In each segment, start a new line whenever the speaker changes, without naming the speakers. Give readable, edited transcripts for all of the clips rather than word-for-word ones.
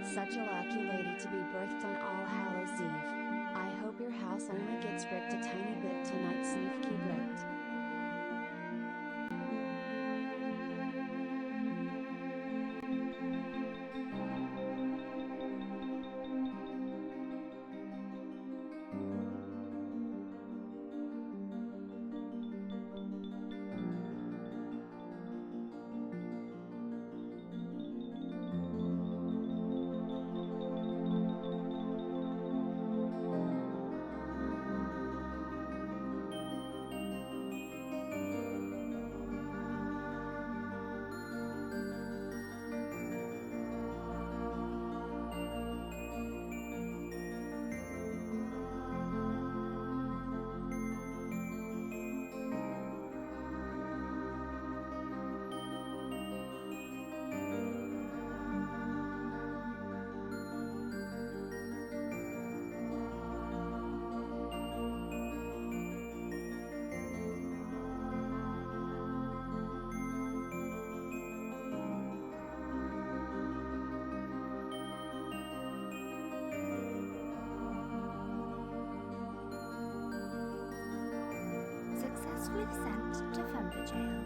Such a lucky lady to be birthed on All Hallows Eve. I hope your house only gets bricked a tiny bit tonight, Sneefkey bricked.
Successfully sent to Fumba Jail.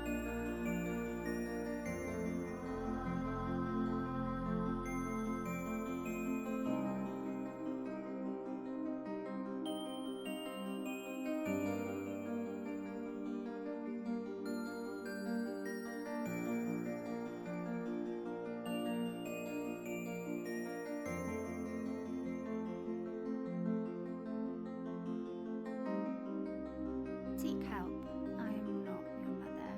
Seek help. I am not your mother.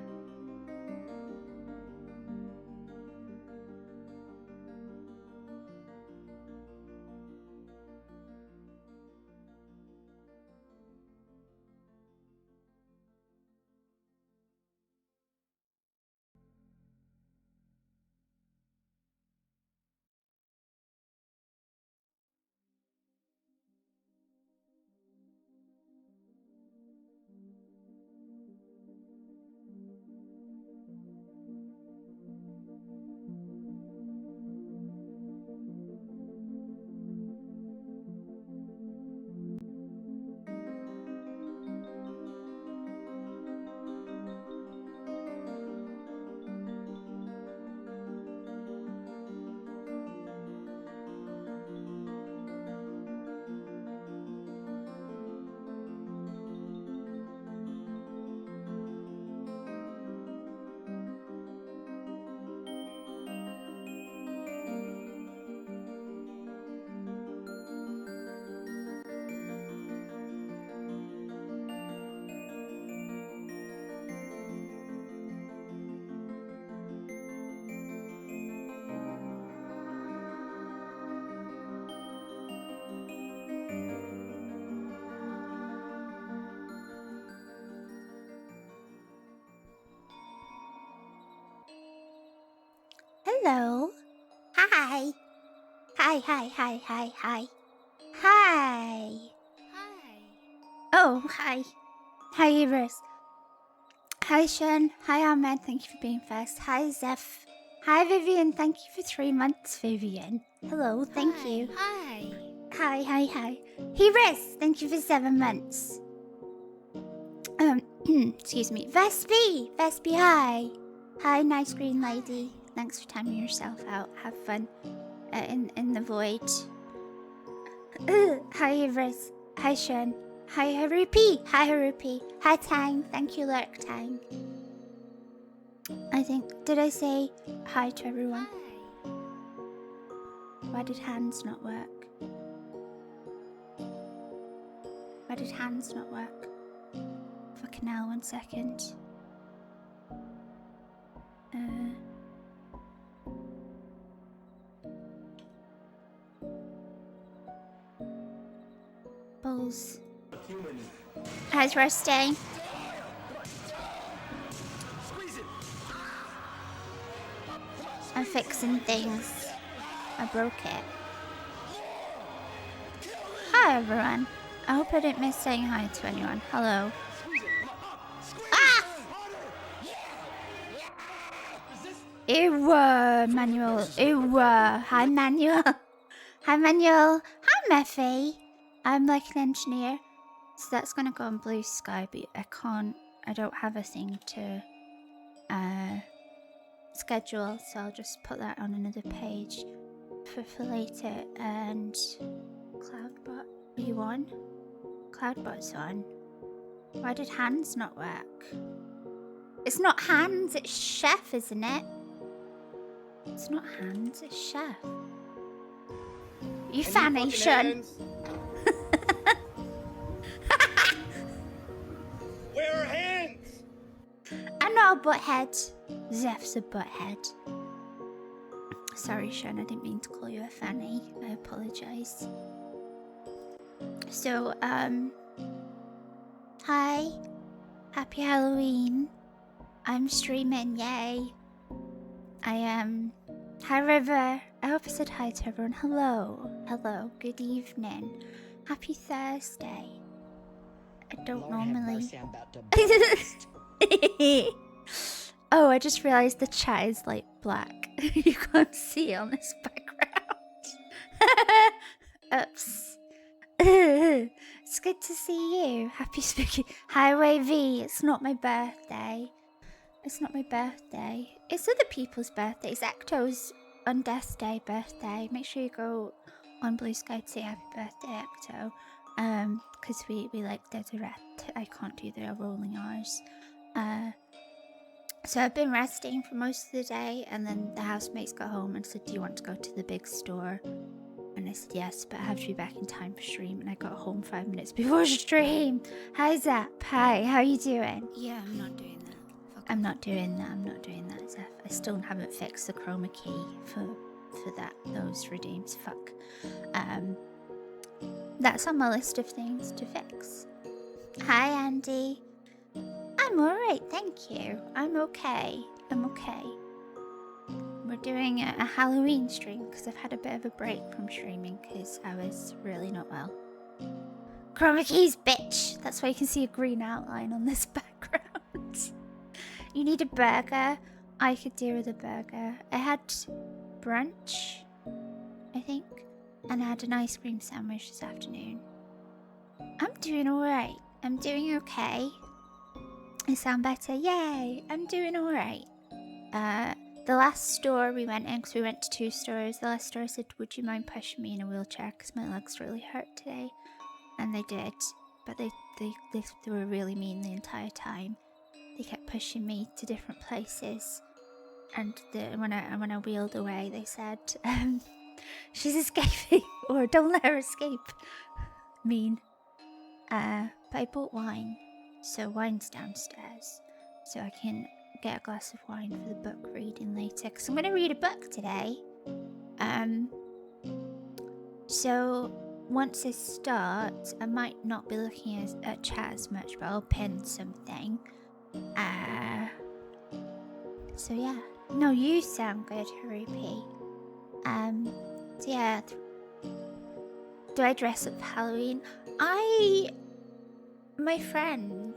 Hello. Hi. Hi. Hi. Oh, hi. Hi, Iris. Hi, Sean. Hi, Ahmed. Thank you for being first. Hi, Zeph. Hi, Vivian. Thank you for 3 months, Vivian. Hello. Thank you. Hi. Iris. Thank you for 7 months. Excuse me. Vespi, hi. Hi, nice green lady. Thanks for timing yourself out. Have fun in the void. Hi, Iris. Hi, Sean. Hi, Harupi. Hi, Tang. Thank you, Lurk Tang. Did I say hi to everyone? Why did hands not work? Fucking hell, 1 second. Balls. How's resting? I'm fixing things. I broke it. Hi, everyone. I hope I didn't miss saying hi to anyone. Hello. Ah! Ew, Manuel. Ew. Hi, Manuel. Hi, Manuel. Hi, Meffy. I'm like an engineer. So that's gonna go on Blue Sky, but I don't have a thing to schedule, so I'll just put that on another page for later. And Cloudbot, are you on? Cloudbot's on. Why did Hans not work? It's not Hans, it's Chef, isn't it? It's not Hans, it's Chef. You fanny, Shun.
Where are Hands?
I'm not a butthead. Zeph's a butthead. Sorry, Shun, I didn't mean to call you a fanny. I apologize. So, hi. Happy Halloween. I'm streaming, yay. I am. Hi, River. I hope I said hi to everyone. Hello. Hello. Good evening. Happy Thursday. I don't
Lord have
normally.
mercy, I'm about to burst.
Oh, I just realized the chat is like black. You can't see on this background. Oops. It's good to see you. Happy spooky Highway V. It's not my birthday. It's not my birthday. It's other people's birthdays. Ecto's on Death Day birthday. Make sure you go on Blue Sky to say happy birthday, Ecto. Because we like Deseret. I can't do the rolling R's. So I've been resting for most of the day, and then the housemates got home and said, do you want to go to the big store? And I said yes, but I have to be back in time for stream, and I got home 5 minutes before stream. Hi Zap, hi, how you doing?
Yeah, I'm not doing that.
I'm not doing that, Zeph. I still haven't fixed the chroma key for those redeems. Fuck. That's on my list of things to fix. Hi Andy. I'm alright, thank you. I'm okay. We're doing a Halloween stream because I've had a bit of a break from streaming because I was really not well. Chroma keys, bitch! That's why you can see a green outline on this background. You need a burger? I could do with a burger. I had brunch, I think, and I had an ice cream sandwich this afternoon. I'm doing alright. I'm doing okay. I sound better. Yay! I'm doing alright. The last store we went in, because we went to 2 stores, the last store said, would you mind pushing me in a wheelchair because my legs really hurt today? And they did, but they were really mean the entire time. They kept pushing me to different places, and when I wheeled away, they said, she's escaping, or don't let her escape. Mean. But I bought wine, so wine's downstairs, so I can get a glass of wine for the book reading later, because I'm going to read a book today. So once I start, I might not be looking at chat as much, but I'll pin something. So yeah. No, you sound good, Harupi. So yeah. Do I dress up for Halloween? My friend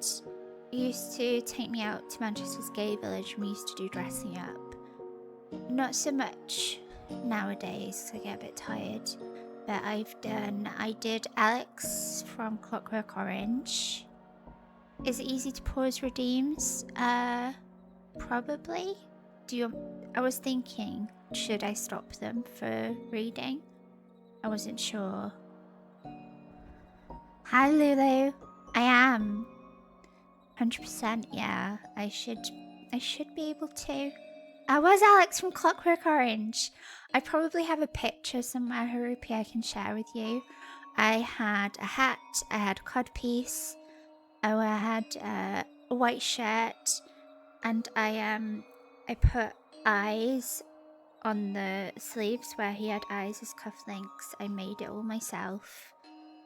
used to take me out to Manchester's Gay Village and we used to do dressing up. Not so much nowadays, because I get a bit tired. But I did Alex from Clockwork Orange. Is it easy to pause redeems? Probably. I was thinking, should I stop them for reading? I wasn't sure. Hi Lulu. I am. 100%, yeah. I should be able to. I was Alex from Clockwork Orange. I probably have a picture somewhere, Harupi, I can share with you. I had a hat, I had a codpiece, I had a white shirt, and I put eyes on the sleeves where he had eyes as cufflinks. I made it all myself.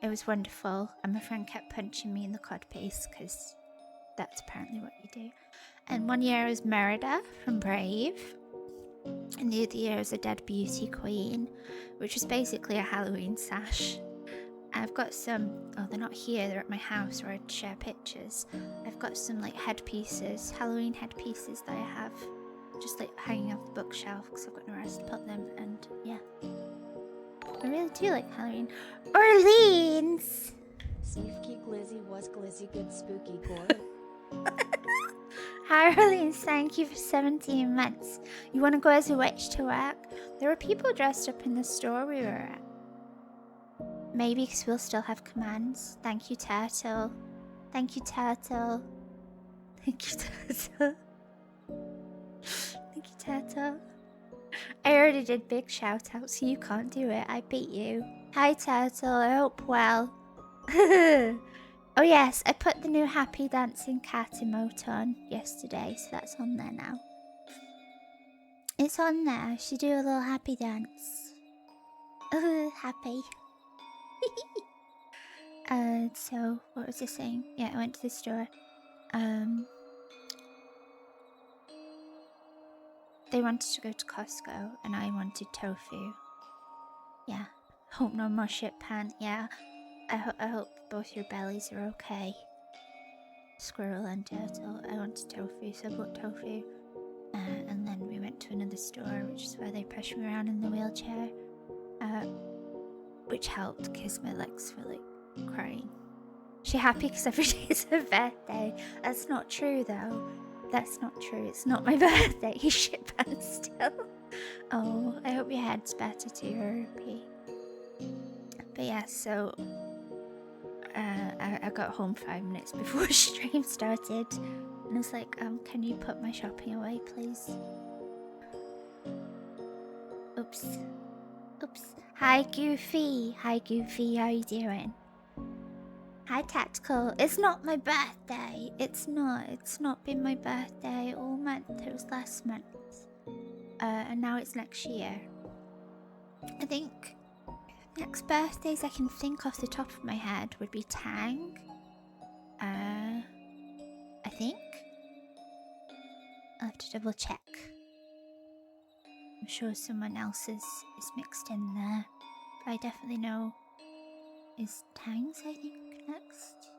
It was wonderful, and my friend kept punching me in the codpiece because that's apparently what you do. And one year I was Merida from Brave, and the other year I was a Dead Beauty Queen, which was basically a Halloween sash. I've got some, oh, they're not here, they're at my house where I'd share pictures. I've got some like headpieces, Halloween headpieces that I have just like hanging off the bookshelf because I've got nowhere else to put them, and yeah. I really do like Halloween. Orleans!
Sneefky Glizzy was Glizzy good spooky gore.
Hi, Orleans. Thank you for 17 months. You want to go as a witch to work? There were people dressed up in the store we were at. Maybe because we'll still have commands. Thank you, Turtle. Thank you, Turtle. Thank you, Turtle. Thank you, Turtle. I already did big shout out, so you can't do it. I beat you. Hi, Turtle. I hope well. Oh, yes. I put the new Happy Dancing Cat emote on yesterday, so that's on there now. It's on there. She do a little happy dance. Happy. So what was I saying? Yeah, I went to the store. They wanted to go to Costco, and I wanted tofu. Yeah. Hope no more shit pan. Yeah. I hope both your bellies are okay. Squirrel and turtle. I wanted tofu, so I bought tofu. And then we went to another store, which is where they pushed me around in the wheelchair. Which helped because my legs were like crying. She happy because every day is her birthday. That's not true though. That's not true. It's not my birthday. You shit pants still. Oh, I hope your head's better too, Ruby. But yeah, so I got home 5 minutes before stream started, and I was like, can you put my shopping away, please? Oops. Oops. Hi, Goofy. Hi, Goofy. How you doing? Hi, Tactical. It's not my birthday. It's not. It's not been my birthday all month. It was last month. And now it's next year. I think next birthdays I can think off the top of my head would be Tang. I think. I'll have to double check. I'm sure someone else is mixed in there. But I definitely know is Tang's, I think, next.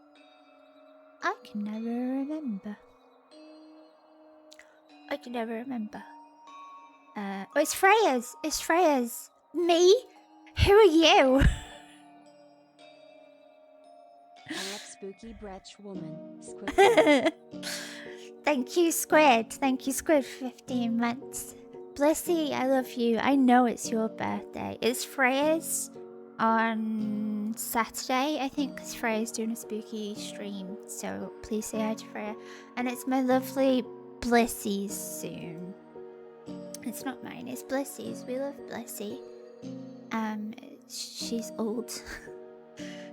I can never remember. I can never remember. Oh, it's Freya's. It's Freya's. Me? Who are you?
I love spooky Bretch woman. Squid.
Thank you, Squid. Thank you, Squid, for 15 months. Blissy, I love you. I know it's your birthday. It's Freya's on Saturday, I think, because Freya's doing a spooky stream. So please say hi to Freya. And it's my lovely Blissy's soon. It's not mine, it's Blissy's. We love Blissy. She's old.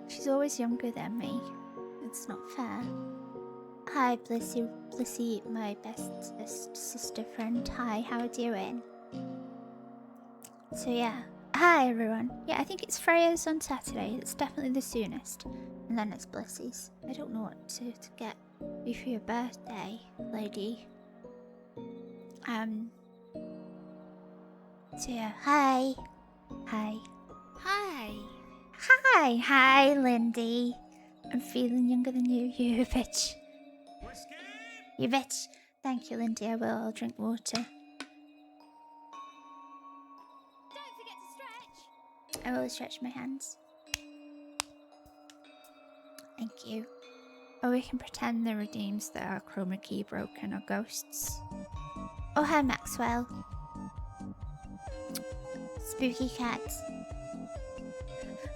She's always younger than me. It's not fair. Hi, Blissy. Blissy, my best sister friend. Hi, how are you doing? So yeah. Hi, everyone. Yeah, I think it's Freya's on Saturday. It's definitely the soonest. And then it's Blissy's. I don't know what to get you for your birthday, lady. So yeah, hi. Hi.
Hi.
Hi. Hi, Lindy. I'm feeling younger than you, you bitch. You bitch. Thank you, Lindy. I will. I'll drink water.
Don't forget to stretch.
I will stretch my hands. Thank you. Or we can pretend the redeems that our chroma key broken are ghosts. Oh, hi, Maxwell. Spooky cat.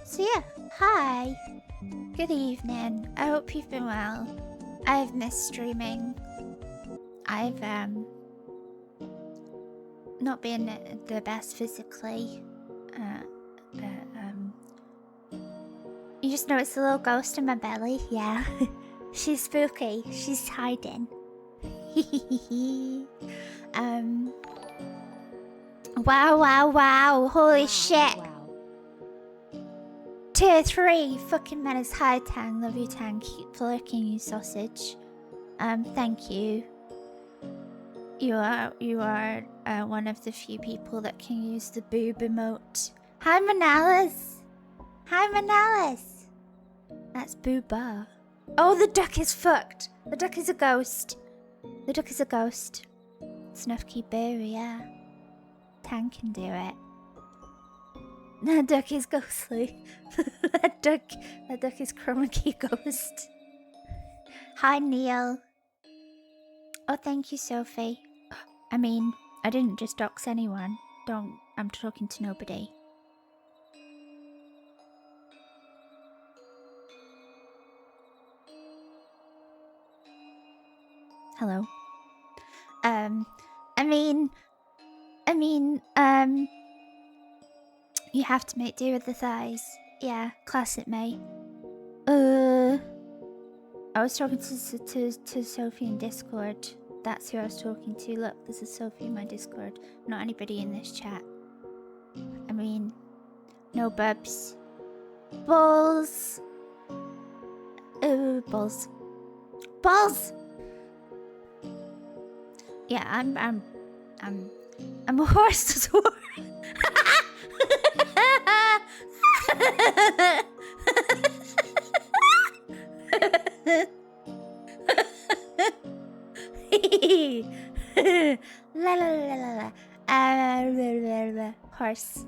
So yeah, hi. Good evening. I hope you've been well. I've missed streaming. I've not been the best physically. You just noticed a little ghost in my belly. Yeah. She's spooky. She's hiding. Wow. Holy shit.
Wow.
Tier 3 fucking menace. Hi, Tang. Love you, Tang. Keep lurking, you sausage. Thank you. You are one of the few people that can use the boob emote. Hi, Manalis. Hi, Manalis. That's Booba. Oh, the duck is fucked. The duck is a ghost. The duck is a ghost. Snufky Boo, yeah. Tang can do it. That duck is ghostly. that duck is Chroma Key Ghost. Hi, Neil. Oh, thank you, Sophie. I mean, I didn't just dox anyone. I'm talking to nobody. Hello. You have to make do with the thighs. Yeah, classic May. I was talking to Sophie in Discord. That's who I was talking to. Look, there's a Sophie in my Discord. Not anybody in this chat. I mean, no bubs. Balls. Balls. Balls! Yeah, I'm a horse as well. La la la la la. Horse.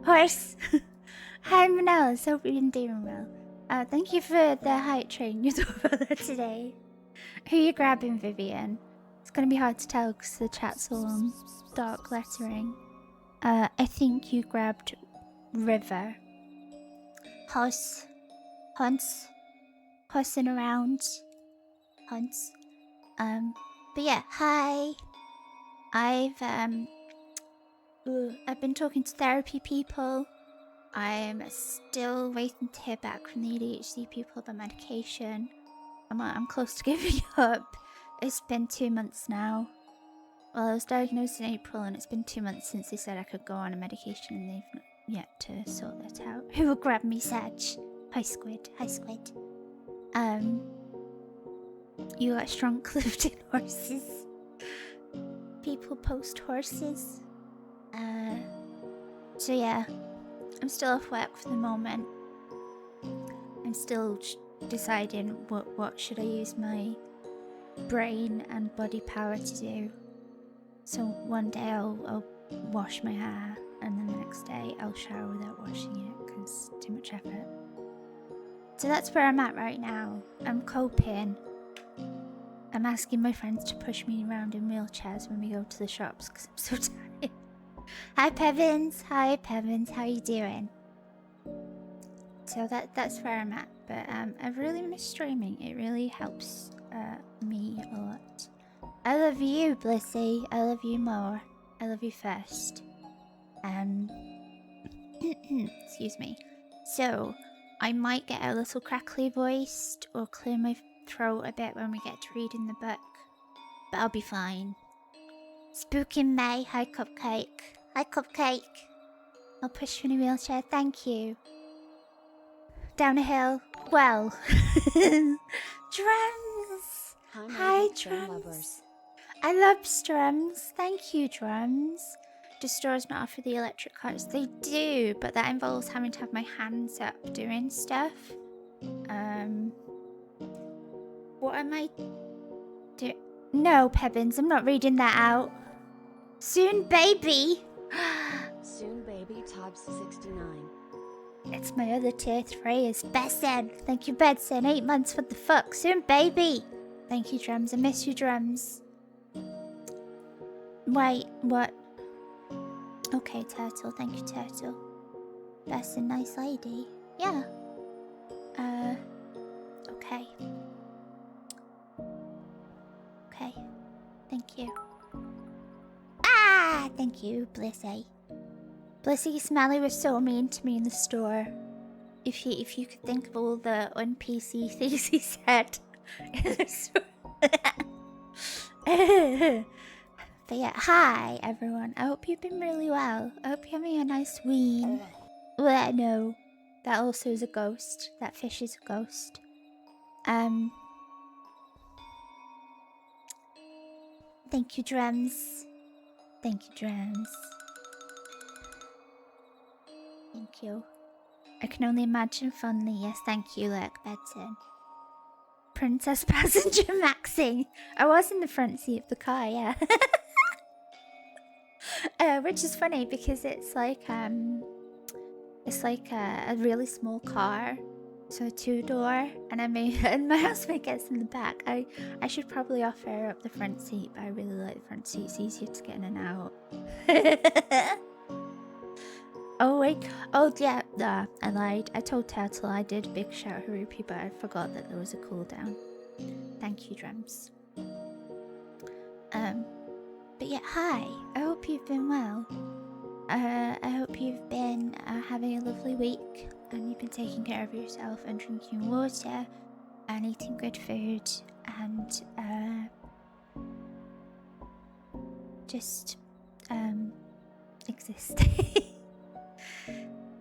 Horse. Hi, Manila. So we've been doing well. Thank you for the height train you thought about that today. Who are you grabbing, Vivian? It's gonna be hard to tell because the chat's all on dark lettering. I think you grabbed River. Horse. Hunts. Horsing around. Hunts. But yeah, hi. I've been talking to therapy people. I'm still waiting to hear back from the ADHD people about medication. I'm close to giving up. It's been 2 months now. Well, I was diagnosed in April and it's been 2 months since they said I could go on a medication and they've not yet to sort that out. Who will grab me, Sag? Hi, Squid. Hi, Squid. You got strong clothing horses. People post horses. So yeah, I'm still off work for the moment. I'm still deciding what should I use my brain and body power to do. So one day I'll wash my hair and then the next day I'll shower without washing it because too much effort. So that's where I'm at right now. I'm coping. I'm asking my friends to push me around in wheelchairs when we go to the shops because I'm so tired. Hi Pevins. Hi Pevins. How you doing? So that's where I'm at. But I really miss streaming. It really helps me a lot. I love you, Blissy. I love you more. I love you first. Excuse me. So I might get a little crackly voiced or clear my throat a bit when we get to reading the book, but I'll be fine. Spooky May. Hi Cupcake. Hi Cupcake. I'll push you in a wheelchair. Thank you. Down a hill. Well. Drums. Hi Drums. I love Drums. Thank you, Drums. Do stores not offer the electric carts? They do, but that involves having to have my hands up doing stuff. What am I doing? No, Pebbles, I'm not reading that out. Soon baby.
Soon baby Tobbs 69.
It's my other tier 3 is Besson. Thank you, Bedson. 8 months, what the fuck? Soon baby. Thank you, Drums. I miss you, Drums. Wait, what? Okay, Turtle. Thank you, Turtle. Besson, nice lady. Yeah. Okay. Okay. Thank you. Ah! Thank you, Blissy. Blissy Smelly was so mean to me in the store. If you could think of all the un-PC things he said in the store. But yeah, hi everyone. I hope you've been really well. I hope you're having a nice ween. Well, no. That also is a ghost. That fish is a ghost. Thank you, Drums. Thank you, Drums. Thank you. I can only imagine fondly. Yes, thank you, Lurk Bedson. Princess Passenger Maxing. I was in the front seat of the car, yeah. Which is funny because it's like a really small car, so a 2-door, and and my husband gets in the back. I should probably offer up the front seat, but I really like the front seat. It's easier to get in and out. Oh wait, oh yeah, I lied. I told Turtle I did big shout Harupi, but I forgot that there was a cooldown. Thank you, Drums. But yeah, hi. I hope you've been well. I hope you've been having a lovely week, and you've been taking care of yourself and drinking water and eating good food and just existing.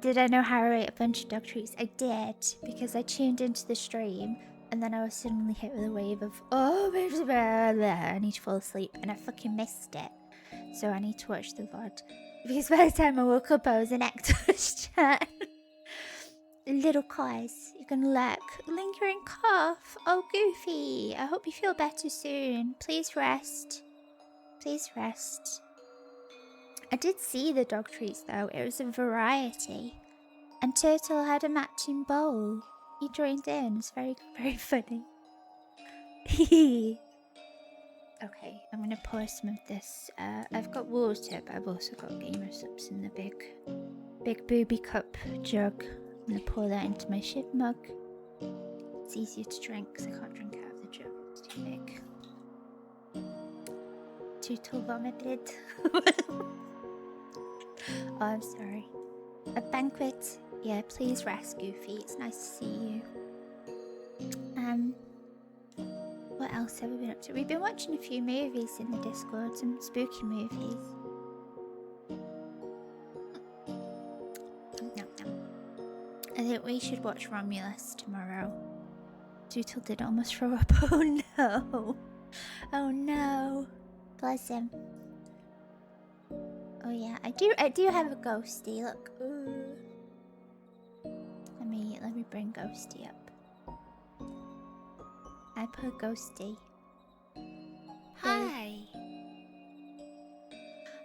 Did I know how to rate a bunch of dog treats? I did, because I tuned into the stream and then I was suddenly hit with a wave of, oh, I need to fall asleep, and I fucking missed it. So I need to watch the VOD. Because by the time I woke up, I was in Actor's chat. Little Kais, you're gonna lingering cough. Oh, Goofy, I hope you feel better soon. Please rest. Please rest. I did see the dog treats though, it was a variety. And Turtle had a matching bowl. He joined in, it's very, very funny. Okay, I'm gonna pour some of this. I've got water, but I've also got gamer subs in the big booby cup jug. I'm gonna pour that into my ship mug. It's easier to drink because I can't drink out of the jug, it's too big. Turtle vomited. Oh, I'm sorry. A banquet. Yeah, please rest, Goofy. It's nice to see you. What else have we been up to? We've been watching a few movies in the Discord, some spooky movies. I think we should watch Romulus tomorrow. Doodle did almost throw up. Oh no. Oh no. Bless him. Oh yeah, I do have a ghosty. Look. Ooh. Let me bring Ghosty up. I put Ghosty.
Hi.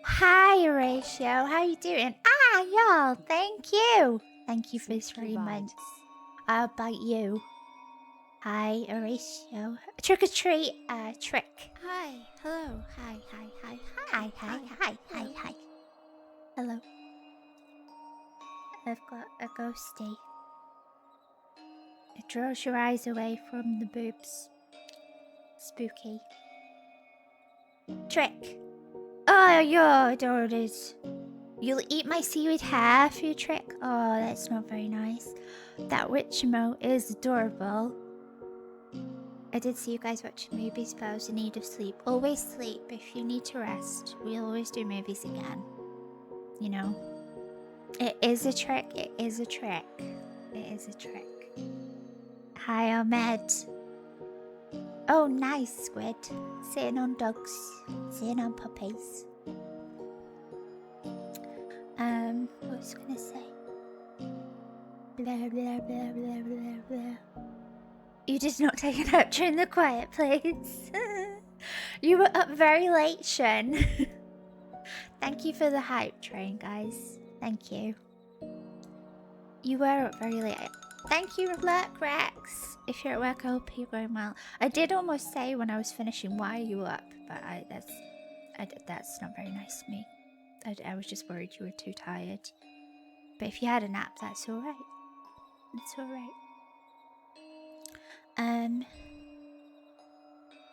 Hi, Horatio. How you doing? Ah, y'all. Thank you. Thank you for 3 months. I'll bite you. Hi, Horatio. Trick or treat. Trick.
Hi. Hello. Hi.
Hi. Hello. I've got a ghosty. It draws your eyes away from the boobs. Spooky. Trick. Oh, your daughters. You'll eat my seaweed hair for your trick? Oh, that's not very nice. That witch emote is adorable. I did see you guys watching movies, but I was in need of sleep. Always sleep if you need to rest. We'll always do movies again. You know? It is a trick. It is a trick. It is a trick. Hi, Ahmed. Oh, nice, Squid. Sitting on dogs. Sitting on puppies. What was I gonna say? Blah, blah, blah, blah, blah, blah. You did not take a nap during the quiet place. You were up very late, Shen. Thank you for the hype train, guys. Thank you. You were up very late. Thank you, Rex. If you're at work, I hope you're going well. I did almost say when I was finishing, why are you up? But that's not very nice of me. I was just worried you were too tired. But if you had a nap, that's alright. It's alright.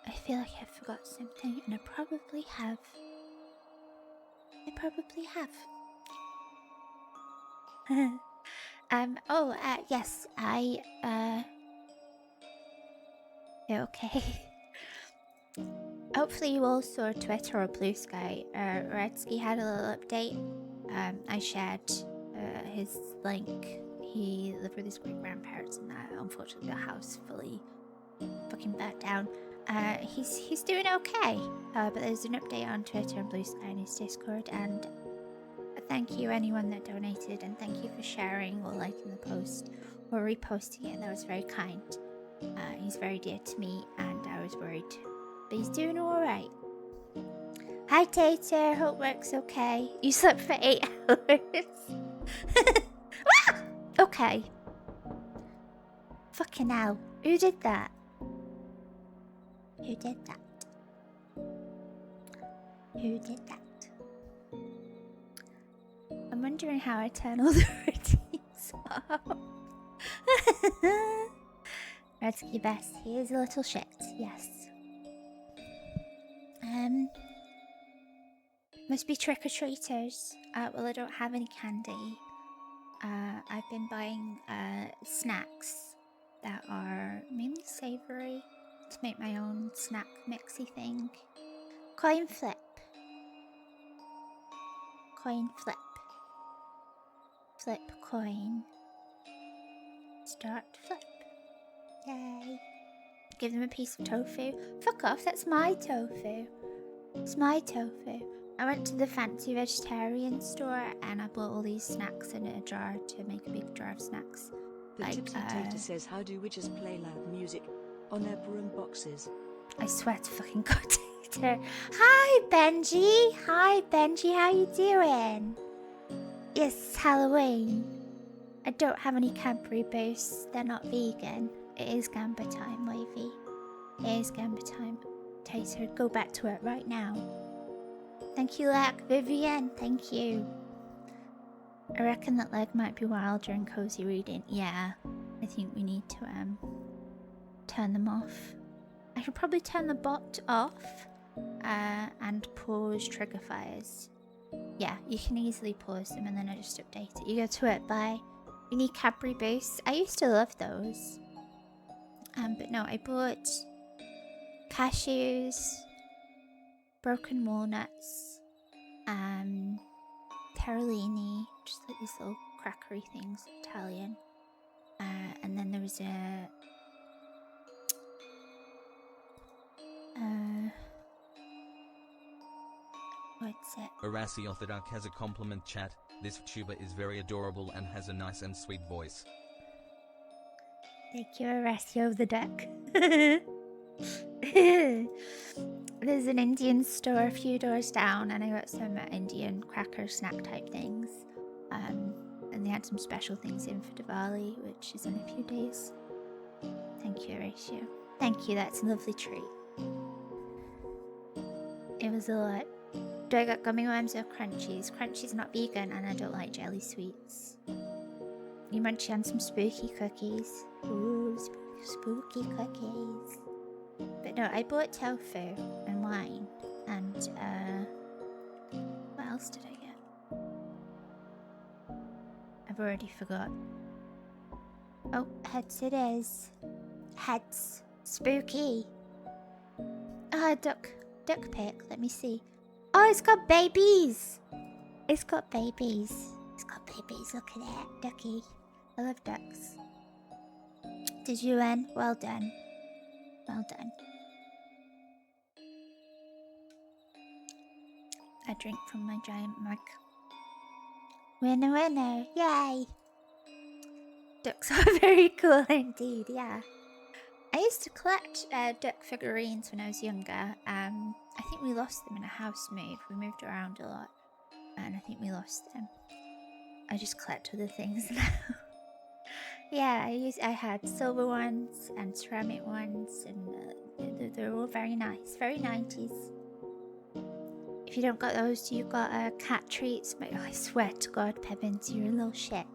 I feel like I forgot something, and I probably have. Yes, okay. Hopefully you all saw Twitter or Blue Sky. Redsky had a little update. I shared his link. He lived with his great-grandparents, and unfortunately the house fully fucking burnt down. He's doing okay. But there's an update on Twitter and Blue Sky in his Discord, and thank you anyone that donated, and thank you for sharing or liking the post or reposting it. That was very kind. He's very dear to me, and I was worried, but he's doing all right. Hi, Tater. Hope work's okay. You slept for 8 hours. Ah! Okay. Fucking hell. Who did that? Who did that? Who did that? I'm wondering how I turn all the routines off. Redsky Best, he is a little shit, yes. Must be trick-or-treaters. Well, I don't have any candy. I've been buying snacks that are mainly savory to make my own snack mixy thing. Coin flip. Coin flip. Flip coin. Start flip. Yay. Give them a piece of tofu. Fuck off, that's my tofu. It's my tofu. I went to the fancy vegetarian store and I bought all these snacks in a jar to make a big jar of snacks.
The Tipsy Tater says, how do witches play loud music on their broom boxes?
I swear to fucking God, Tater. Hi, Benji. Hi, Benji. How you doing? Yes, it's Halloween. I don't have any Cadbury boosts. They're not vegan. It is Gamba time, Wavy. It is Gamba time. Tater, go back to it right now. Thank you, Lack. Vivian, thank you. I reckon that leg might be wild during cozy reading. Yeah, I think we need to turn them off. I should probably turn the bot off and pause trigger fires. Yeah, you can easily pause them and then I just update it. You go to it, bye. You need Cadbury boosts. I used to love those. But no, I bought cashews, broken walnuts, tarellini, just like these little crackery things, Italian. And then there was a what's it?
Arasi Orthodox has a compliment chat. This tuber is very adorable and has a nice and sweet voice.
Thank you, Arasio of the Duck. There's an Indian store a few doors down and I got some Indian cracker snack type things. And they had some special things in for Diwali, which is in a few days. Thank you, Horatio. Thank you, that's a lovely treat. It was a lot. Do I got gummy worms or crunchies? Crunchies not vegan and I don't like jelly sweets. You munchie on some spooky cookies. Ooh, spooky cookies. But no, I bought tofu and wine and what else did I get? I've already forgot. Oh, heads it is. Heads. Spooky. Ah, duck pic. Let me see. Oh, it's got babies. It's got babies. It's got babies. Look at that, ducky. I love ducks. Did you win? Well done. Well done. I drink from my giant mug. Winner, winner. Yay. Ducks are very cool indeed, yeah. I used to collect duck figurines when I was younger. I think we lost them in a house move. We moved around a lot. And I think we lost them. I just collect other things now. Yeah, I had silver ones and ceramic ones, and they're all very nice, very 90s. If you don't got those, you got cat treats. But I swear to God, Pebbins, you're a little shit.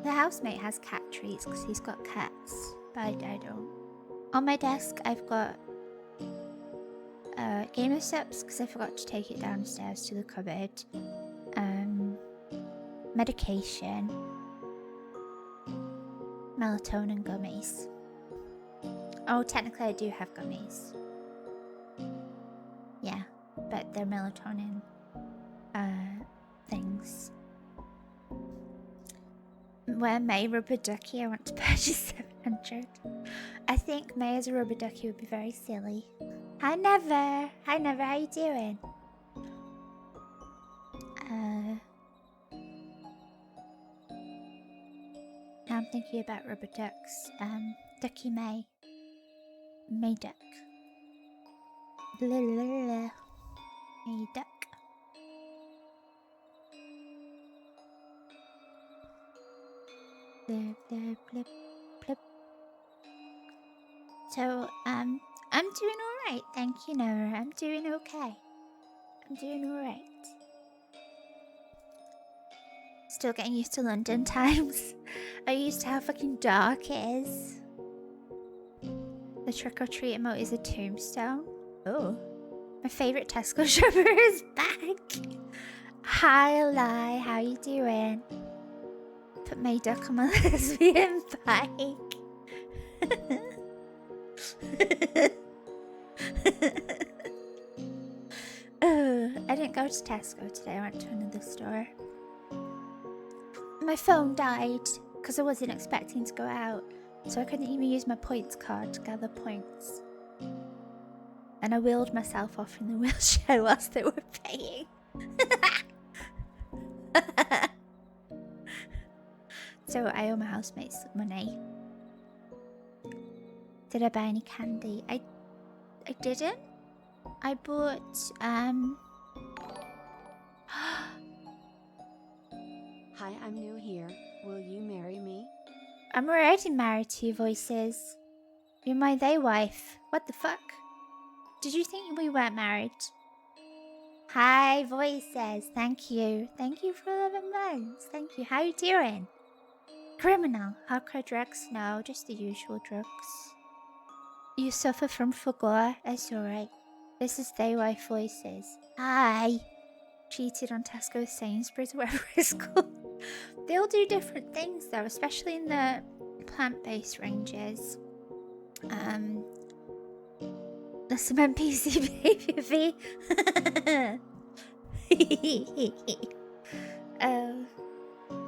The housemate has cat treats because he's got cats, but I don't. On my desk, I've got Game of Steps because I forgot to take it downstairs to the cupboard. Medication. Melatonin gummies. Oh, technically I do have gummies. Yeah, but they're melatonin things. Where May rubber ducky, I want to purchase 700. I think May as a rubber ducky would be very silly. Hi Never! Hi Never, how you doing? Now I'm thinking about rubber ducks. Ducky May. May duck. Hey, duck. Blip, blip, blip, blip. So, I'm doing alright, thank you, Nora. I'm doing okay. I'm doing alright. Still getting used to London times. I used to how fucking dark it is. The trick or treat emote is a tombstone. Oh. My favourite Tesco shopper is back. Hi, Eli. How you doing? Put May Duck on my lesbian bike. I didn't go to Tesco today. I went to another store. My phone died because I wasn't expecting to go out, so I couldn't even use my points card to gather points. And I wheeled myself off in the wheelchair whilst they were paying. So I owe my housemates money. Did I buy any candy? I didn't. I bought
Hi, I'm new here. Will you marry me?
I'm already married to you, Voices. You're my they wife. What the fuck? Did you think we weren't married? Hi, Voices. Thank you. Thank you for 11 months. Thank you. How you doing? Criminal. Hardcore drugs? No, just the usual drugs. You suffer from Fagor? It's alright. This is they wife Voices. Hi. Cheated on Tesco, Sainsbury's, whatever it's called. They all do different things though, especially in the plant-based ranges. The cement PC behavior V.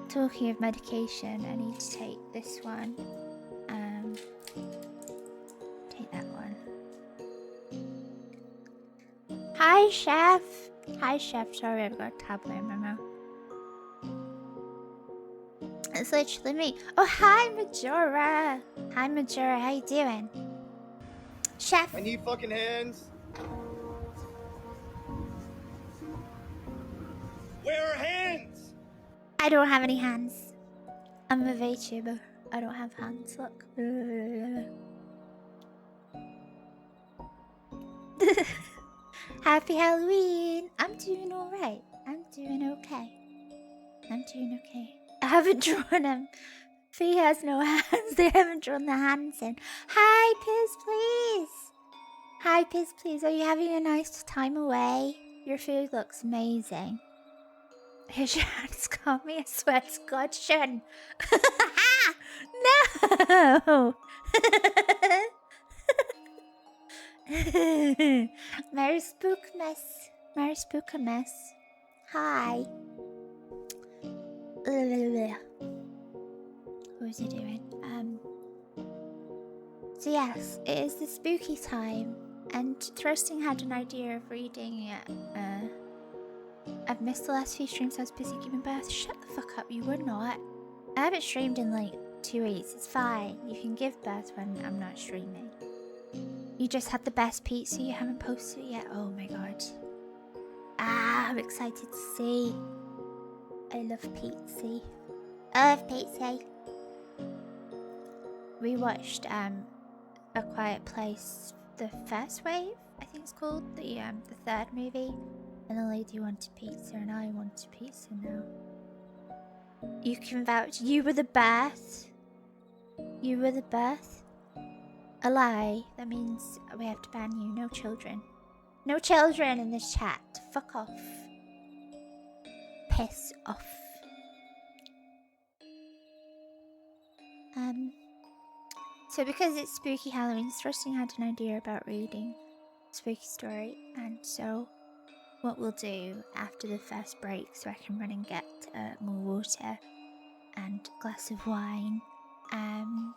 Talking of medication, I need to take this one. Take that one. Hi, Chef. Hi, Chef. Sorry, I've got a tablet in my mouth. It's literally me. Oh, hi, Majora. Hi, Majora. How you doing? Chef.
I need fucking hands. Where are hands?
I don't have any hands. I'm a VTuber. I don't have hands. Look. Happy Halloween. I'm doing alright. I'm doing okay. I'm doing okay. I haven't drawn them. Fee has no hands. They haven't drawn the hands in. Hi, Piz, please. Hi, Piz, please. Are you having a nice time away? Your food looks amazing. Here's your hands, call me. I swear to God, Shen. No! Merry Spookmas. Merry Spookamas. Hi. What was he doing? So yes, it is the spooky time, and Thrusting had an idea of reading it. I've missed the last few streams, I was busy giving birth. Shut the fuck up, you were not. I haven't streamed in like 2 weeks, it's fine. You can give birth when I'm not streaming. You just had the best pizza, you haven't posted it yet? Oh my god. I'm excited to see. I love pizza. I love pizza. We watched A Quiet Place, the first wave, I think it's called, the third movie. And the lady wanted pizza, and I wanted pizza now. You can vouch. You were the birth. You were the birth. A lie. That means we have to ban you. No children. No children in this chat. Fuck off. Piss off. So because it's spooky Halloween, Thrusting had an idea about reading a spooky story, and so what we'll do after the first break, so I can run and get more water and a glass of wine. I'm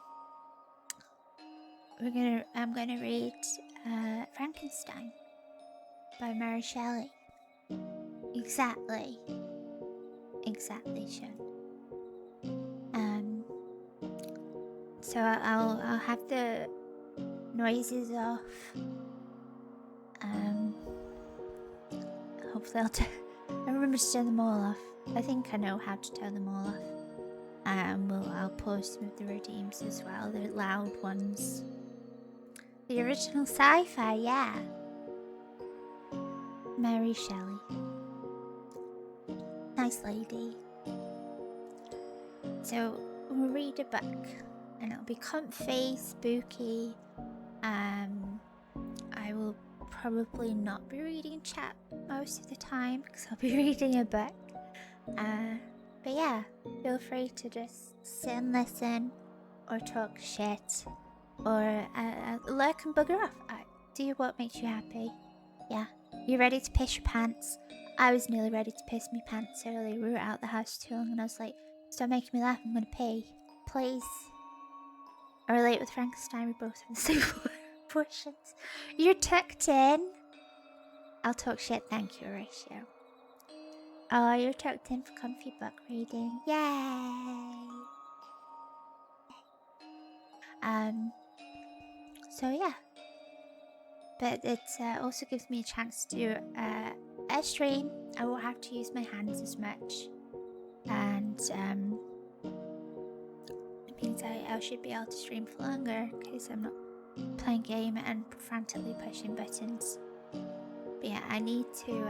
gonna read Frankenstein by Mary Shelley. Exactly, Sean. So I'll have the noises off. Hopefully I'll remember to turn them all off. I think I know how to turn them all off. I'll post some of the redeems as well, the loud ones. The original sci-fi, yeah. Mary Shelley. Nice lady. So we'll read a book and it'll be comfy, spooky. I will probably not be reading chat most of the time because I'll be reading a book. But yeah, feel free to just sit and listen or talk shit or lurk and bugger off. Do what makes you happy. Yeah. You ready to piss your pants? I was nearly ready to piss my pants earlier. We were out the house too long and I was like, stop making me laugh, I'm gonna pee. Please. I relate with Frankenstein, we both have the same portions. You're tucked in. I'll talk shit, thank you, Horatio. Oh, you're tucked in for comfy book reading. Yay! So yeah. But it also gives me a chance to do a stream. I won't have to use my hands as much. And it means I should be able to stream for longer because I'm not playing game and frantically pushing buttons. But yeah, I need to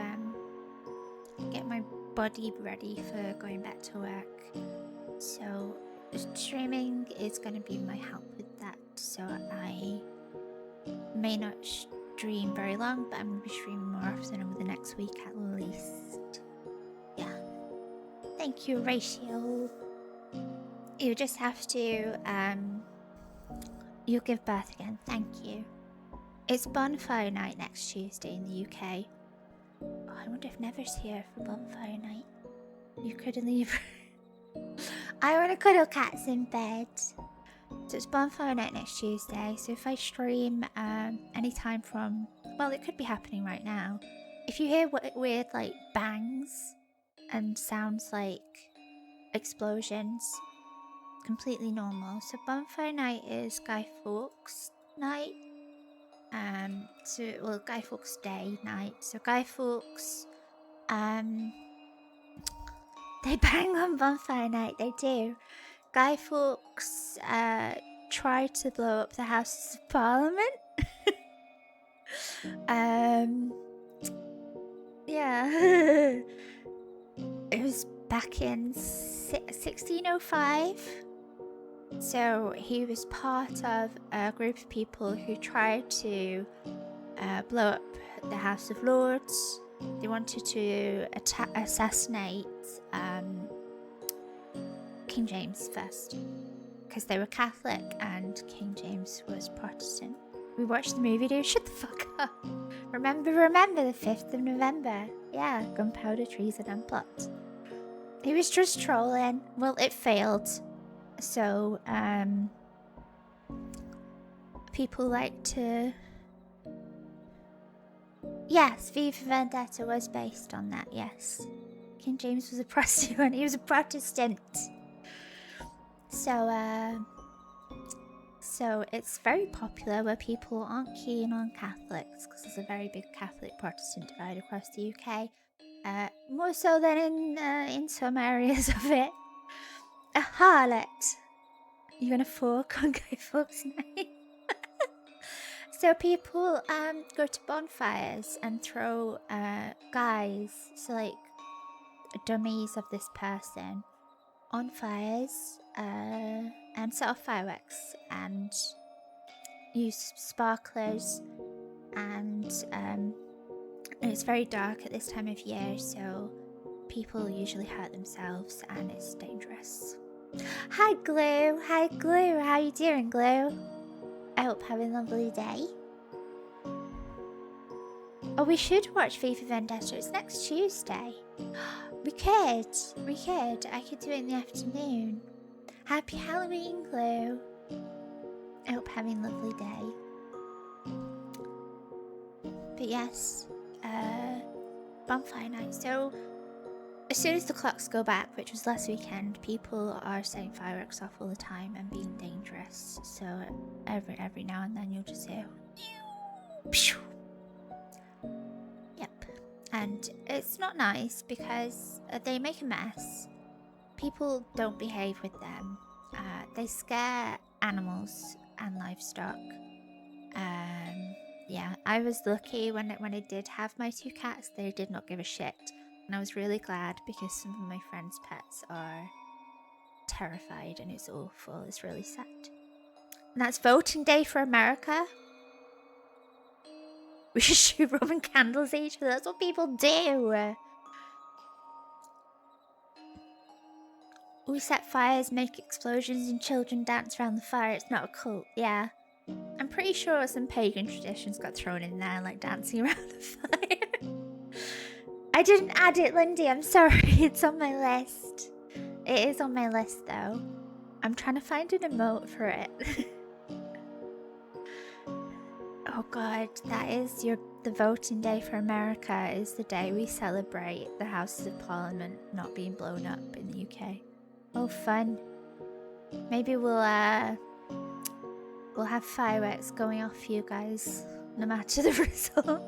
get my body ready for going back to work. So streaming is going to be my help with that. So I may not stream very long, but I'm going to be streaming more often over the next week at least. Yeah. Thank you, Ratio. You just have to, you'll give birth again. Thank you. It's bonfire night next Tuesday in the UK. Oh, I wonder if Never's here for bonfire night. You couldn't leave. I want to cuddle cats in bed. So it's bonfire night next Tuesday. So if I stream anytime from, well, it could be happening right now. If you hear weird like bangs and sounds like explosions, completely normal. So bonfire night is Guy Fawkes night. Guy Fawkes Day night. So Guy Fawkes, they bang on bonfire night. They do. Guy Fawkes tried to blow up the Houses of Parliament. Yeah. It was back in 1605. So he was part of a group of people who tried to blow up the House of Lords. They wanted to assassinate King James first, because they were Catholic and King James was Protestant. We watched the movie, dude. Shut the fuck up. Remember the 5th of November. Yeah, gunpowder, treason and plot. He was just trolling. Well, it failed. So, people like to... Yes, V for Vendetta was based on that, yes. King James was a Protestant. He was a Protestant. So it's very popular where people aren't keen on Catholics, because there's a very big Catholic-Protestant divide across the UK. More so than in some areas of it. A harlot. You're gonna fork on Guy Fawkes night. So people go to bonfires and throw guys, so like dummies of this person, on fires and set off fireworks and use sparklers, and it's very dark at this time of year, so people usually hurt themselves and it's dangerous. Hi Glue, how you doing, Glue? I hope you're having a lovely day. Oh, we should watch V for Vendetta. It's next Tuesday. We could. I could do it in the afternoon. Happy Halloween, Glue. I hope you're having a lovely day. But yes, bonfire night. So, as soon as the clocks go back, which was last weekend, people are setting fireworks off all the time and being dangerous. So every now and then you'll just hear, pew. And it's not nice because they make a mess. People don't behave with them. They scare animals and livestock. Yeah, I was lucky when I did have my 2 cats. They did not give a shit, and I was really glad because some of my friends' pets are terrified, and it's awful. It's really sad. And that's voting day for America. We should shoot Roman candles at each other. That's what people do. We set fires, make explosions, and children dance around the fire. It's not a cult, yeah. I'm pretty sure some pagan traditions got thrown in there, like dancing around the fire. I didn't add it, Lindy. I'm sorry. It's on my list. It is on my list, though. I'm trying to find an emote for it. Oh god, that is the voting day for America is the day we celebrate the Houses of Parliament not being blown up in the UK. Oh, fun. Maybe we'll have fireworks going off for you guys, no matter the result.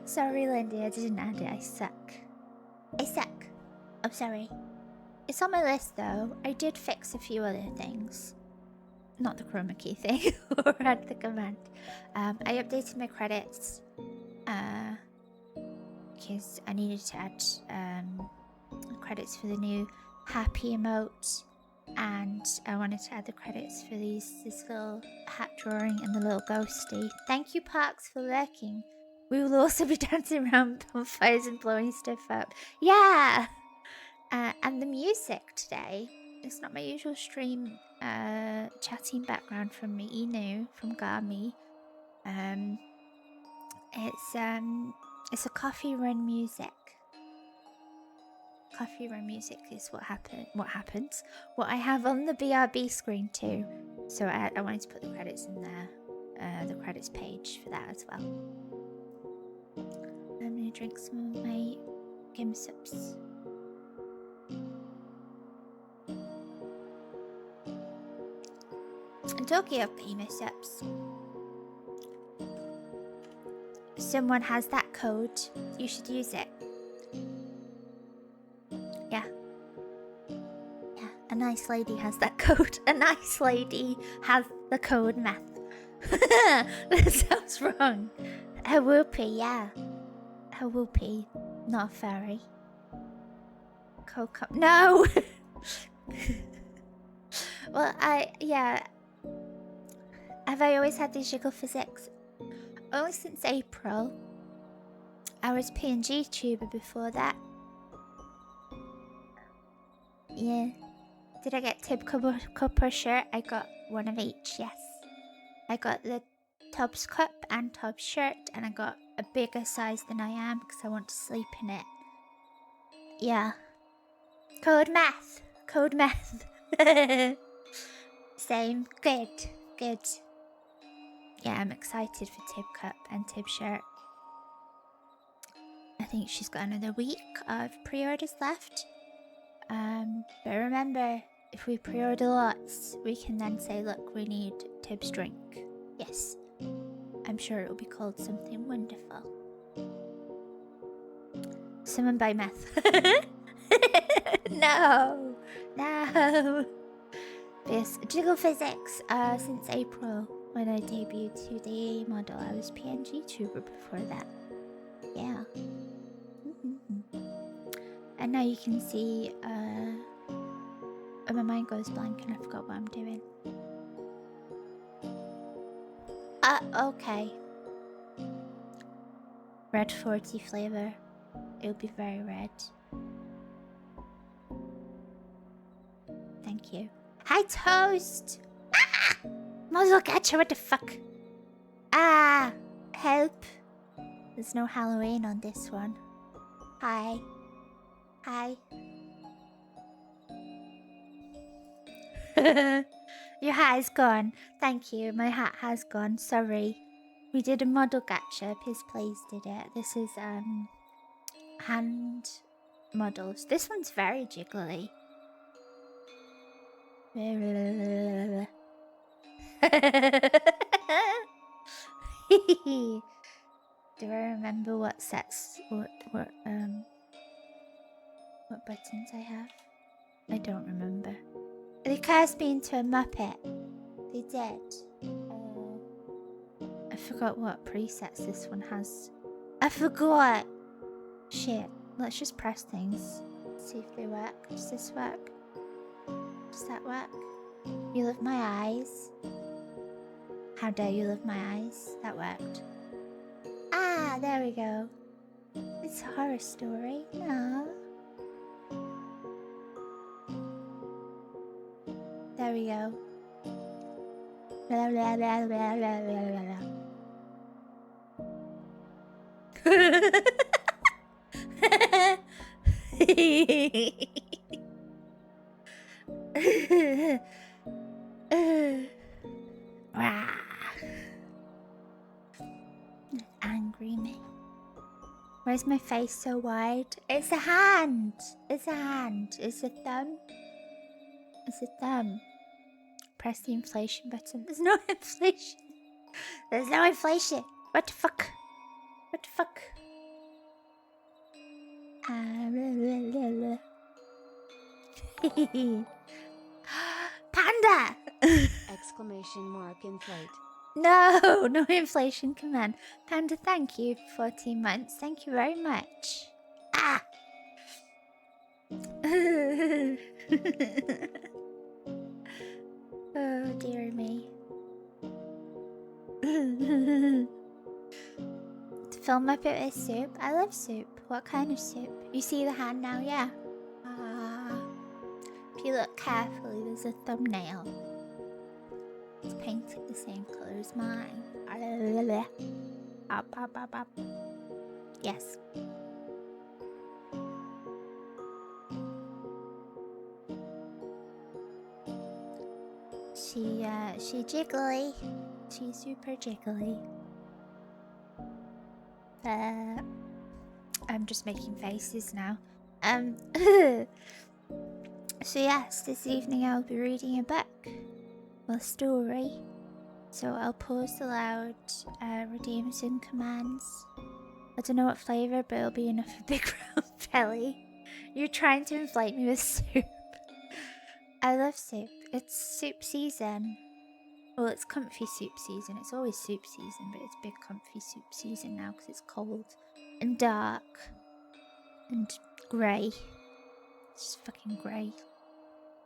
Sorry, Lindy, I didn't add it. I suck. I'm sorry. It's on my list, though. I did fix a few other things. Not the chroma key thing, or add the command. I updated my credits, because I needed to add credits for the new happy emote, and I wanted to add the credits for this little hat drawing and the little ghosty. Thank you, Parks, for lurking. We will also be dancing around bonfires and blowing stuff up. Yeah! And the music today, it's not my usual stream chatting background from Inu, from Gami. It's a coffee run music. Coffee run music is what happens. What I have on the BRB screen too. So I wanted to put the credits in there, the credits page for that as well. I'm gonna drink some of my Gimsups. And talking of Gimsups, someone has that code. You should use it. Yeah. A nice lady has that code. A nice lady has the code math. That sounds wrong. A whoopee, yeah. A whoopee, not a fairy. Coco. No! Well, have I always had these jiggle physics? Only since April. I was PNG tuber before that. Yeah. Did I get Tib Cupper shirt? I got one of each, yes. I got the Tubbs cup and Tubbs shirt, and I got a bigger size than I am because I want to sleep in it. Yeah. Code math. Code math. Same. Good. Yeah, I'm excited for Tib cup and Tib shirt. I think she's got another week of pre-orders left. But remember, if we pre-order lots, we can then say, look, we need Tib's drink. Yes. I'm sure it will be called something wonderful. Someone buy meth. No. Yes, jiggle physics, since April, when I debuted 2D model. I was PNG tuber before that. Yeah. And now you can see, my mind goes blank and I forgot what I'm doing. Okay. Red 40 flavor. It'll be very red. Thank you. Hi, Toast! Ah! Muzzle catcher, what the fuck? Ah! Help! There's no Halloween on this one. Hi. Your hat is gone. Thank you. My hat has gone. Sorry. We did a model gacha. Piz Plays did it. This is hand models. This one's very jiggly. Do I remember what sets, what buttons I have? I don't remember. They cast me into a Muppet. They did. I forgot what presets this one has. I forgot! Shit. Let's just press things. See if they work. Does this work? Does that work? You love my eyes. How dare you love my eyes? That worked. Ah, there we go. It's a horror story. No. There we go. Blah, blah, blah, blah, blah, blah, blah. Angry me. Why is my face so wide? It's a hand. It's a hand. It's a thumb. It's a thumb. Press the inflation button. There's no inflation. There's no inflation. What the fuck? What the fuck? Panda!
Exclamation mark inflate.
No, no inflation command. Panda, thank you for 14 months. Thank you very much. Ah! Oh, dear me. To film up it with soup? I love soup. What kind of soup? You see the hand now? Yeah. If you look carefully, there's a thumbnail. It's painted the same colour as mine. Up, up, up, up. Yes. She jiggly. She's super jiggly. I'm just making faces now. So yes, this evening I'll be reading a book. Well, a story. So I'll pause aloud, redeem some commands. I don't know what flavour, but it'll be enough for big round belly. You're trying to inflate me with soup. I love soup. It's soup season. Well, it's comfy soup season. It's always soup season, but it's big comfy soup season now because it's cold and dark and grey. It's just fucking grey.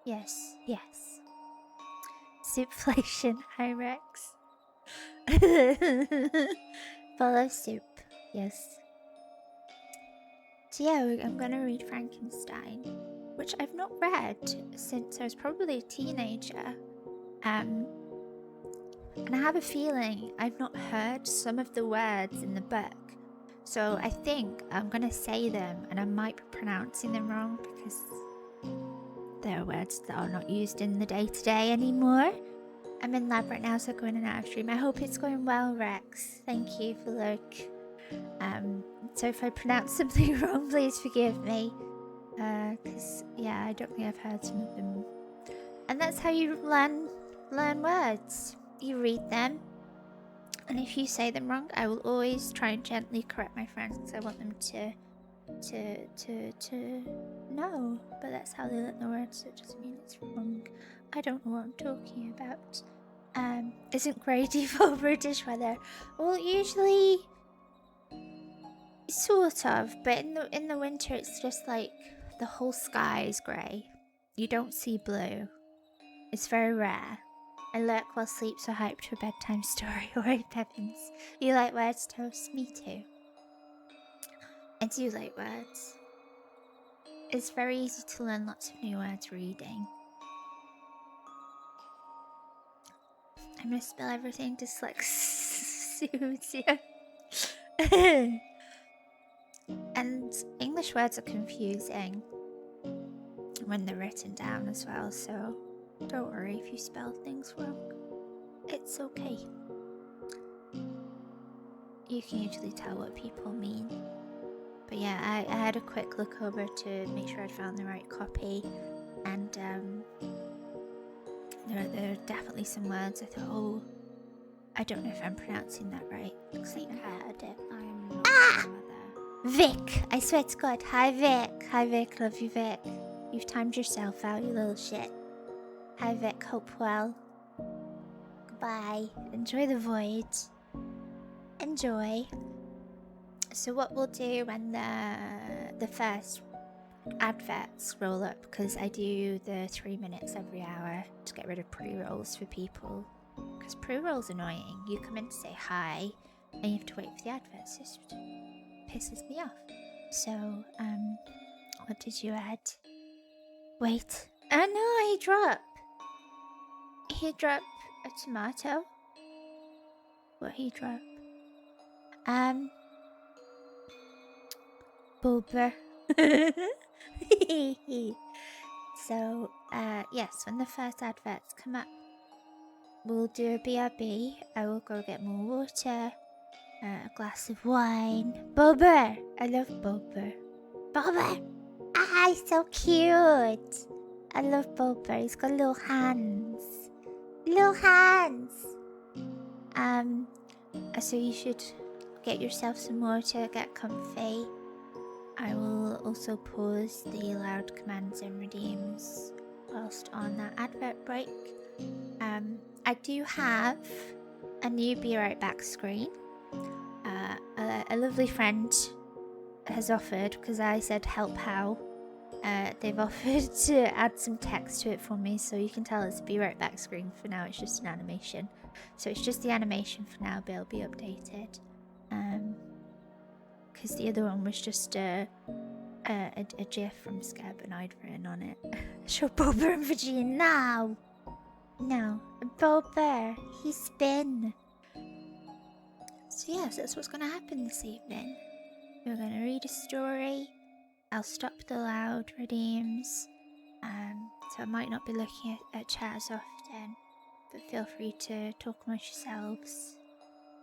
Yes, yes. Soupflation, hi Rex. Full of soup, yes. So yeah, I'm gonna read Frankenstein, which I've not read since I was probably a teenager. And I have a feeling I've not heard some of the words in the book. So I think I'm gonna say them and I might be pronouncing them wrong because they're words that are not used in the day-to-day anymore. I'm in lab right now, so going in and out of stream. I hope it's going well, Rex. Thank you for look. So if I pronounce something wrong, please forgive me. Because, yeah, I don't think I've heard some of them. And that's how you learn words. You read them. And if you say them wrong, I will always try and gently correct my friends because I want them to know. But that's how they learn the words, so it doesn't mean it's wrong. I don't know what I'm talking about. Isn't grey default British weather? Well, usually, sort of, but in the winter it's just like the whole sky is grey. You don't see blue. It's very rare. I lurk while sleep, so hyped to a bedtime story. Alright, Peppins. You like words, Toast? Me too. I do like words. It's very easy to learn lots of new words reading. I'm gonna spell everything dyslexia. And English words are confusing when they're written down as well, so don't worry if you spell things wrong. It's okay. You can usually tell what people mean. But yeah, I had a quick look over to make sure I'd found the right copy, and there are definitely some words I thought, oh, I don't know if I'm pronouncing that right. Looks like I heard it.
I'm
Ah! Vic, I swear to God. Hi, Vic. Hi, Vic. Love you, Vic. You've timed yourself out, you little shit. Hi, Vic. Hope well. Goodbye. Enjoy the void. Enjoy. So what we'll do when the first adverts roll up, because I do the 3 minutes every hour to get rid of pre-rolls for people. Because pre-rolls annoying. You come in to say hi, and you have to wait for the adverts. It just pisses me off. So, what did you add? Wait. Oh no, he dropped. He dropped a tomato. What he drop? Boober. So, yes, when the first adverts come up, we'll do a BRB. I will go get more water, a glass of wine. Boober! I love Boober. Boober! Ah, he's so cute! I love Boober. He's got little hands. Little hands! So you should get yourself some water, get comfy. I will also pause the loud commands and redeems whilst on that advert break. I do have a new Be Right Back screen. A lovely friend has offered, because I said help how, they've offered to add some text to it for me, so you can tell it's a Be Right Back screen. For now it's just an animation. So it's just the animation for now, but it'll be updated. Because the other one was just a gif from Scab and I'd written on it. Show Boba and Virginia now! No. Boba! He's spin! So yes, that's what's going to happen this evening. We're going to read a story. I'll stop the loud redeems. So I might not be looking at chat as often, but feel free to talk amongst yourselves.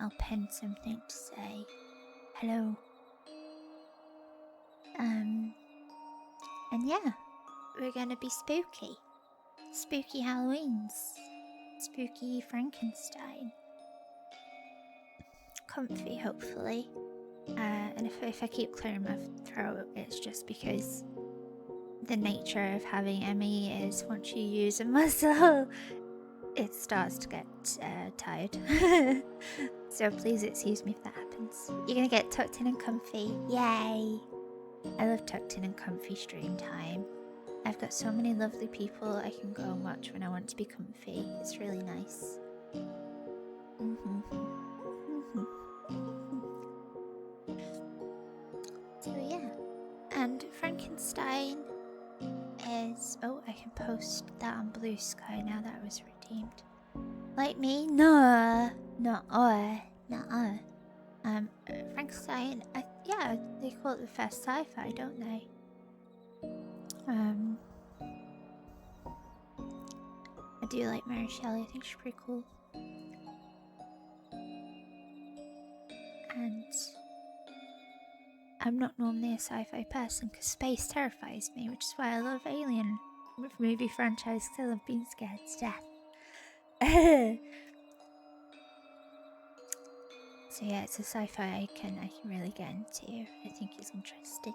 I'll pen something to say. Hello. And yeah, we're gonna be spooky. Spooky Halloweens. Spooky Frankenstein. Comfy, hopefully. And if I keep clearing my throat, it's just because the nature of having ME is once you use a muscle, it starts to get tired. So please excuse me if that happens. You're gonna get tucked in and comfy. Yay! I love tucked in and comfy stream time. I've got so many lovely people I can go and watch when I want to be comfy. It's really nice. So yeah. And Frankenstein is... Oh, I can post that on Blue Sky now that was redeemed. Like me? No. Frankenstein, yeah, they call it the first sci-fi, don't they? I do like Mary Shelley, I think she's pretty cool. And I'm not normally a sci-fi person because space terrifies me, which is why I love Alien movie franchise, still have been scared to death. So yeah, it's a sci-fi I can really get into. I think it's interesting.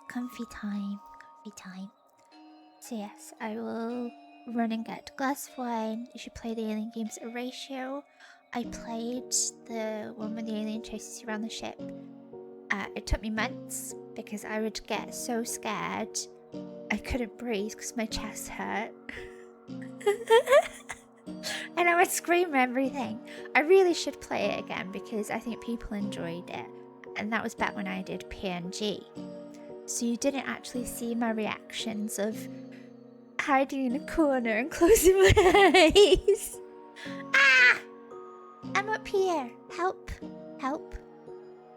Comfy time. So yes, I will run and get a glass of wine. You should play the Alien games at ratio. I played the one where the alien chases you around the ship. It took me months because I would get so scared I couldn't breathe because my chest hurt. And I would scream everything. I really should play it again because I think people enjoyed it. And that was back when I did PNG. So you didn't actually see my reactions of hiding in a corner and closing my eyes. Ah! I'm up here. Help. Help.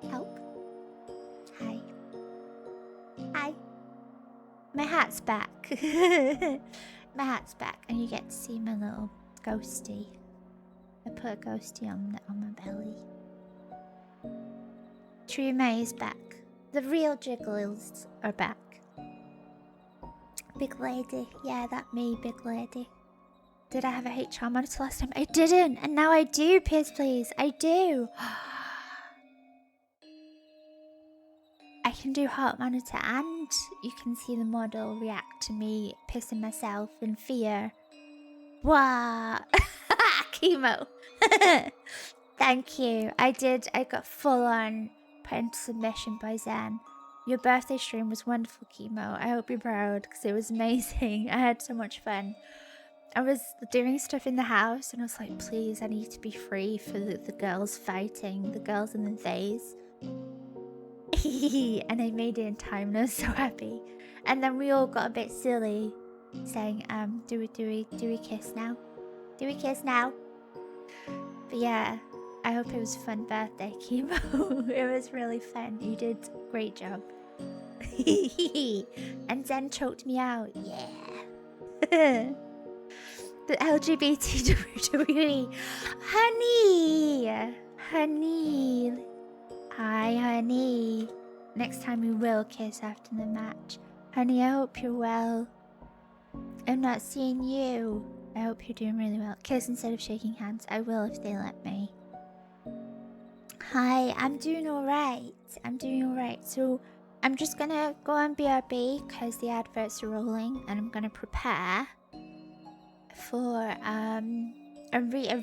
Help. Hi. Hi. My hat's back. My hat's back and you get to see my little ghosty. I put a ghosty on my belly. True May is back. The real Jiggles are back. Big lady. Yeah, that me, big lady. Did I have a HR monitor last time? I didn't, and now I do, Pierce Please. I do. can do heart monitor and you can see the model react to me pissing myself in fear. Wow. Chemo. Thank you. I got full on put into submission by Zen. Your birthday stream was wonderful, Chemo. I hope you're proud because it was amazing. I had so much fun. I was doing stuff in the house and I was like, please, I need to be free for the girls fighting, the girls and the theys. And I made it in time and I was so happy. And then we all got a bit silly saying, do we kiss now? Do we kiss now? But yeah, I hope it was a fun birthday, Chemo. It was really fun. You did a great job. And Zen choked me out. Yeah. The LGBT WWE. Honey. Hi, honey. Next time we will kiss after the match. Honey, I hope you're well. I'm not seeing you. I hope you're doing really well. Kiss instead of shaking hands. I will if they let me. Hi, I'm doing alright. So I'm just gonna go on BRB because the adverts are rolling and I'm gonna prepare for a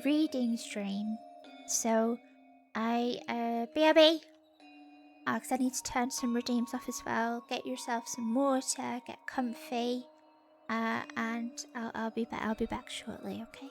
reading stream. So BRB. Because I need to turn some redeems off as well. Get yourself some water, get comfy. And I'll be back. I'll be back shortly. Okay.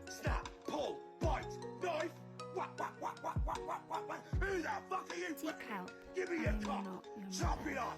Snap, pull, bite, knife. What? Who the fuck are you?
Seek help.
Give me your cock. Chop it off.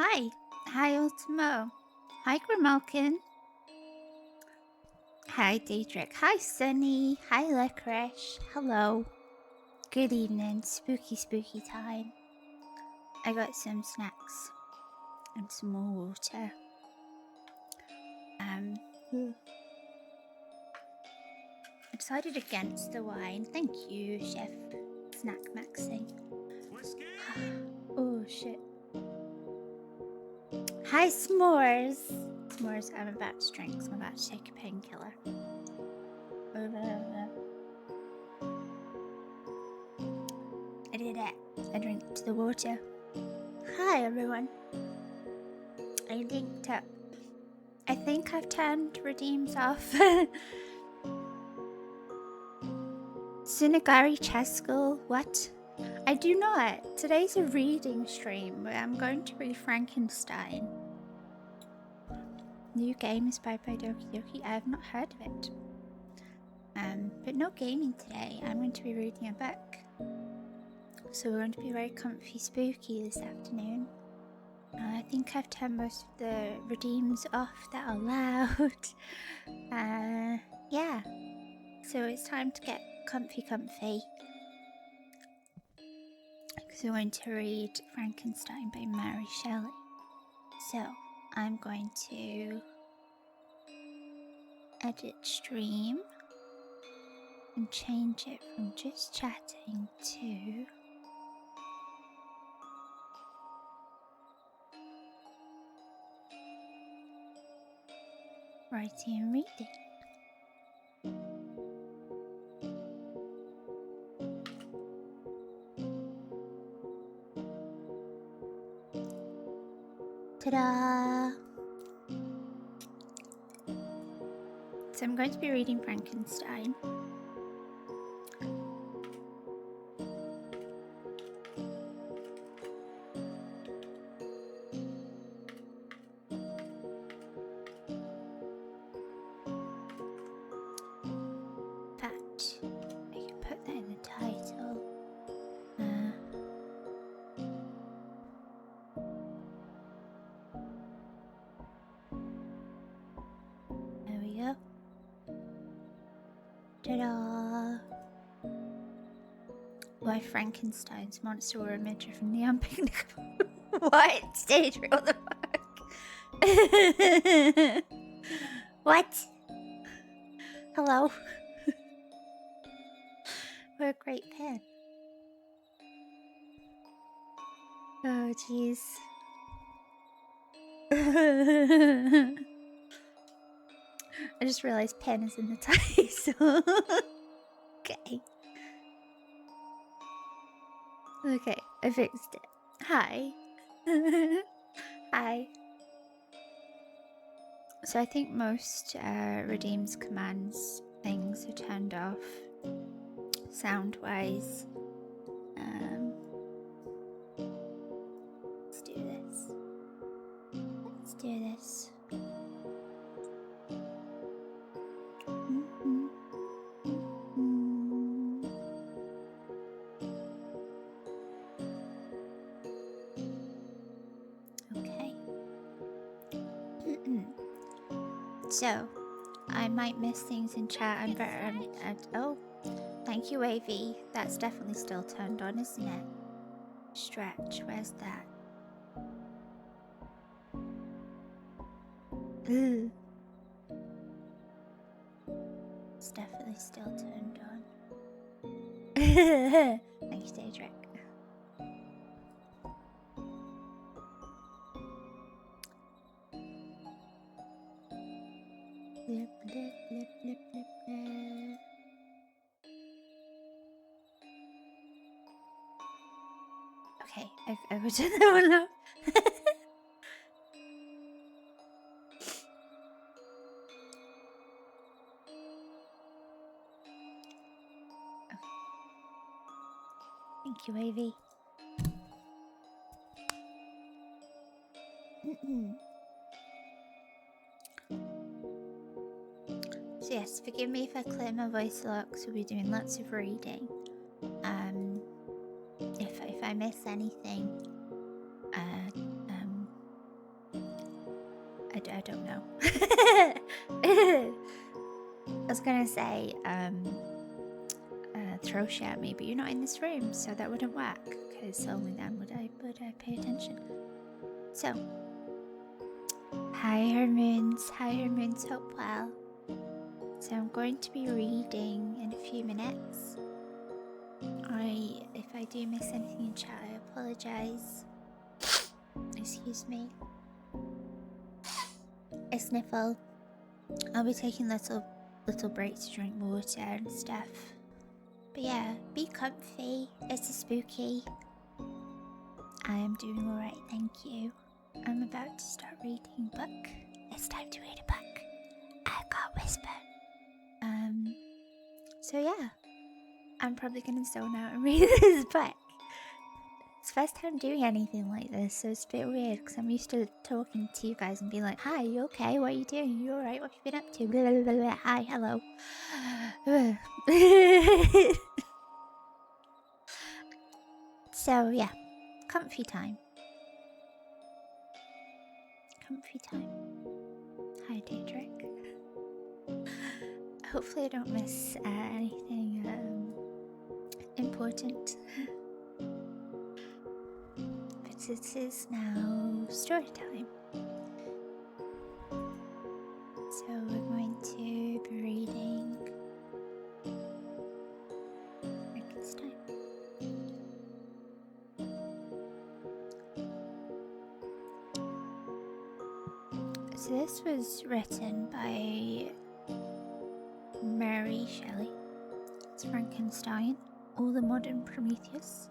Hi. Hi, Ultimo. Hi, Grimalkin. Hi, Daedric. Hi, Sunny. Hi, Licorice. Hello. Good evening. Spooky, spooky time. I got some snacks and some more water. I decided against the wine. Thank you, Chef Snack Maxi. Oh, shit. Hi, S'mores. S'mores, I'm about to drink, so I'm about to take a painkiller. I did it. I drank the water. Hi, everyone. I linked up. I think I've turned redeems off. Sunagari Chess School? What? I do not. Today's a reading stream where I'm going to read Frankenstein. New game is by Doki Doki. I have not heard of it. But no gaming today. I'm going to be reading a book. So we're going to be very comfy spooky this afternoon. I think I've turned most of the redeems off that are allowed. Yeah. So it's time to get comfy. Because we're going to read Frankenstein by Mary Shelley. So I'm going to edit stream and change it from just chatting to writing and reading. Ta-da! So I'm going to be reading Frankenstein. Why Frankenstein's monster or a midget from the unpicnic? What? Stage, what the fuck? What? Hello? What a great pen. Oh, jeez. I just realized pen is in the title. Okay. Okay, I fixed it. Hi. Hi. So I think most redeems commands things are turned off sound-wise. Let's do this. Let's do this. Okay. So, I might miss things in chat. I'm better. Oh, thank you, AV. That's definitely still turned on, isn't it? Stretch. Where's that? Ooh. It's definitely still turned on. Thank you, Daedric. Blip, blip, blip, blip, blip, blip. Okay, I will turn that one off. Thank you, AV. So yes, forgive me if I clear my voice a lot because we'll be doing lots of reading. If I miss anything, I don't know. I was gonna say, throw shit at me, but you're not in this room, so that wouldn't work, because only then would I pay attention. So, hi Hermoons, hope well. So I'm going to be reading in a few minutes. If I do miss anything in chat, I apologise. Excuse me. A sniffle. I'll be taking little breaks to drink water and stuff. But yeah, be comfy. It's a spooky. I am doing alright, thank you. I'm about to start reading a book. It's time to read a book. I can't whisper. So yeah, I'm probably gonna zone out and read this book. It's the first time doing anything like this, so it's a bit weird because I'm used to talking to you guys and being like, hi, you okay? What are you doing? You alright? What have you been up to? Blah, blah, blah, blah. Hi, hello. So yeah, comfy time. Hi, Daedric. Hopefully I don't miss anything important. But it is now story time. So we're going to be reading Frankenstein. So this was written by Mary Shelley. It's Frankenstein, or the Modern Prometheus.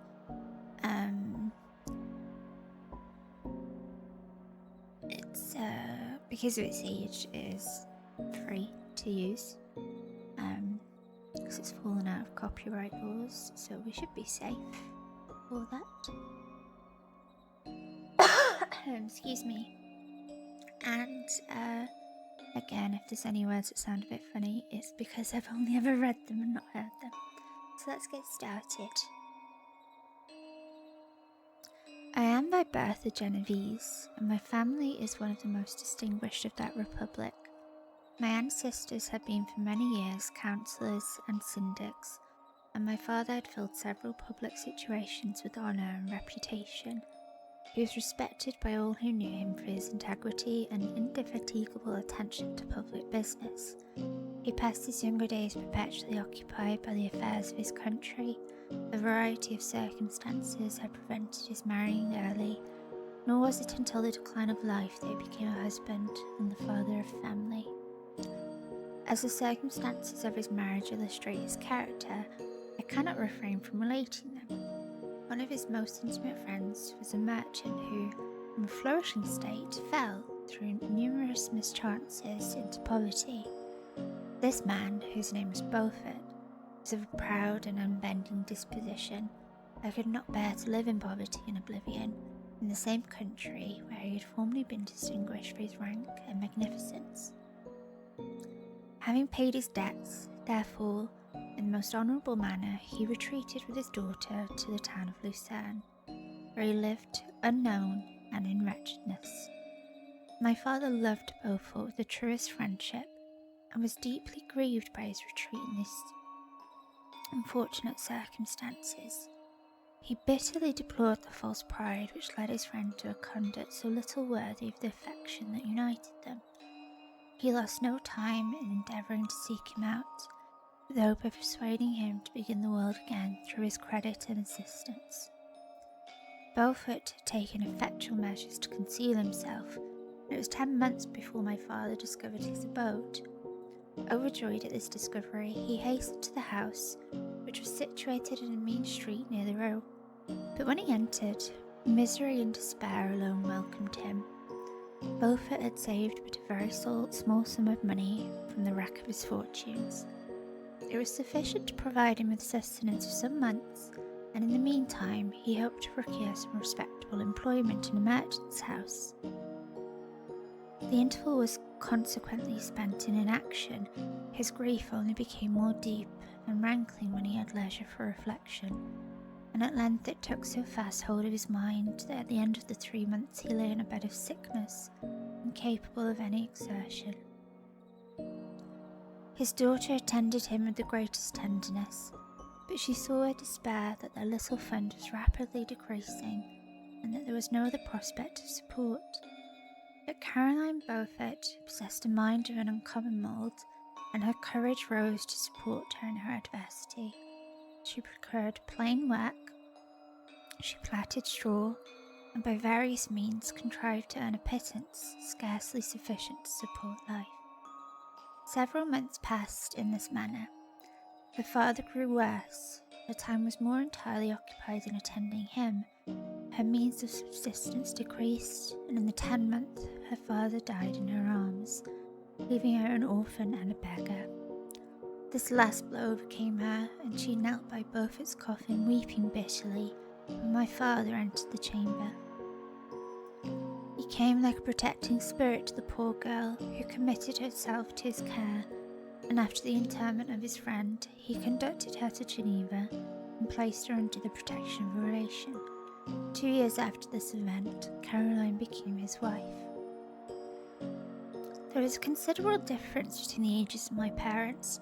It's because of its age, it is free to use. Because it's fallen out of copyright laws, so we should be safe for that. Excuse me. And again, if there's any words that sound a bit funny, it's because I've only ever read them and not heard them. So let's get started. I am by birth a Genovese, and my family is one of the most distinguished of that republic. My ancestors had been for many years councillors and syndics, and my father had filled several public situations with honour and reputation. He was respected by all who knew him for his integrity and indefatigable attention to public business. He passed his younger days perpetually occupied by the affairs of his country. A variety of circumstances had prevented his marrying early, nor was it until the decline of life that he became a husband and the father of family. As the circumstances of his marriage illustrate his character, I cannot refrain from relating them. One of his most intimate friends was a merchant who, from a flourishing state, fell, through numerous mischances, into poverty. This man, whose name was Beaufort, was of a proud and unbending disposition. I could not bear to live in poverty and oblivion, in the same country where he had formerly been distinguished for his rank and magnificence. Having paid his debts, therefore, in the most honourable manner, he retreated with his daughter to the town of Lucerne, where he lived unknown and in wretchedness. My father loved Beaufort with the truest friendship, and was deeply grieved by his retreat in these unfortunate circumstances. He bitterly deplored the false pride which led his friend to a conduct so little worthy of the affection that united them. He lost no time in endeavouring to seek him out, with the hope of persuading him to begin the world again through his credit and assistance. Beaufort had taken effectual measures to conceal himself, and it was 10 months before my father discovered his abode. Overjoyed at this discovery, he hastened to the house, which was situated in a mean street near the road. But when he entered, misery and despair alone welcomed him. Beaufort had saved but a very small sum of money from the wreck of his fortunes. It was sufficient to provide him with sustenance for some months, and in the meantime he hoped to procure some respectable employment in a merchant's house. The interval was consequently spent in inaction. His grief only became more deep and rankling when he had leisure for reflection, and at length it took so fast hold of his mind that at the end of the 3 months he lay in a bed of sickness, and incapable of any exertion. His daughter attended him with the greatest tenderness, but she saw with despair that their little fund was rapidly decreasing and that there was no other prospect of support. But Caroline Beaufort possessed a mind of an uncommon mould, and her courage rose to support her in her adversity. She procured plain work, she plaited straw, and by various means contrived to earn a pittance scarcely sufficient to support life. Several months passed in this manner. Her father grew worse, her time was more entirely occupied in attending him, her means of subsistence decreased, and in the 10th month her father died in her arms, leaving her an orphan and a beggar. This last blow overcame her, and she knelt by Beaufort's coffin weeping bitterly when my father entered the chamber. He came like a protecting spirit to the poor girl, who committed herself to his care, and after the interment of his friend, he conducted her to Geneva and placed her under the protection of a relation. 2 years after this event, Caroline became his wife. There was a considerable difference between the ages of my parents,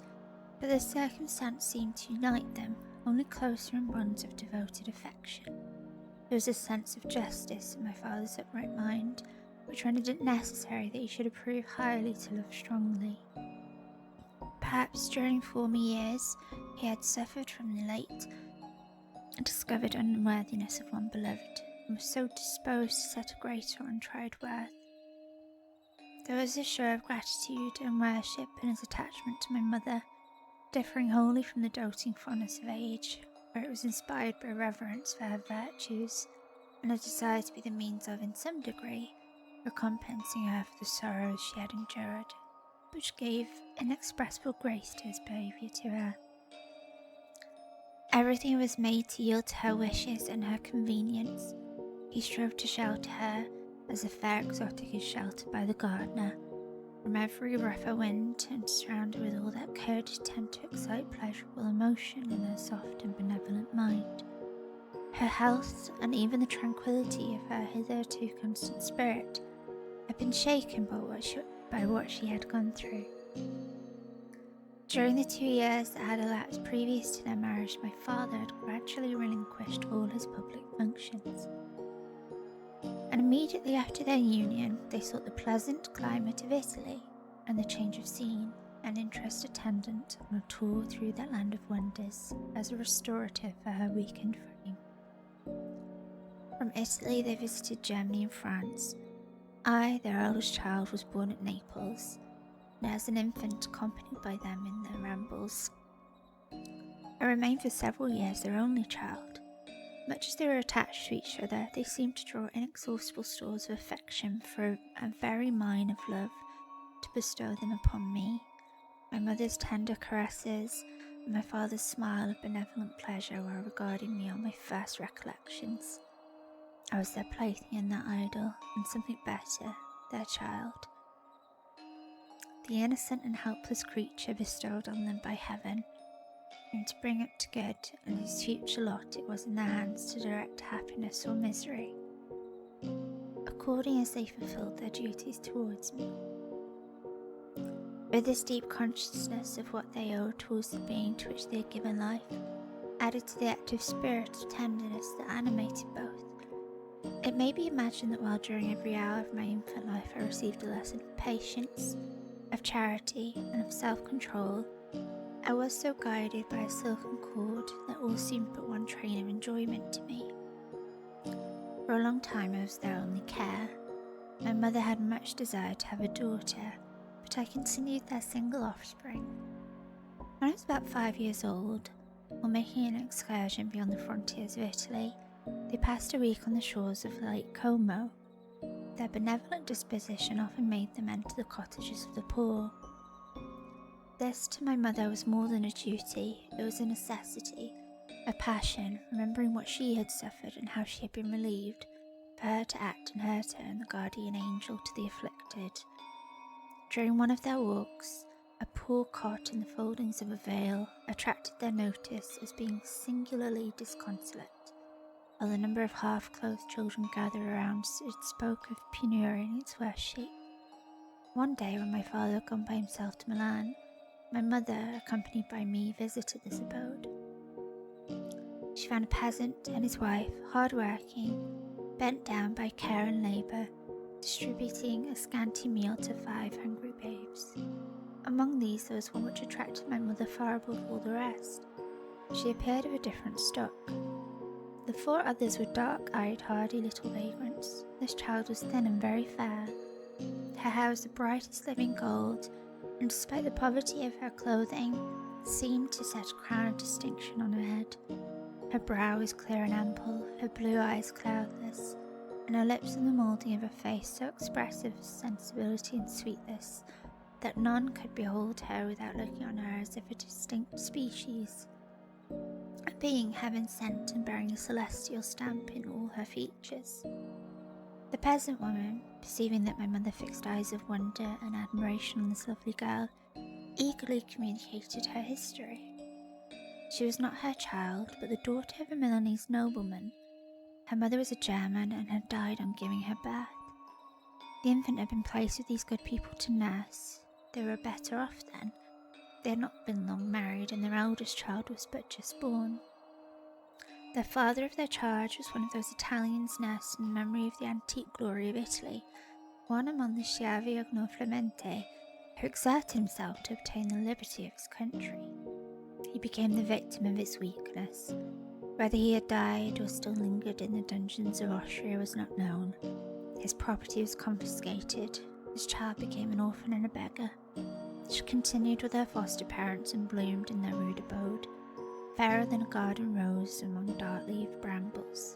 but the circumstance seemed to unite them only closer in bonds of devoted affection. There was a sense of justice in my father's upright mind, which rendered it necessary that he should approve highly to love strongly. Perhaps during former years he had suffered from the late and discovered unworthiness of one beloved, and was so disposed to set a greater untried worth. There was a show of gratitude and worship in his attachment to my mother, differing wholly from the doting fondness of age, where it was inspired by reverence for her virtues, and a desire to be the means of, in some degree, recompensing her for the sorrows she had endured, which gave inexpressible grace to his behaviour to her. Everything was made to yield to her wishes and her convenience. He strove to shelter her, as a fair exotic is sheltered by the gardener, from every rougher wind, and surround her with all that could tend to excite pleasurable emotion in her soft and benevolent mind. Her health, and even the tranquillity of her hitherto constant spirit, had been shaken by what she had gone through. During the 2 years that had elapsed previous to their marriage, my father had gradually relinquished all his public functions, and immediately after their union they sought the pleasant climate of Italy, and the change of scene and interest attendant on a tour through that land of wonders as a restorative for her weakened frame. From Italy they visited Germany and France. I, their eldest child, was born at Naples, and as an infant accompanied by them in their rambles. I remained for several years their only child. Much as they were attached to each other, they seemed to draw inexhaustible stores of affection for a very mine of love to bestow them upon me. My mother's tender caresses, and my father's smile of benevolent pleasure while regarding me are my first recollections. I was their plaything and their idol, and something better, their child. The innocent and helpless creature bestowed on them by heaven, and to bring up to good, and whose future lot it was in their hands to direct happiness or misery, according as they fulfilled their duties towards me. With this deep consciousness of what they owed towards the being to which they had given life, added to the active spirit of tenderness that animated both, it may be imagined that while during every hour of my infant life I received a lesson of patience, of charity, and of self-control, I was so guided by a silken cord that all seemed but one train of enjoyment to me. For a long time I was their only care. My mother had much desire to have a daughter, but I continued their single offspring. When I was about 5 years old, while making an excursion beyond the frontiers of Italy, they passed a week on the shores of Lake Como. Their benevolent disposition often made them enter the cottages of the poor. This to my mother was more than a duty, it was a necessity, a passion, remembering what she had suffered and how she had been relieved, for her to act in her turn the guardian angel to the afflicted. During one of their walks, a poor cot in the foldings of a veil attracted their notice as being singularly disconsolate, while the number of half-clothed children gathered around it spoke of penury in its worst shape. One day when my father had gone by himself to Milan, my mother, accompanied by me, visited this abode. She found a peasant and his wife, hard-working, bent down by care and labour, distributing a scanty meal to 5 hungry babes. Among these there was one which attracted my mother far above all the rest. She appeared of a different stock. The 4 others were dark-eyed, hardy little vagrants. This child was thin and very fair. Her hair was the brightest living gold, and despite the poverty of her clothing, seemed to set a crown of distinction on her head. Her brow was clear and ample, her blue eyes cloudless, and her lips in the moulding of a face so expressive of sensibility and sweetness that none could behold her without looking on her as if a distinct species, a being heaven-sent and bearing a celestial stamp in all her features. The peasant woman, perceiving that my mother fixed eyes of wonder and admiration on this lovely girl, eagerly communicated her history. She was not her child, but the daughter of a Milanese nobleman. Her mother was a German and had died on giving her birth. The infant had been placed with these good people to nurse. They were better off then. They had not been long married, and their eldest child was but just born. The father of their charge was one of those Italians nursed in memory of the antique glory of Italy, one among the Schiavi of Norflemente, who exerted himself to obtain the liberty of his country. He became the victim of its weakness. Whether he had died or still lingered in the dungeons of Austria was not known. His property was confiscated. His child became an orphan and a beggar. She continued with her foster parents and bloomed in their rude abode, fairer than a garden rose among dark-leaved brambles.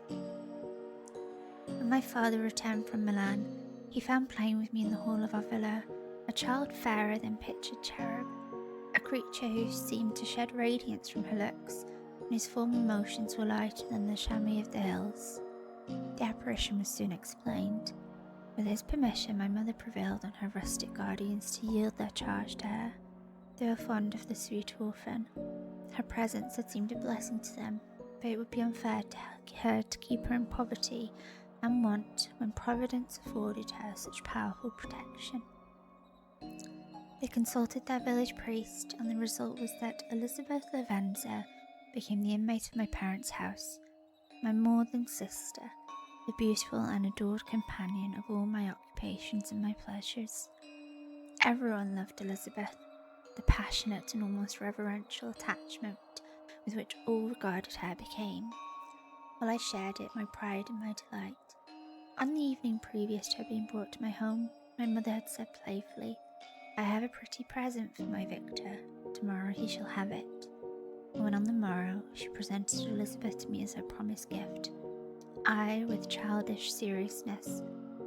When my father returned from Milan, he found playing with me in the hall of our villa a child fairer than pictured cherub, a creature who seemed to shed radiance from her looks, and whose form and motions were lighter than the chamois of the hills. The apparition was soon explained. With his permission, my mother prevailed on her rustic guardians to yield their charge to her. They were fond of the sweet orphan. Her presence had seemed a blessing to them, but it would be unfair to her to keep her in poverty and want when Providence afforded her such powerful protection. They consulted their village priest, and the result was that Elizabeth Lavenza became the inmate of my parents' house, my more than sister, the beautiful and adored companion of all my occupations and my pleasures. Everyone loved Elizabeth. The passionate and almost reverential attachment with which all regarded her became, while I shared it, my pride and my delight. On the evening previous to her being brought to my home, my mother had said playfully, "I have a pretty present for my Victor. Tomorrow he shall have it." And when on the morrow she presented Elizabeth to me as her promised gift, I, with childish seriousness,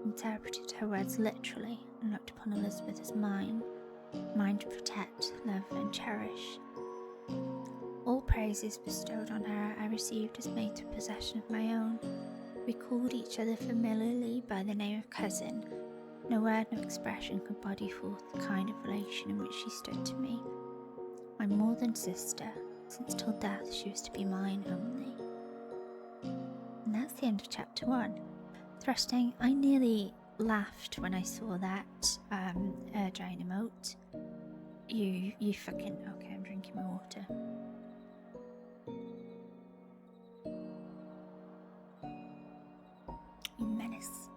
interpreted her words literally and looked upon Elizabeth as mine to protect, love, and cherish. All praises bestowed on her I received as made to possession of my own. We called each other familiarly by the name of cousin. No word, no expression could body forth the kind of relation in which she stood to me. My more than sister, since till death she was to be mine only. And that's the end of chapter 1. Thrusting, I nearly laughed when I saw that giant emote. You fucking... Okay, I'm drinking my water. You menace.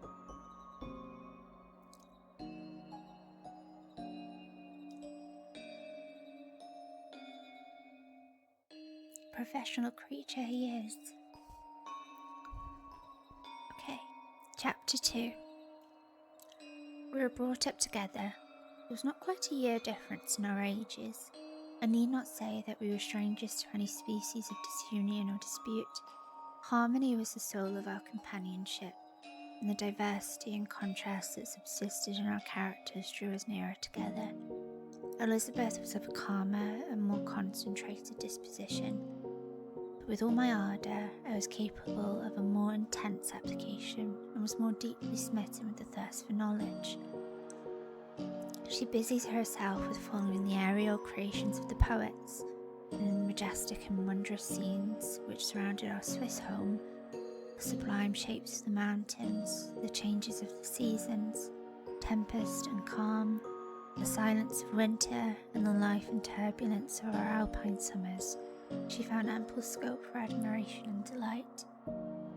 Professional creature he is. Okay, chapter 2. We were brought up together. There was not quite a year difference in our ages. I need not say that we were strangers to any species of disunion or dispute. Harmony was the soul of our companionship, and the diversity and contrast that subsisted in our characters drew us nearer together. Elizabeth was of a calmer and more concentrated disposition, but with all my ardour, I was capable of a more intense application and was more deeply smitten with the thirst for knowledge. She busied herself with following the aerial creations of the poets, and in the majestic and wondrous scenes which surrounded our Swiss home, the sublime shapes of the mountains, the changes of the seasons, tempest and calm, the silence of winter, and the life and turbulence of our alpine summers, she found ample scope for admiration and delight.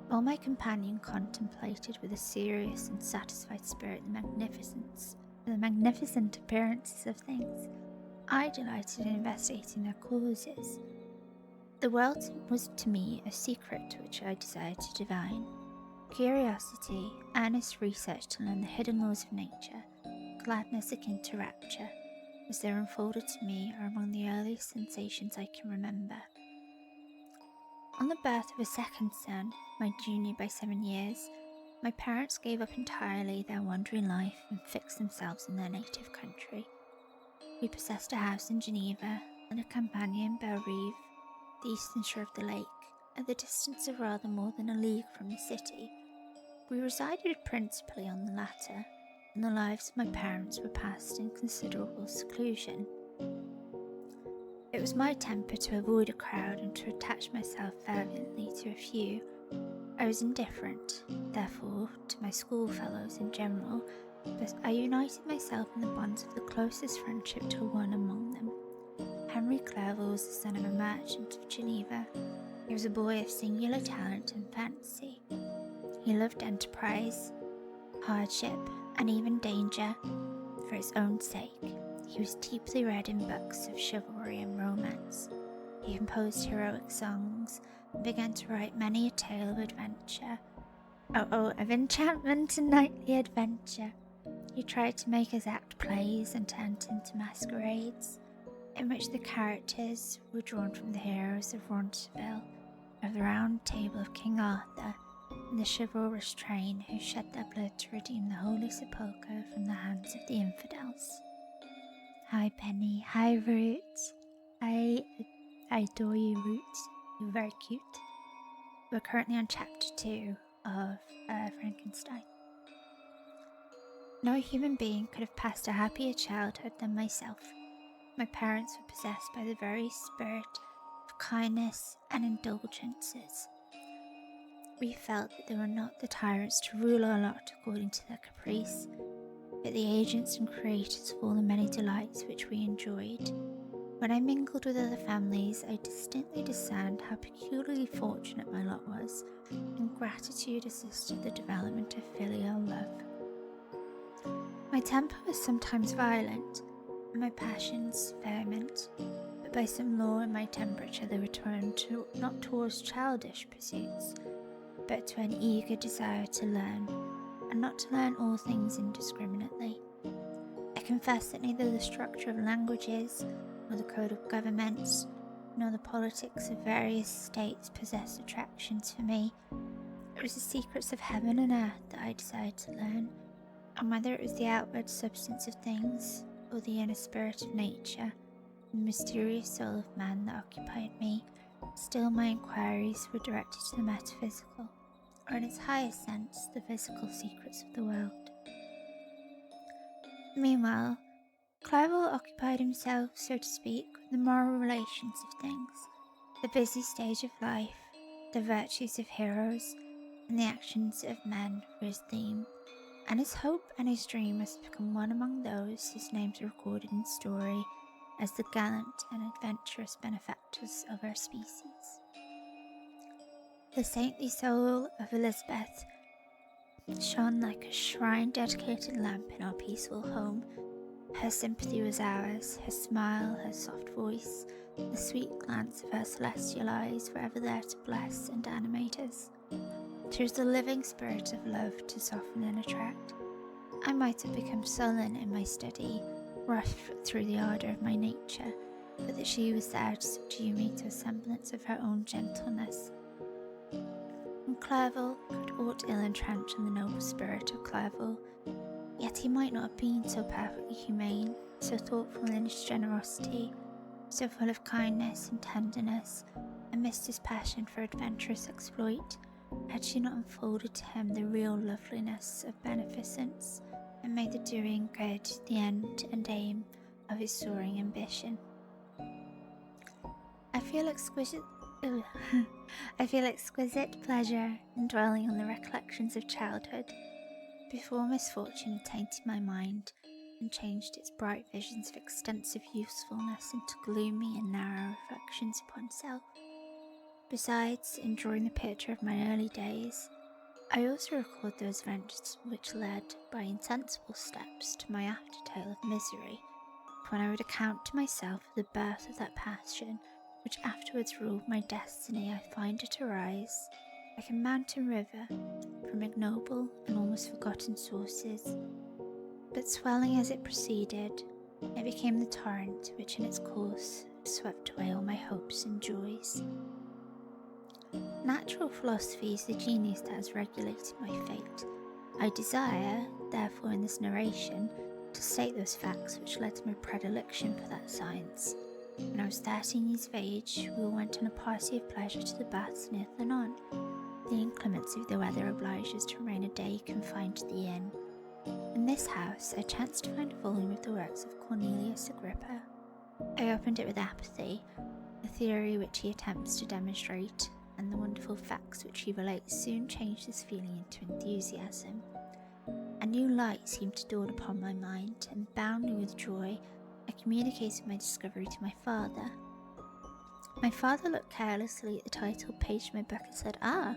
While my companion contemplated with a serious and satisfied spirit the magnificent appearances of things, I delighted in investigating their causes. The world was to me a secret which I desired to divine. Curiosity, earnest research to learn the hidden laws of nature, gladness akin to rapture, as they're unfolded to me, are among the earliest sensations I can remember. On the birth of a second son, my junior by 7 years, my parents gave up entirely their wandering life and fixed themselves in their native country. We possessed a house in Geneva and a campagna in Bellerive, the eastern shore of the lake, at the distance of rather more than a league from the city. We resided principally on the latter, and the lives of my parents were passed in considerable seclusion. It was my temper to avoid a crowd and to attach myself fervently to a few. I was indifferent, therefore, to my schoolfellows in general, but I united myself in the bonds of the closest friendship to one among them. Henry Clerval was the son of a merchant of Geneva. He was a boy of singular talent and fancy. He loved enterprise, hardship, and even danger for its own sake. He was deeply read in books of chivalry and romance. He composed heroic songs and began to write many a tale of adventure. Of enchantment and knightly adventure. He tried to make us act plays and turned into masquerades, in which the characters were drawn from the heroes of Ronceville, of the Round Table of King Arthur, and the chivalrous train who shed their blood to redeem the Holy Sepulchre from the hands of the infidels. Hi Penny, hi Roots. I adore you, Roots. You're very cute. We're currently on chapter 2 of Frankenstein. No human being could have passed a happier childhood than myself. My parents were possessed by the very spirit of kindness and indulgences. We felt that they were not the tyrants to rule our lot according to their caprice, but the agents and creators of all the many delights which we enjoyed. When I mingled with other families, I distinctly discerned how peculiarly fortunate my lot was, and gratitude assisted the development of filial love. My temper was sometimes violent, and my passions vehement, but by some law in my temperature they were turned not towards childish pursuits, but to an eager desire to learn, and not to learn all things indiscriminately. I confess that neither the structure of languages, nor the code of governments, nor the politics of various states possessed attractions for me. It was the secrets of heaven and earth that I desired to learn, and whether it was the outward substance of things, or the inner spirit of nature, the mysterious soul of man that occupied me, still my inquiries were directed to the metaphysical, or in its highest sense, the physical secrets of the world. Meanwhile, Clerval occupied himself, so to speak, with the moral relations of things, the busy stage of life, the virtues of heroes, and the actions of men for his theme, and his hope and his dream was to become one among those whose names are recorded in story as the gallant and adventurous benefactors of our species. The saintly soul of Elizabeth shone like a shrine-dedicated lamp in our peaceful home. Her sympathy was ours, her smile, her soft voice, the sweet glance of her celestial eyes were ever there to bless and animate us. She was the living spirit of love to soften and attract. I might have become sullen in my study, rough through the ardour of my nature, but that she was there to subdue me to a semblance of her own gentleness. And Clerval could aught ill entrench on the noble spirit of Clerval, yet he might not have been so perfectly humane, so thoughtful in his generosity, so full of kindness and tenderness, amidst his passion for adventurous exploit, had she not unfolded to him the real loveliness of beneficence, and made the doing good the end and aim of his soaring ambition. I feel exquisite pleasure in dwelling on the recollections of childhood. before misfortune had tainted my mind and changed its bright visions of extensive usefulness into gloomy and narrow reflections upon self. Besides, in drawing the picture of my early days, I also record those events which led, by insensible steps, to my aftertale of misery, when I would account to myself for the birth of that passion which afterwards ruled my destiny. I find it arise, like a mountain river, from ignoble and almost forgotten sources, but swelling as it proceeded, it became the torrent which in its course swept away all my hopes and joys. Natural philosophy is the genius that has regulated my fate. I desire, therefore, in this narration, to state those facts which led to my predilection for that science. When I was 13 years of age, we all went on a party of pleasure to the baths near Thanon. The inclemency of the weather obliged us to remain a day confined to the inn. In this house, I chanced to find a volume of the works of Cornelius Agrippa. I opened it with apathy. The theory which he attempts to demonstrate and the wonderful facts which he relates soon changed this feeling into enthusiasm. A new light seemed to dawn upon my mind, and bounding with joy, I communicated my discovery to my father. My father looked carelessly at the title page of my book and said, "Ah,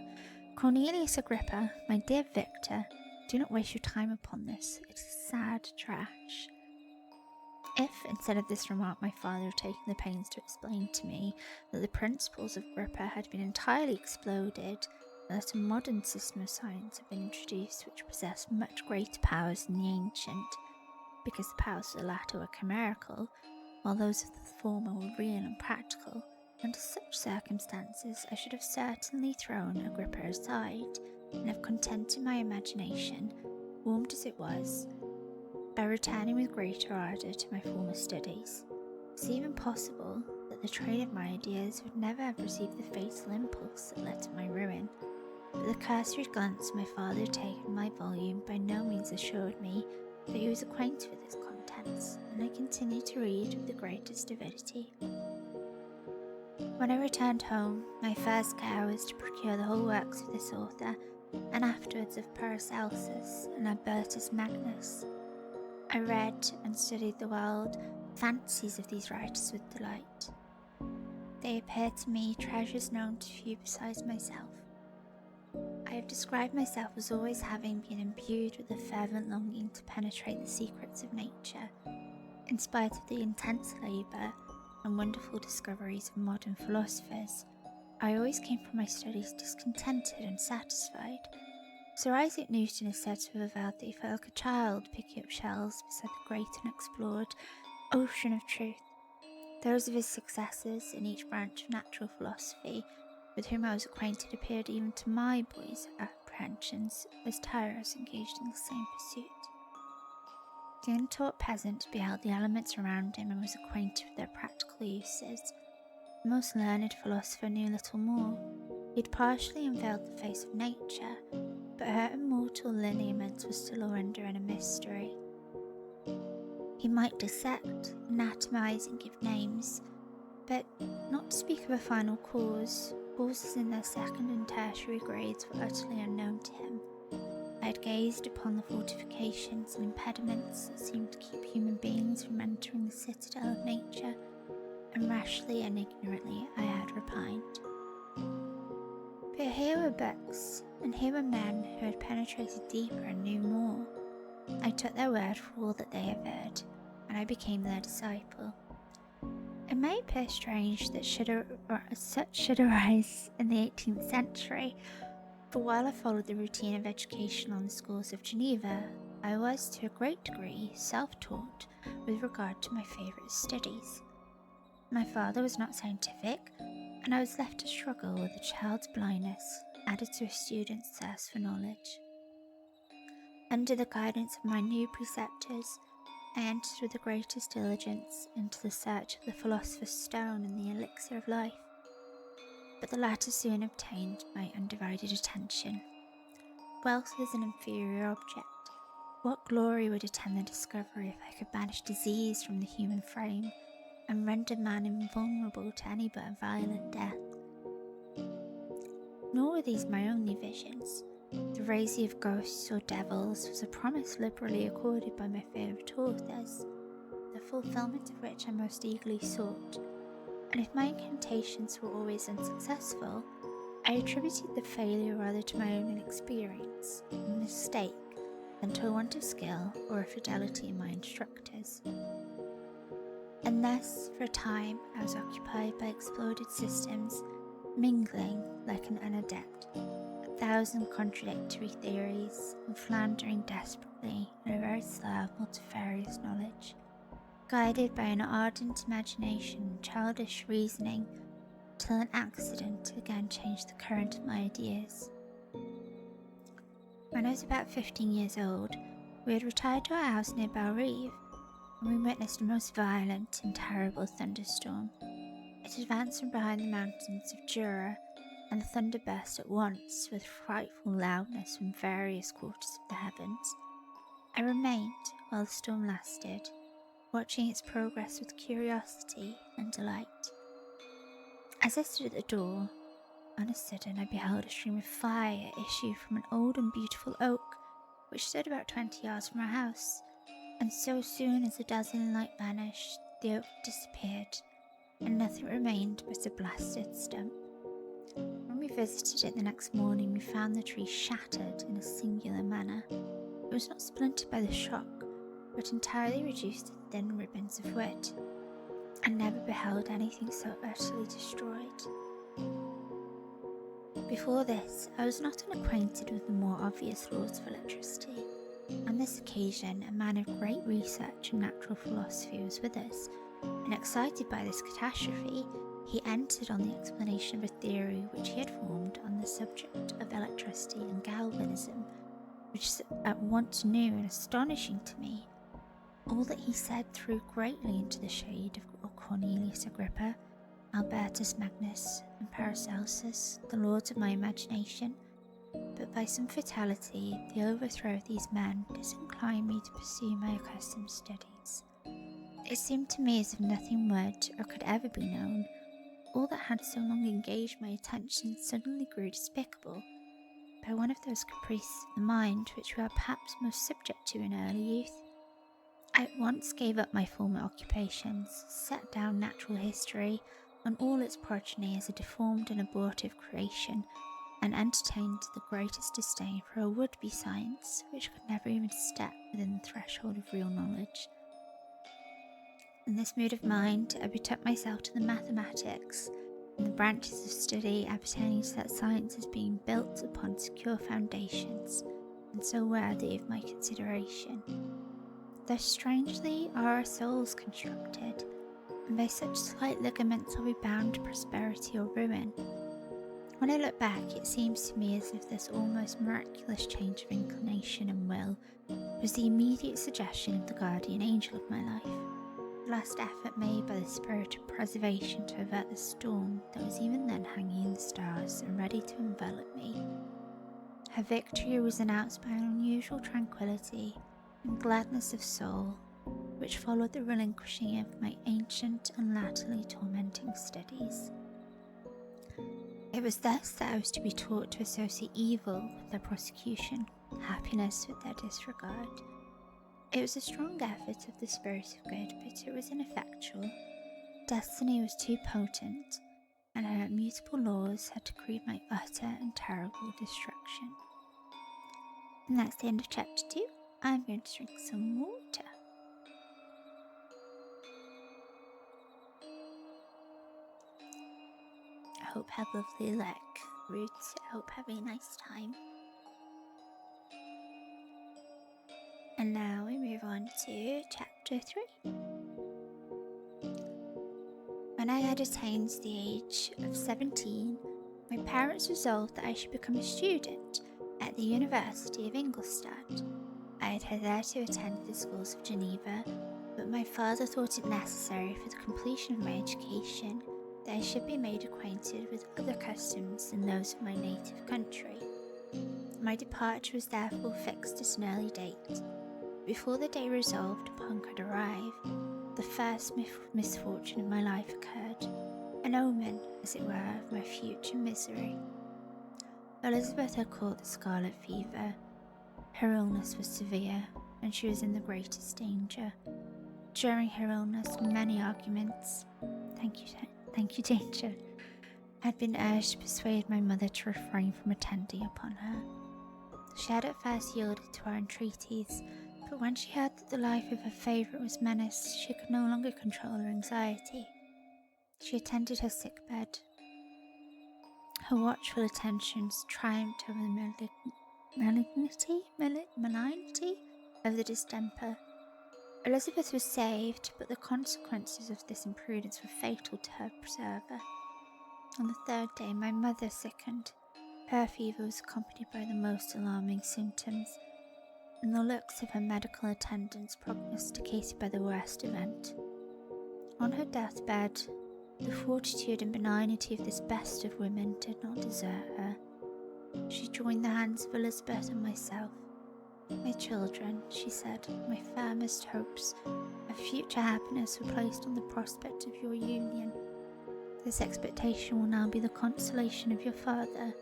Cornelius Agrippa, my dear Victor, do not waste your time upon this. It is sad trash." If, instead of this remark, my father had taken the pains to explain to me that the principles of Agrippa had been entirely exploded, and that a modern system of science had been introduced which possessed much greater powers than the ancient, because the powers of the latter were chimerical, while those of the former were real and practical, under such circumstances I should have certainly thrown Agrippa aside, and have contented my imagination, warmed as it was, by returning with greater ardour to my former studies. It was even possible that the train of my ideas would never have received the fatal impulse that led to my ruin, but the cursory glance my father had taken from my volume by no means assured me that he was acquainted with its contents, and I continued to read with the greatest avidity. When I returned home, my first care was to procure the whole works of this author, and afterwards of Paracelsus and Albertus Magnus. I read and studied the wild fancies of these writers with delight. They appeared to me treasures known to few besides myself. I have described myself as always having been imbued with a fervent longing to penetrate the secrets of nature. In spite of the intense labour and wonderful discoveries of modern philosophers, I always came from my studies discontented and satisfied. Sir Isaac Newton is said to have avowed that he felt like a child picking up shells beside the great unexplored ocean of truth. Those of his successors in each branch of natural philosophy with whom I was acquainted appeared even to my boys' apprehensions as tyros engaged in the same pursuit. The untaught peasant beheld the elements around him and was acquainted with their practical uses. The most learned philosopher knew little more. He had partially unveiled the face of nature, but her immortal lineaments were still under a mystery. He might dissect, anatomize, and give names, but not to speak of a final cause. Causes in their second and tertiary grades were utterly unknown to him. I had gazed upon the fortifications and impediments that seemed to keep human beings from entering the citadel of nature, and rashly and ignorantly I had repined. But here were books, and here were men who had penetrated deeper and knew more. I took their word for all that they averred, and I became their disciple. It may appear strange that such should arise in the 18th century, but while I followed the routine of education on the schools of Geneva, I was to a great degree self-taught with regard to my favourite studies. My father was not scientific, and I was left to struggle with a child's blindness added to a student's thirst for knowledge. Under the guidance of my new preceptors, I entered with the greatest diligence into the search of the philosopher's stone and the elixir of life, but the latter soon obtained my undivided attention. Wealth is an inferior object. What glory would attend the discovery if I could banish disease from the human frame, and render man invulnerable to any but a violent death? Nor were these my only visions. The raising of ghosts or devils was a promise liberally accorded by my favourite authors, the fulfilment of which I most eagerly sought, and if my incantations were always unsuccessful, I attributed the failure rather to my own inexperience, a mistake, than to a want of skill or a fidelity in my instructors. And thus, for a time, I was occupied by exploded systems, mingling, like an unadept, 1,000 contradictory theories, and floundering desperately in a very slow, multifarious knowledge, guided by an ardent imagination and childish reasoning, till an accident again changed the current of my ideas. When I was about 15 years old, we had retired to our house near Balrive, and we witnessed a most violent and terrible thunderstorm. It advanced from behind the mountains of Jura, and the thunder burst at once with frightful loudness from various quarters of the heavens. I remained, while the storm lasted, watching its progress with curiosity and delight. As I stood at the door, on a sudden I beheld a stream of fire issue from an old and beautiful oak, which stood about 20 yards from our house, and so soon as the dazzling light vanished, the oak disappeared, and nothing remained but a blasted stump. When we visited it the next morning, we found the tree shattered in a singular manner. It was not splintered by the shock, but entirely reduced to thin ribbons of wood. I never beheld anything so utterly destroyed. Before this, I was not unacquainted with the more obvious laws of electricity. On this occasion, a man of great research and natural philosophy was with us, and excited by this catastrophe, he entered on the explanation of a theory which he had formed on the subject of electricity and galvanism, which is at once new and astonishing to me. All that he said threw greatly into the shade of Cornelius Agrippa, Albertus Magnus, and Paracelsus, the lords of my imagination, but by some fatality the overthrow of these men disinclined me to pursue my accustomed studies. It seemed to me as if nothing would or could ever be known. All that had so long engaged my attention suddenly grew despicable, by one of those caprices of the mind which we are perhaps most subject to in early youth. I at once gave up my former occupations, set down natural history and all its progeny as a deformed and abortive creation, and entertained the greatest disdain for a would-be science which could never even step within the threshold of real knowledge. In this mood of mind, I betook myself to the mathematics and the branches of study appertaining to that science as being built upon secure foundations, and so worthy of my consideration. Thus strangely are our souls constructed, and by such slight ligaments are we bound to prosperity or ruin. When I look back, it seems to me as if this almost miraculous change of inclination and will was the immediate suggestion of the guardian angel of my life, the last effort made by the spirit of preservation to avert the storm that was even then hanging in the stars and ready to envelop me. Her victory was announced by an unusual tranquillity and gladness of soul, which followed the relinquishing of my ancient and latterly tormenting studies. It was thus that I was to be taught to associate evil with their prosecution, happiness with their disregard. It was a strong effort of the spirit of good, but it was ineffectual. Destiny was too potent, and her immutable laws had decreed my utter and terrible destruction. And that's the end of chapter 2. I'm going to drink some water. I hope have lovely luck, Roots. I hope having a nice time. And now we move on to chapter 3. When I had attained the age of 17, my parents resolved that I should become a student at the University of Ingolstadt. I had hitherto attended the schools of Geneva, but my father thought it necessary for the completion of my education that I should be made acquainted with other customs than those of my native country. My departure was therefore fixed at an early date. Before the day resolved upon could arrive, the first misfortune of my life occurred, an omen, as it were, of my future misery. Elizabeth had caught the scarlet fever. Her illness was severe, and she was in the greatest danger. During her illness, many arguments, thank you, Danger, had been urged to persuade my mother to refrain from attending upon her. She had at first yielded to our entreaties, but when she heard that the life of her favourite was menaced, she could no longer control her anxiety. She attended her sickbed. Her watchful attentions triumphed over the malignity of the distemper. Elizabeth was saved, but the consequences of this imprudence were fatal to her preserver. On the third day, my mother sickened. Her fever was accompanied by the most alarming symptoms, and the looks of her medical attendants prognosticated by the worst event. On her deathbed, the fortitude and benignity of this best of women did not desert her. She joined the hands of Elizabeth and myself. "My children," she said, "my firmest hopes of future happiness were placed on the prospect of your union. This expectation will now be the consolation of your father.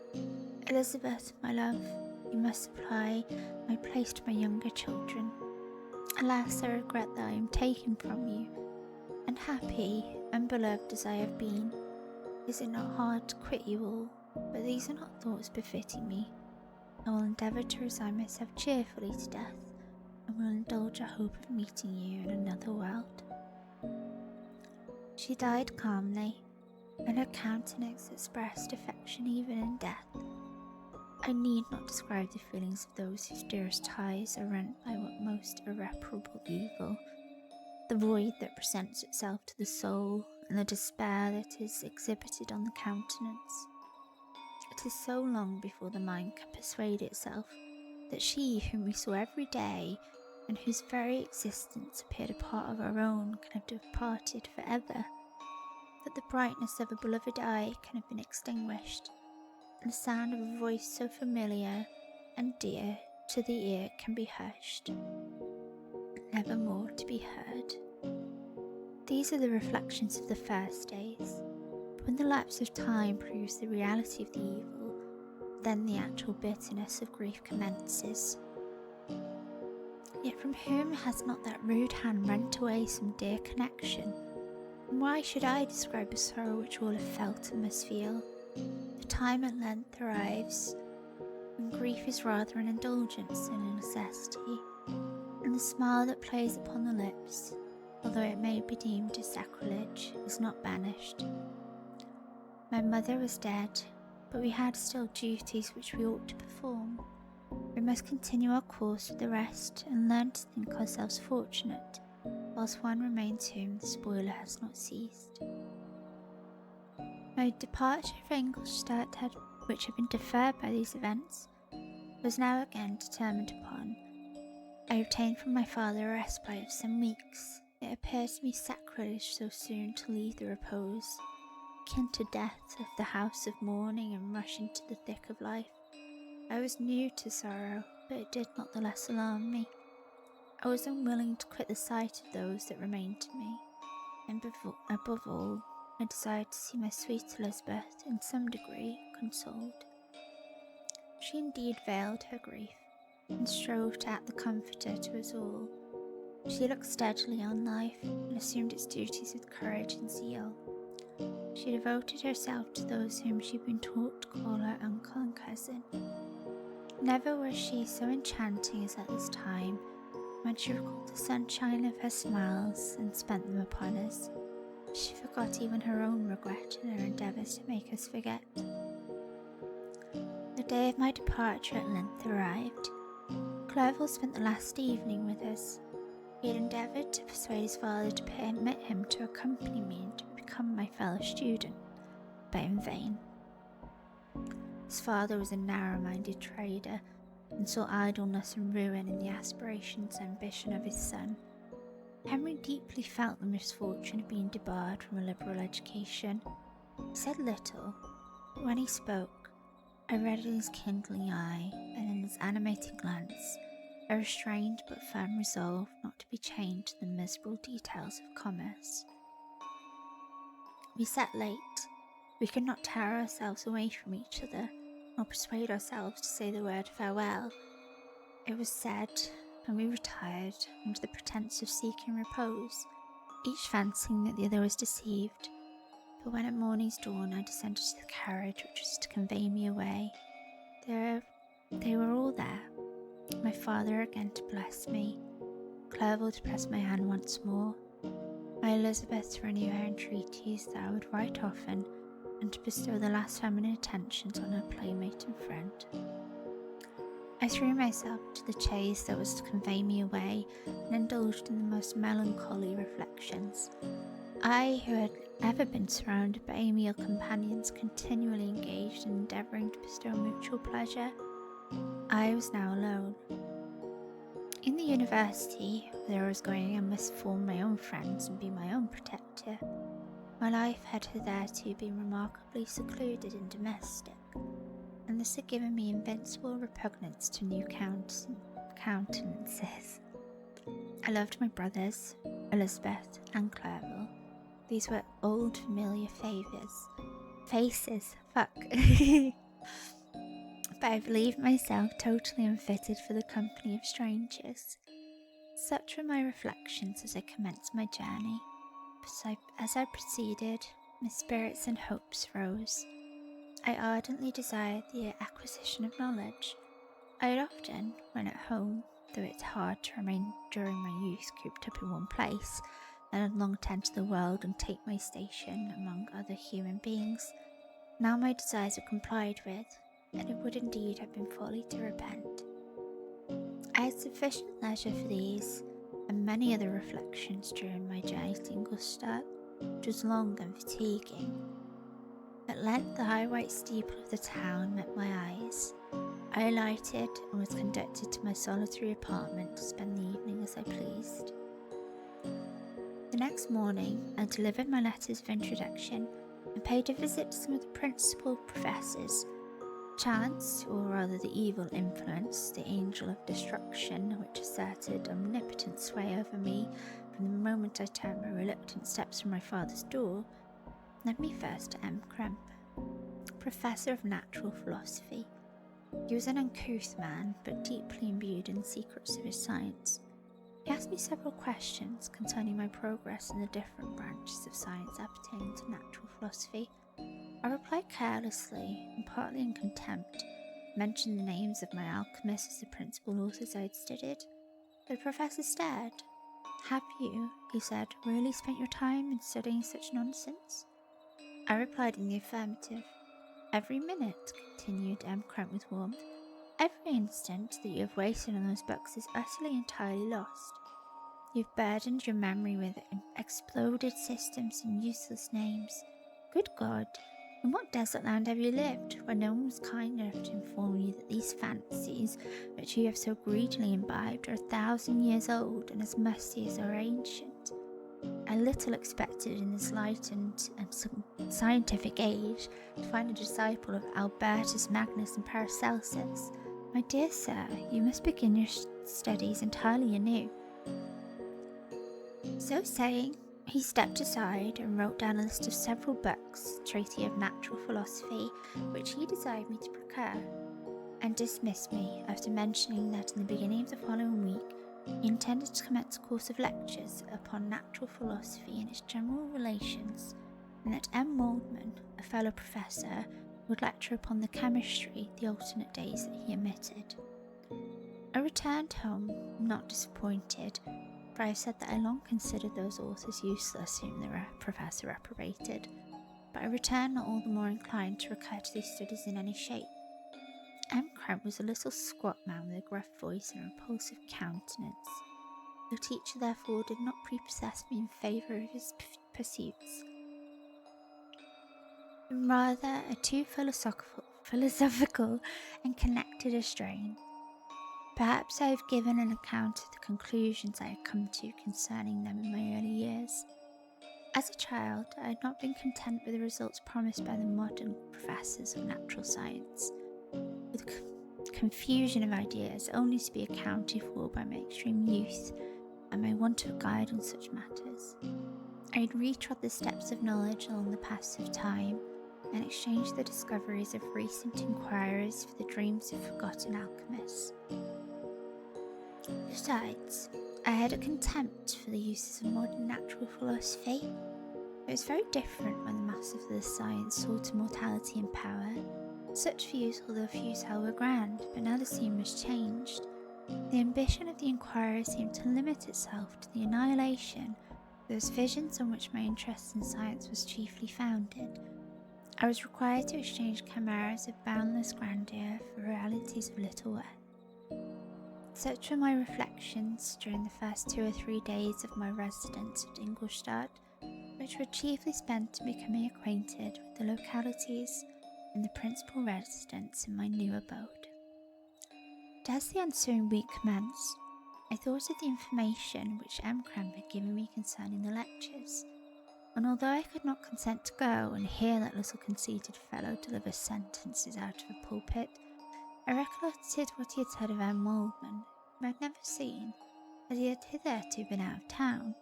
Elizabeth, my love, you must supply my place to my younger children. Alas, I regret that I am taken from you, and happy and beloved as I have been, is it not hard to quit you all? But these are not thoughts befitting me. I will endeavour to resign myself cheerfully to death, and will indulge a hope of meeting you in another world." She died calmly, and her countenance expressed affection even in death. I need not describe the feelings of those whose dearest ties are rent by what most irreparable evil, the void that presents itself to the soul, and the despair that is exhibited on the countenance. It is so long before the mind can persuade itself that she whom we saw every day, and whose very existence appeared a part of our own, can have departed for ever, that the brightness of a beloved eye can have been extinguished, and the sound of a voice so familiar and dear to the ear can be hushed, never more to be heard. These are the reflections of the first days. But when the lapse of time proves the reality of the evil, then the actual bitterness of grief commences. Yet from whom has not that rude hand rent away some dear connection? And why should I describe a sorrow which all have felt and must feel? The time at length arrives when grief is rather an indulgence than a necessity, and the smile that plays upon the lips, although it may be deemed a sacrilege, is not banished. My mother was dead, but we had still duties which we ought to perform. We must continue our course with the rest, and learn to think ourselves fortunate, whilst one remains whom the spoiler has not seized. My departure for Ingolstadt, which had been deferred by these events, was now again determined upon. I obtained from my father a respite of some weeks. It appeared to me sacrilege so soon to leave the repose, akin to death, of the house of mourning, and rush into the thick of life. I was new to sorrow, but it did not the less alarm me. I was unwilling to quit the sight of those that remained to me, and above all, I desired to see my sweet Elizabeth in some degree consoled. She indeed veiled her grief, and strove to act the comforter to us all. She looked steadily on life, and assumed its duties with courage and zeal. She devoted herself to those whom she had been taught to call her uncle and cousin. Never was she so enchanting as at this time, when she recalled the sunshine of her smiles and spent them upon us. She forgot even her own regret in her endeavours to make us forget. The day of my departure at length arrived. Clerval spent the last evening with us. He had endeavoured to persuade his father to permit him to accompany me and to become my fellow student, but in vain. His father was a narrow-minded trader, and saw idleness and ruin in the aspirations and ambition of his son. Henry deeply felt the misfortune of being debarred from a liberal education. He said little, but when he spoke, I read in his kindling eye, and in his animated glance, a restrained but firm resolve not to be chained to the miserable details of commerce. We sat late. We could not tear ourselves away from each other, or persuade ourselves to say the word farewell. It was said, and we retired under the pretence of seeking repose, each fancying that the other was deceived. But when at morning's dawn I descended to the carriage which was to convey me away, they were all there. My father again to bless me, Clerval to press my hand once more, my Elizabeth to renew her entreaties that I would write often, and to bestow the last feminine attentions on her playmate and friend. I threw myself into the chaise that was to convey me away, and indulged in the most melancholy reflections. I, who had ever been surrounded by amiable companions continually engaged in endeavouring to bestow mutual pleasure, I was now alone. In the university, where I was going, I must form my own friends and be my own protector. My life had hitherto been remarkably secluded and domestic, and this had given me invincible repugnance to new countenances. I loved my brothers, Elizabeth and Clerval. These were old familiar faces, but I believed myself totally unfitted for the company of strangers. Such were my reflections as I commenced my journey, but as I proceeded, my spirits and hopes rose. I ardently desired the acquisition of knowledge. I had often, when at home, though it's hard to remain during my youth cooped up in one place, and had long to enter the world and take my station among other human beings, now my desires were complied with, and it would indeed have been folly to repent. I had sufficient leisure for these, and many other reflections during my journey to Ingolstadt, which was long and fatiguing. At length the high white steeple of the town met my eyes. I alighted and was conducted to my solitary apartment to spend the evening as I pleased. The next morning I delivered my letters of introduction and paid a visit to some of the principal professors. Chance, or rather the evil influence, the angel of destruction, which asserted omnipotent sway over me from the moment I turned my reluctant steps from my father's door, led me first to M. Krempe, Professor of Natural Philosophy. He was an uncouth man, but deeply imbued in the secrets of his science. He asked me several questions concerning my progress in the different branches of science appertaining to natural philosophy. I replied carelessly, and partly in contempt, mentioned the names of my alchemists as the principal authors I had studied. The professor stared. "Have you," he said, "really spent your time in studying such nonsense?" I replied in the affirmative. "Every minute," continued M. Krempe with warmth, "every instant that you have wasted on those books is utterly entirely lost. You've burdened your memory with exploded systems and useless names. Good God! In what desert land have you lived, where no one was kind enough to inform you that these fancies, which you have so greedily imbibed, are 1,000 years old and as musty as are ancient? I little expected in this lightened and scientific age to find a disciple of Albertus Magnus and Paracelsus. My dear sir, you must begin your studies entirely anew." So saying, he stepped aside and wrote down a list of several books, treaty of natural philosophy, which he desired me to procure, and dismissed me after mentioning that in the beginning of the following week he intended to commence a course of lectures upon natural philosophy and its general relations, and that M. Waldman, a fellow professor, would lecture upon the chemistry the alternate days that he omitted. I returned home, not disappointed, for I have said that I long considered those authors useless whom the professor reprobated, but I returned not all the more inclined to recur to these studies in any shape. M. Krempe was a little squat man with a gruff voice and a repulsive countenance. The teacher therefore did not prepossess me in favour of his pursuits, but rather a too philosophical and connected a strain. Perhaps I have given an account of the conclusions I had come to concerning them in my early years. As a child, I had not been content with the results promised by the modern professors of natural science, with confusion of ideas only to be accounted for by my extreme youth and my want of guide in such matters. I had retrod the steps of knowledge along the paths of time, and exchange the discoveries of recent inquirers for the dreams of forgotten alchemists. Besides, I had a contempt for the uses of modern natural philosophy. It was very different when the masters of this science sought immortality and power. Such views, although futile, were grand, but now the scene was changed. The ambition of the inquirer seemed to limit itself to the annihilation of those visions on which my interest in science was chiefly founded. I was required to exchange chimeras of boundless grandeur for realities of little worth. Such were my reflections during the first 2 or 3 days of my residence at Ingolstadt, which were chiefly spent in becoming acquainted with the localities and the principal residents in my new abode. But as the ensuing week commenced, I thought of the information which M. Cram had given me concerning the lectures, and although I could not consent to go and hear that little conceited fellow deliver sentences out of a pulpit, I recollected what he had said of M. Waldman, whom I had never seen, as he had hitherto been out of town.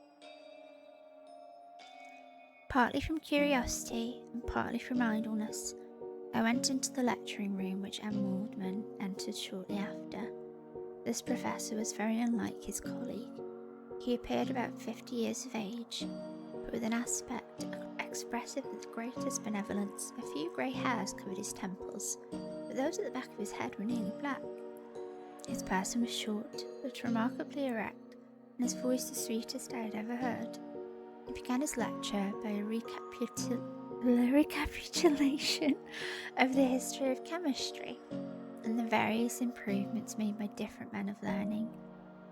Partly from curiosity and partly from idleness, I went into the lecturing room which M. Waldman entered shortly after. This professor was very unlike his colleague. He appeared about 50 years of age, but with an aspect expressive of the greatest benevolence. A few grey hairs covered his temples, but those at the back of his head were nearly black. His person was short, but remarkably erect, and his voice the sweetest I had ever heard. He began his lecture by a recapitulation of the history of chemistry and the various improvements made by different men of learning,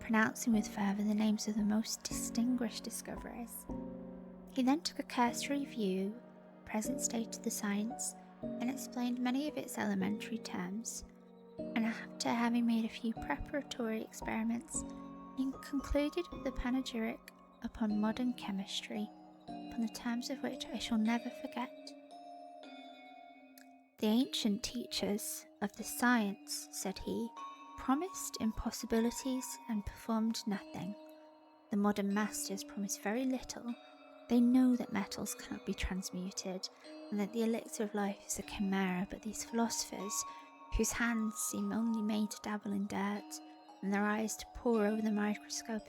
pronouncing with fervour the names of the most distinguished discoverers. He then took a cursory view of the present state of the science and explained many of its elementary terms, and after having made a few preparatory experiments, he concluded with the panegyric upon modern chemistry, upon the terms of which I shall never forget. The ancient teachers of the science, said he, promised impossibilities and performed nothing. The modern masters promise very little. They know that metals cannot be transmuted, and that the elixir of life is a chimera, but these philosophers, whose hands seem only made to dabble in dirt, and their eyes to pore over the microscope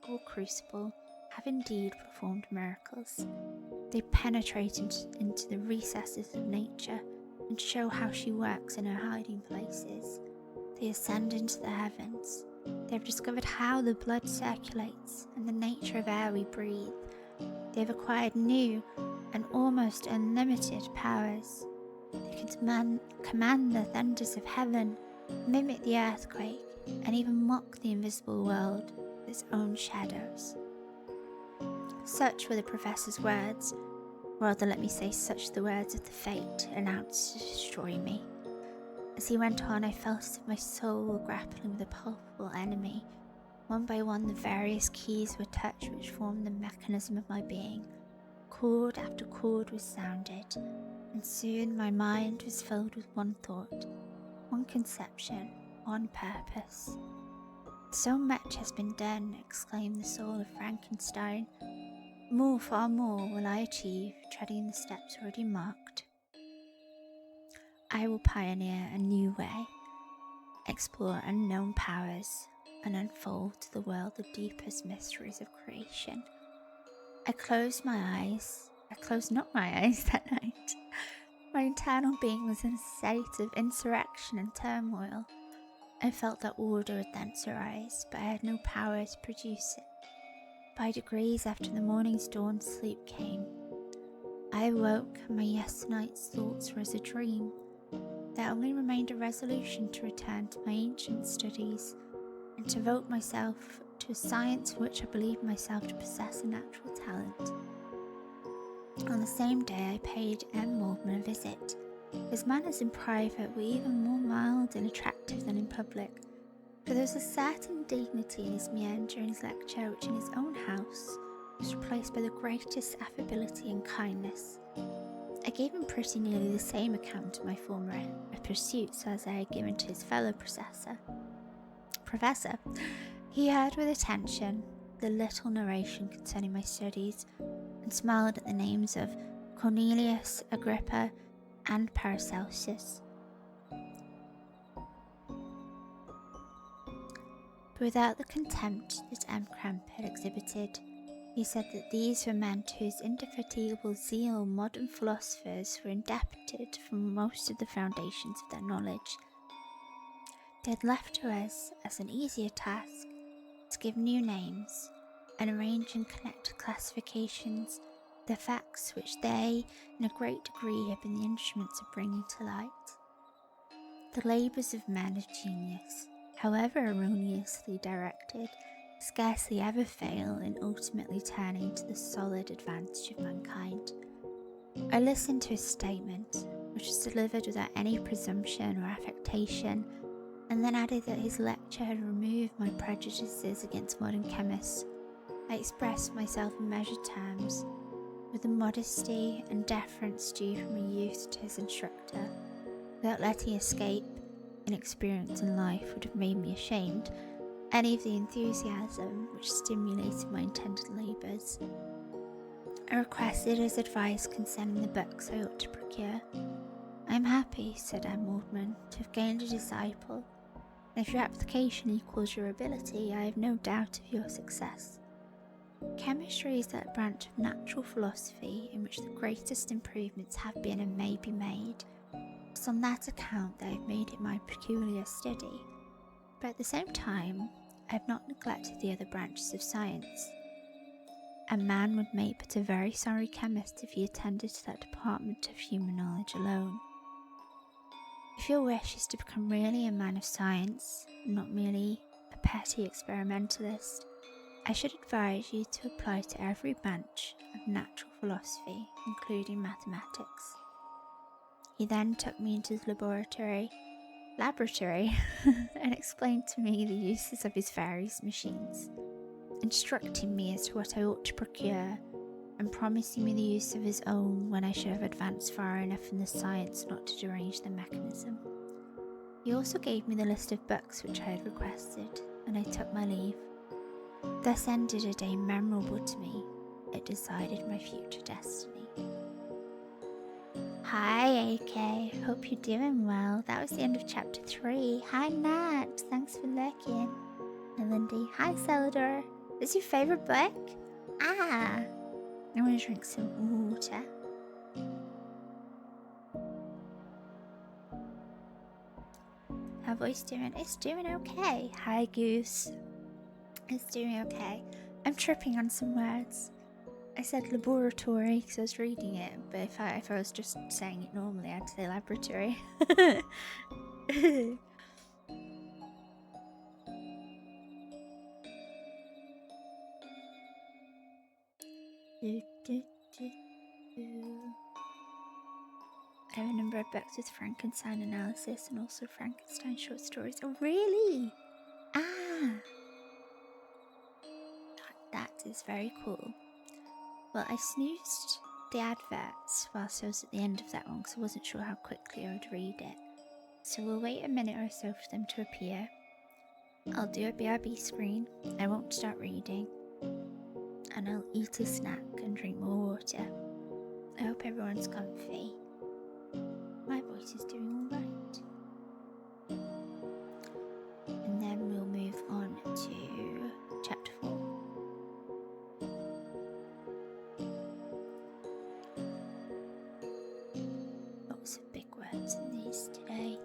or crucible, have indeed performed miracles. They penetrate into the recesses of nature, and show how she works in her hiding places. They ascend into the heavens. They have discovered how the blood circulates, and the nature of air we breathe. They have acquired new and almost unlimited powers. They can command the thunders of heaven, mimic the earthquake, and even mock the invisible world with its own shadows. Such were the professor's words, rather let me say such the words of the fate announced to destroy me. As he went on, I felt as if my soul were grappling with a palpable enemy. One by one the various keys were touched which formed the mechanism of my being. Chord after chord was sounded, and soon my mind was filled with one thought, one conception, one purpose. So much has been done, exclaimed the soul of Frankenstein. More, far more will I achieve, treading the steps already marked. I will pioneer a new way, explore unknown powers, and unfold to the world the deepest mysteries of creation. I closed not my eyes that night. My internal being was in a state of insurrection and turmoil. I felt that order would thence arise, but I had no power to produce it. By degrees, after the morning's dawn, sleep came. I awoke, and my yesternight's thoughts were as a dream. There only remained a resolution to return to my ancient studies, and to devote myself to a science for which I believed myself to possess a natural talent. On the same day I paid M. Waldman a visit. His manners in private were even more mild and attractive than in public, for there was a certain dignity in his mien during his lecture which in his own house was replaced by the greatest affability and kindness. I gave him pretty nearly the same account of my former pursuits as I had given to his fellow professor. He heard with attention the little narration concerning my studies, and smiled at the names of Cornelius, Agrippa, and Paracelsus. But without the contempt that M. Cramp had exhibited, he said that these were men to whose indefatigable zeal modern philosophers were indebted for most of the foundations of their knowledge. They had left to us as an easier task to give new names and arrange and connect classifications the facts which they, in a great degree, have been the instruments of bringing to light. The labours of men of genius, however erroneously directed, scarcely ever fail in ultimately turning to the solid advantage of mankind. I listened to his statement, which was delivered without any presumption or affectation, and then added that his lecture had removed my prejudices against modern chemists. I expressed myself in measured terms, with the modesty and deference due from a youth to his instructor, without letting escape, inexperience in life would have made me ashamed, any of the enthusiasm which stimulated my intended labours. I requested his advice concerning the books I ought to procure. "I am happy," said M. Waldman, "to have gained a disciple, and if your application equals your ability, I have no doubt of your success. Chemistry is that branch of natural philosophy in which the greatest improvements have been and may be made. It's on that account that I have made it my peculiar study, but at the same time, I have not neglected the other branches of science. A man would make but a very sorry chemist if he attended to that department of human knowledge alone. If your wish is to become really a man of science, and not merely a petty experimentalist, I should advise you to apply to every branch of natural philosophy, including mathematics." He then took me into the laboratory, and explained to me the uses of his various machines, instructing me as to what I ought to procure, and promising me the use of his own when I should have advanced far enough in the science not to derange the mechanism. He also gave me the list of books which I had requested, and I took my leave. Thus ended a day memorable to me. It decided my future destiny. Hi AK, hope you're doing well. That was the end of chapter 3. Hi Nat, thanks for lurking. Hi Lindy. Hi Celador. Is your favourite book? I want to drink some water. How voice doing? It's doing okay. Hi Goose. It's doing okay. I'm tripping on some words. I said laboratory because I was reading it, but if I was just saying it normally, I'd say laboratory. I have a number of books with Frankenstein analysis and also Frankenstein short stories. Oh, really? That is very cool. Well, I snoozed the adverts whilst I was at the end of that one because I wasn't sure how quickly I would read it. So we'll wait a minute or so for them to appear. I'll do a BRB screen. I won't start reading. And I'll eat a snack and drink more water. I hope everyone's comfy. My voice is doing alright. And then we'll move on to chapter 4. Lots of big words in these today.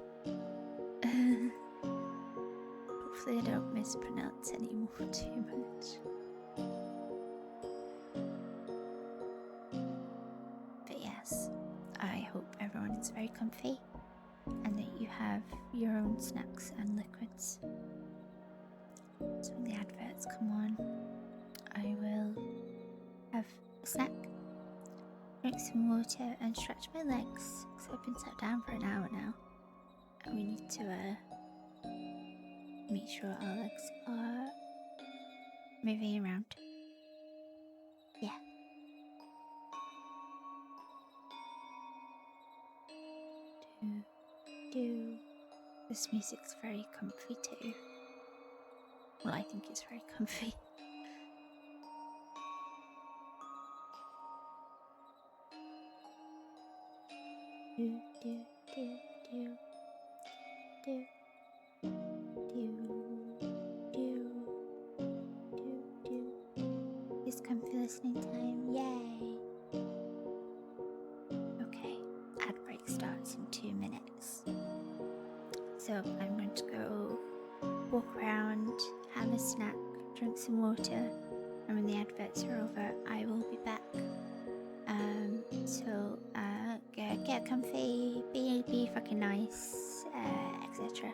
Hopefully I don't mispronounce anymore too much. But yes, I hope everyone is very comfy and that you have your own snacks and liquids. So when the adverts come on, I will have a snack, drink some water and stretch my legs because I've been sat down for an hour now and we need to make sure our legs are moving around. Yeah. This music's very comfy too. Well, I think it's very comfy. It's comfy listening time. Yay! Okay, ad break starts in 2 minutes. So I'm going to go walk around, have a snack, drink some water, and when the adverts are over, I will be back. So get comfy, be fucking nice, etc.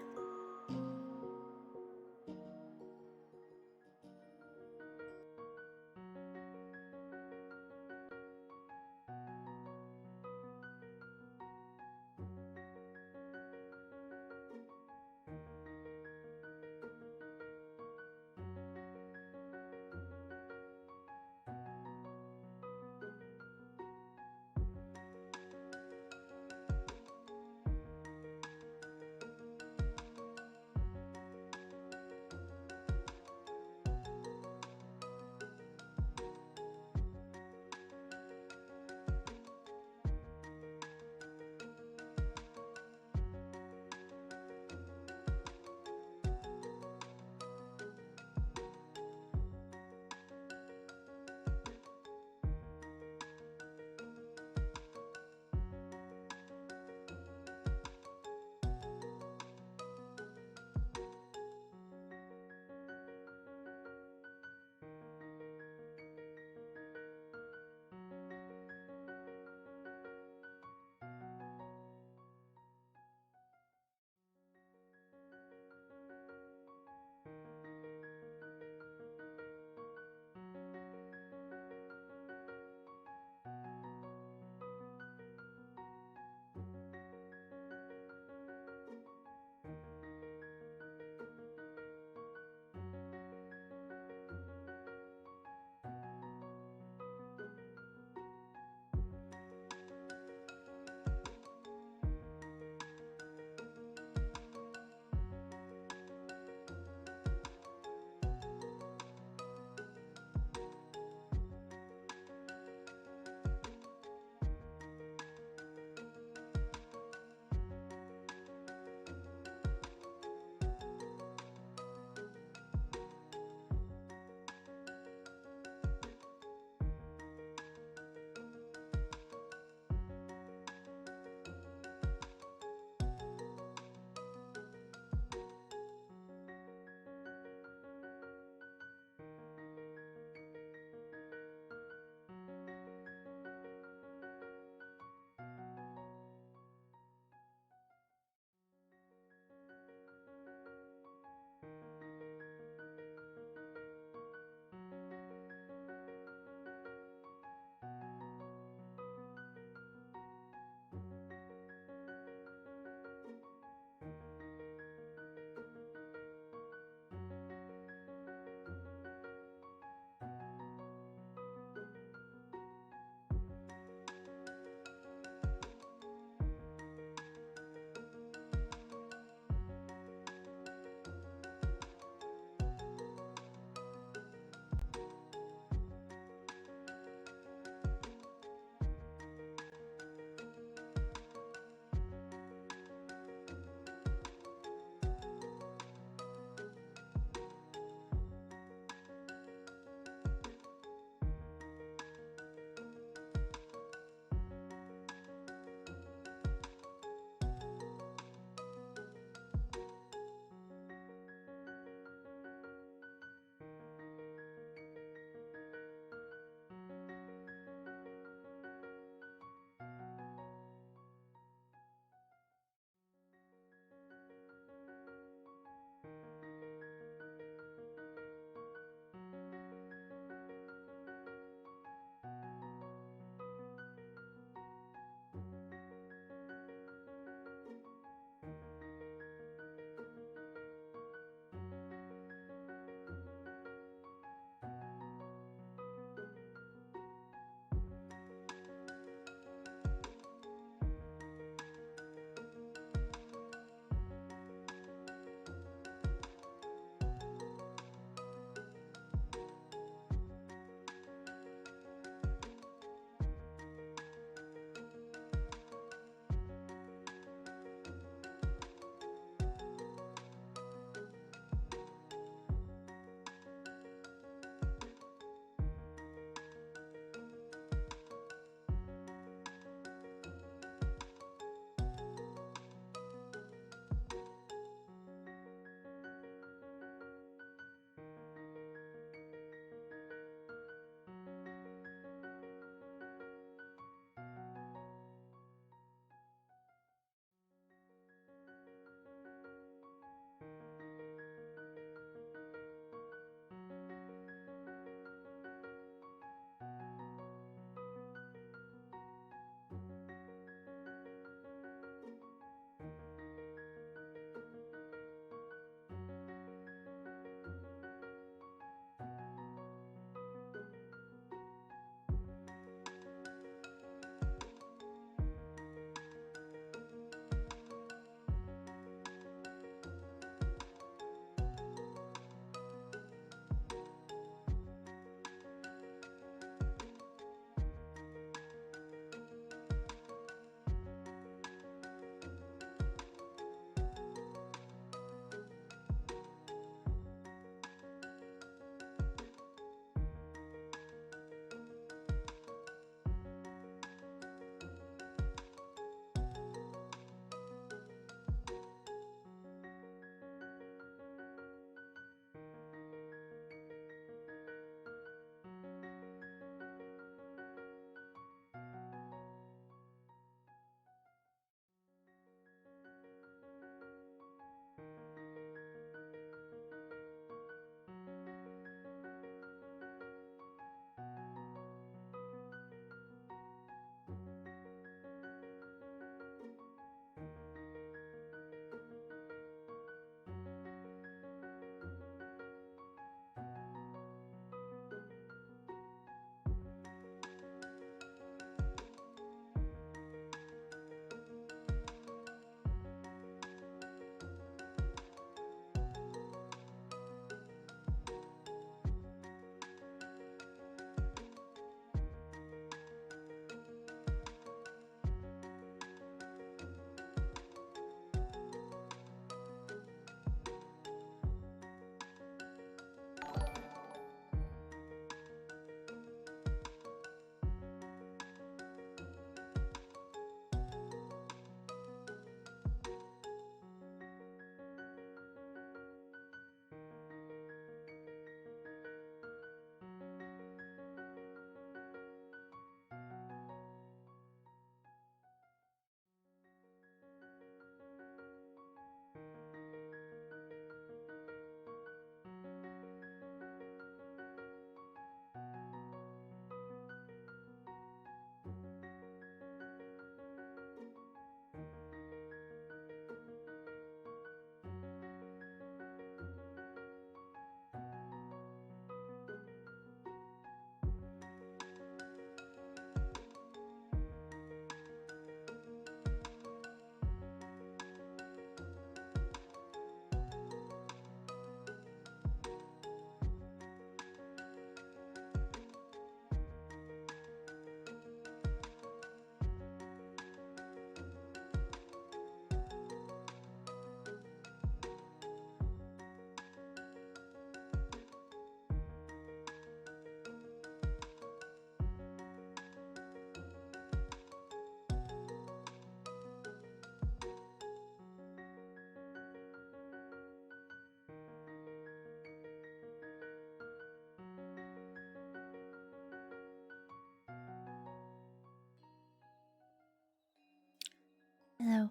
Hello.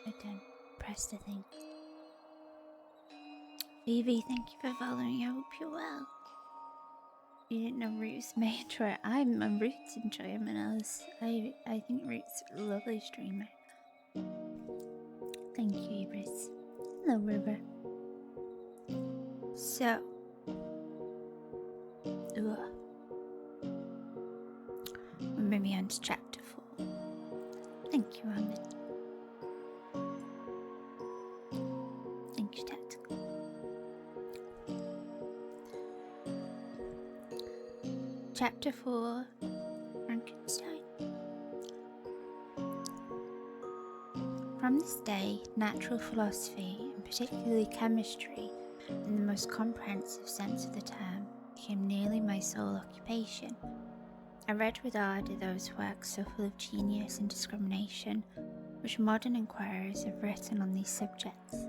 I don't press the thing. Phoebe, thank you for following. I hope you're well. You didn't know Roots may enjoy. I'm a Roots enjoyment else. I think Roots is a lovely streamer. Thank you, Ibris. Hello, River. So, we're moving on to chapter 4. Thank you, Ahmed. Thank you, Tactical. Chapter 4, Frankenstein. From this day, natural philosophy, and particularly chemistry, in the most comprehensive sense of the term, became nearly my sole occupation. I read with ardour those works so full of genius and discrimination, which modern inquirers have written on these subjects.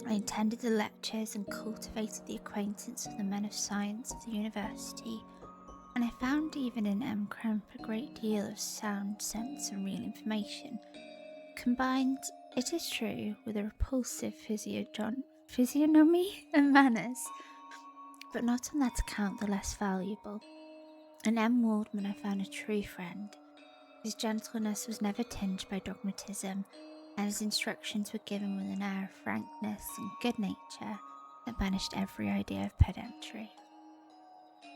I attended the lectures and cultivated the acquaintance of the men of science of the university, and I found even in M. Crump a great deal of sound sense and real information, combined, it is true, with a repulsive physiognomy and manners, but not on that account the less valuable. In M. Waldman I found a true friend. His gentleness was never tinged by dogmatism, and his instructions were given with an air of frankness and good nature that banished every idea of pedantry.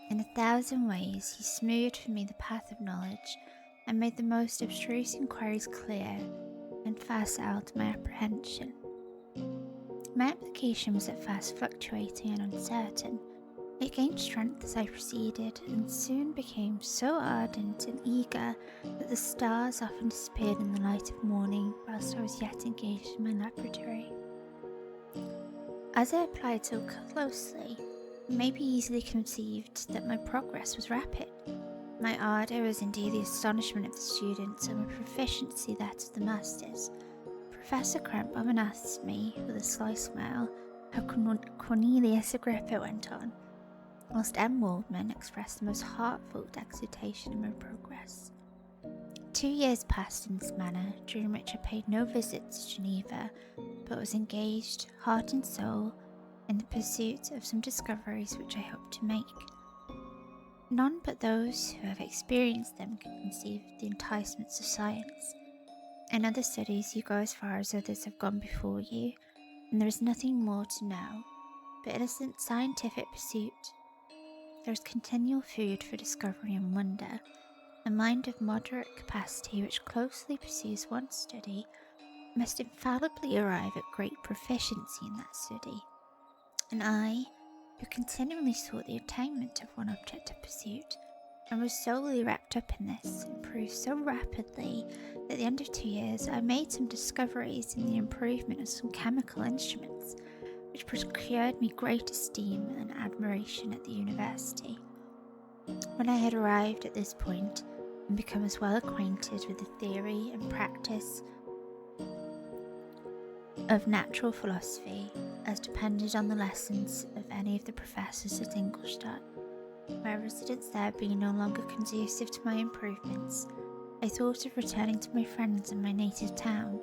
In 1,000 ways he smoothed for me the path of knowledge, and made the most abstruse inquiries clear and facile to my apprehension. My application was at first fluctuating and uncertain. It gained strength as I proceeded, and soon became so ardent and eager that the stars often disappeared in the light of morning whilst I was yet engaged in my laboratory. As I applied so closely, it may be easily conceived that my progress was rapid. My ardour was indeed the astonishment of the students, and my proficiency that of the masters. Professor Crump often asked me, with a sly smile, how Cornelius Agrippa went on, whilst M. Waldman expressed the most heartfelt exultation in my progress. 2 years passed in this manner, during which I paid no visits to Geneva, but was engaged, heart and soul, in the pursuit of some discoveries which I hoped to make. None but those who have experienced them can conceive the enticements of science. In other studies you go as far as others have gone before you, and there is nothing more to know, but innocent scientific pursuit. There is continual food for discovery and wonder. A mind of moderate capacity which closely pursues one study must infallibly arrive at great proficiency in that study. And I, who continually sought the attainment of one object of pursuit, and was solely wrapped up in this, improved so rapidly that at the end of 2 years I made some discoveries in the improvement of some chemical instruments, which procured me great esteem and admiration at the university. When I had arrived at this point, and become as well acquainted with the theory and practice of natural philosophy as depended on the lessons of any of the professors at Ingolstadt, my residence there being no longer conducive to my improvements, I thought of returning to my friends in my native town,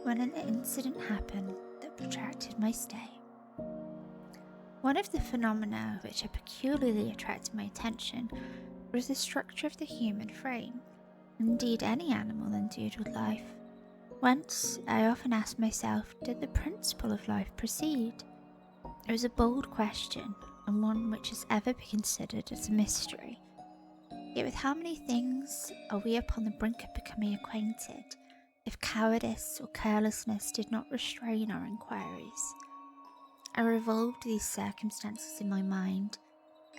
when an incident happened that protracted my stay. One of the phenomena which had peculiarly attracted my attention was the structure of the human frame, and indeed any animal endued with life. Whence, I often asked myself, did the principle of life proceed? It was a bold question, and one which has ever been considered as a mystery. Yet with how many things are we upon the brink of becoming acquainted, if cowardice or carelessness did not restrain our inquiries? I revolved these circumstances in my mind,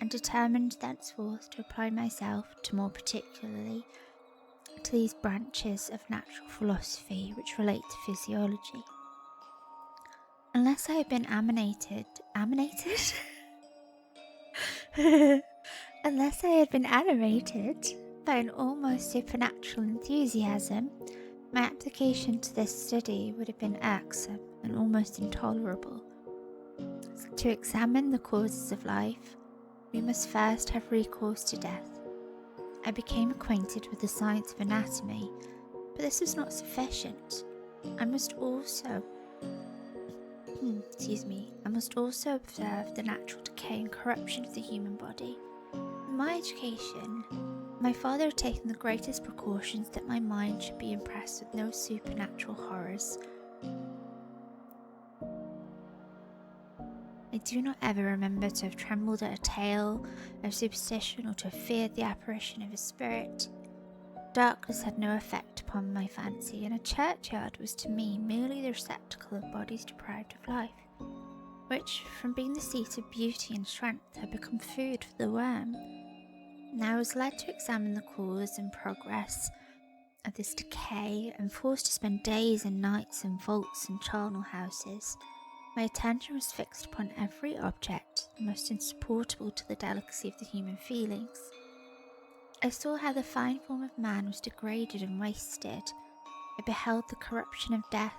and determined thenceforth to apply myself to more particularly to these branches of natural philosophy which relate to physiology. Unless I had been animated by an almost supernatural enthusiasm, my application to this study would have been irksome and almost intolerable. To examine the causes of life, we must first have recourse to death. I became acquainted with the science of anatomy, but this was not sufficient. I must also observe the natural decay and corruption of the human body. In my education, my father had taken the greatest precautions that my mind should be impressed with no supernatural horrors. I do not ever remember to have trembled at a tale of superstition or to have feared the apparition of a spirit. Darkness had no effect upon my fancy, and a churchyard was to me merely the receptacle of bodies deprived of life, which, from being the seat of beauty and strength, had become food for the worm. Now I was led to examine the cause and progress of this decay, and forced to spend days and nights in vaults and charnel houses. My attention was fixed upon every object, the most insupportable to the delicacy of the human feelings. I saw how the fine form of man was degraded and wasted. I beheld the corruption of death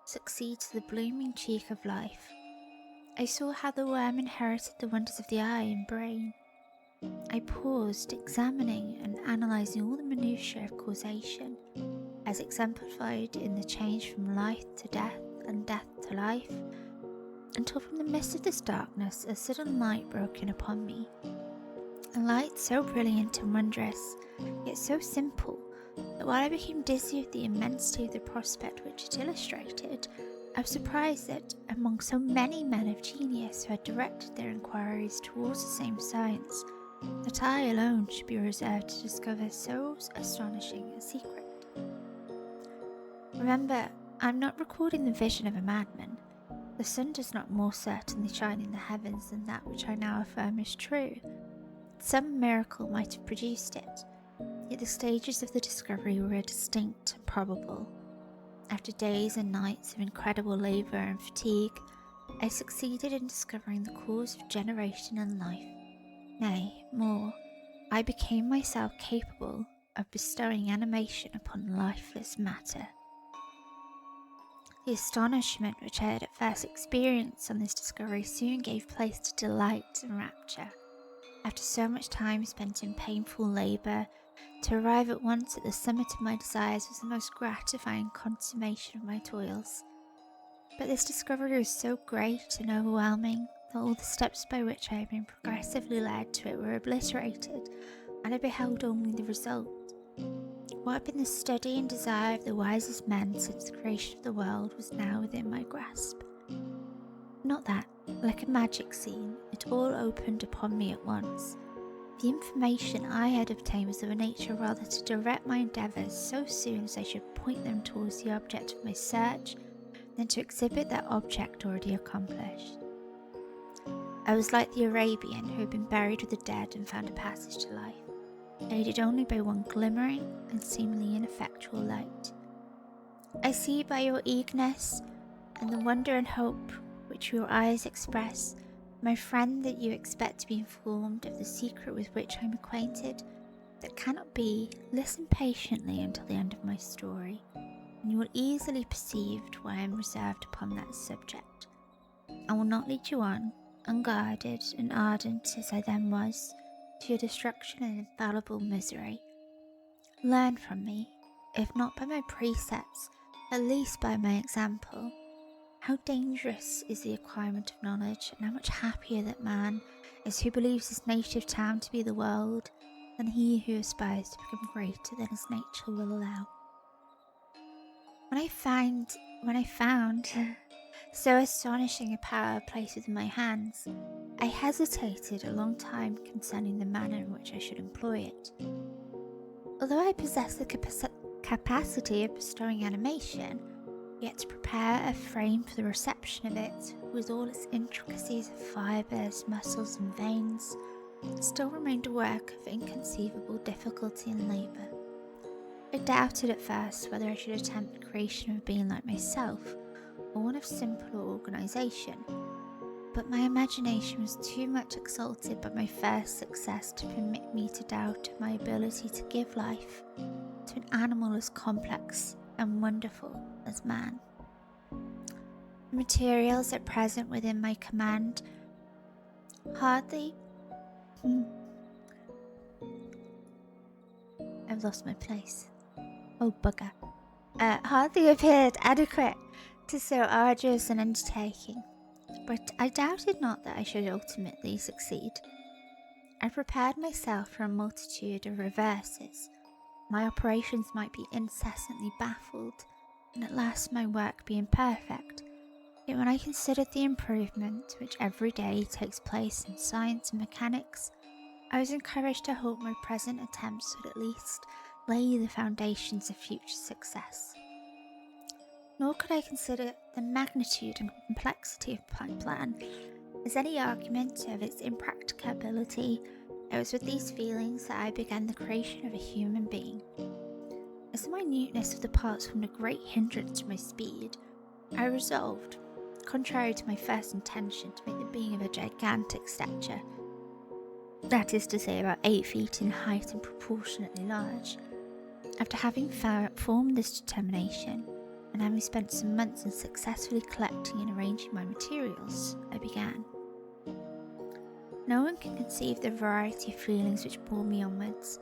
succeed to the blooming cheek of life. I saw how the worm inherited the wonders of the eye and brain. I paused, examining and analysing all the minutiae of causation, as exemplified in the change from life to death and death to life, until from the midst of this darkness a sudden light broke in upon me. A light so brilliant and wondrous, yet so simple, that while I became dizzy with the immensity of the prospect which it illustrated, I was surprised that, among so many men of genius who had directed their inquiries towards the same science, that I alone should be reserved to discover so astonishing a secret. Remember, I am not recording the vision of a madman. The sun does not more certainly shine in the heavens than that which I now affirm is true. Some miracle might have produced it, yet the stages of the discovery were distinct and probable. After days and nights of incredible labour and fatigue, I succeeded in discovering the cause of generation and life. Nay, more, I became myself capable of bestowing animation upon lifeless matter. The astonishment which I had at first experienced on this discovery soon gave place to delight and rapture. After so much time spent in painful labour, to arrive at once at the summit of my desires was the most gratifying consummation of my toils. But this discovery was so great and overwhelming that all the steps by which I had been progressively led to it were obliterated, and I beheld only the result. What had been the study and desire of the wisest men since the creation of the world was now within my grasp. Not that, like a magic scene, it all opened upon me at once. The information I had obtained was of a nature rather to direct my endeavours so soon as I should point them towards the object of my search, than to exhibit that object already accomplished. I was like the Arabian who had been buried with the dead and found a passage to life, aided only by one glimmering and seemingly ineffectual light. I see by your eagerness, and the wonder and hope which your eyes express, my friend, that you expect to be informed of the secret with which I am acquainted. That cannot be. Listen patiently until the end of my story, and you will easily perceive why I am reserved upon that subject. I will not lead you on, unguarded and ardent as I then was, to your destruction and infallible misery. Learn from me, if not by my precepts, at least by my example. How dangerous is the acquirement of knowledge, and how much happier that man is who believes his native town to be the world, than he who aspires to become greater than his nature will allow. When I found so astonishing a power placed within my hands, I hesitated a long time concerning the manner in which I should employ it. Although I possessed the capacity of bestowing animation, yet to prepare a frame for the reception of it, with all its intricacies of fibres, muscles, and veins, still remained a work of inconceivable difficulty and labour. I doubted at first whether I should attempt the creation of a being like myself, or one of simpler organisation, but my imagination was too much exalted by my first success to permit me to doubt of my ability to give life to an animal as complex and wonderful as man. The materials at present within my command hardly I've lost my place. Oh, bugger. Hardly appeared adequate to so arduous an undertaking, but I doubted not that I should ultimately succeed. I prepared myself for a multitude of reverses. My operations might be incessantly baffled, and at last my work be imperfect. Yet when I considered the improvement which every day takes place in science and mechanics, I was encouraged to hope my present attempts would at least lay the foundations of future success. Nor could I consider the magnitude and complexity of my plan as any argument of its impracticability. It was with these feelings that I began the creation of a human being. As the minuteness of the parts formed a great hindrance to my speed, I resolved, contrary to my first intention, to make the being of a gigantic stature. That is to say, about 8 feet in height and proportionately large. After having formed this determination, and having spent some months in successfully collecting and arranging my materials, I began. No one can conceive the variety of feelings which bore me onwards.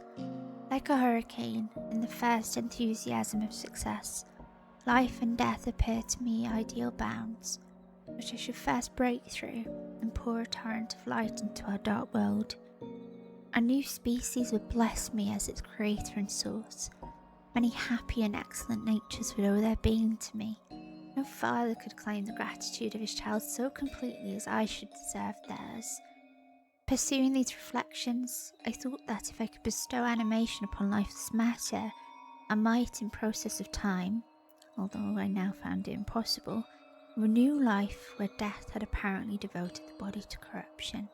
Like a hurricane, in the first enthusiasm of success, life and death appeared to me ideal bounds, which I should first break through and pour a torrent of light into our dark world. A new species would bless me as its creator and source. Many happy and excellent natures would owe their being to me. No father could claim the gratitude of his child so completely as I should deserve theirs. Pursuing these reflections, I thought that if I could bestow animation upon lifeless matter, I might, in process of time, although I now found it impossible, renew life where death had apparently devoted the body to corruption.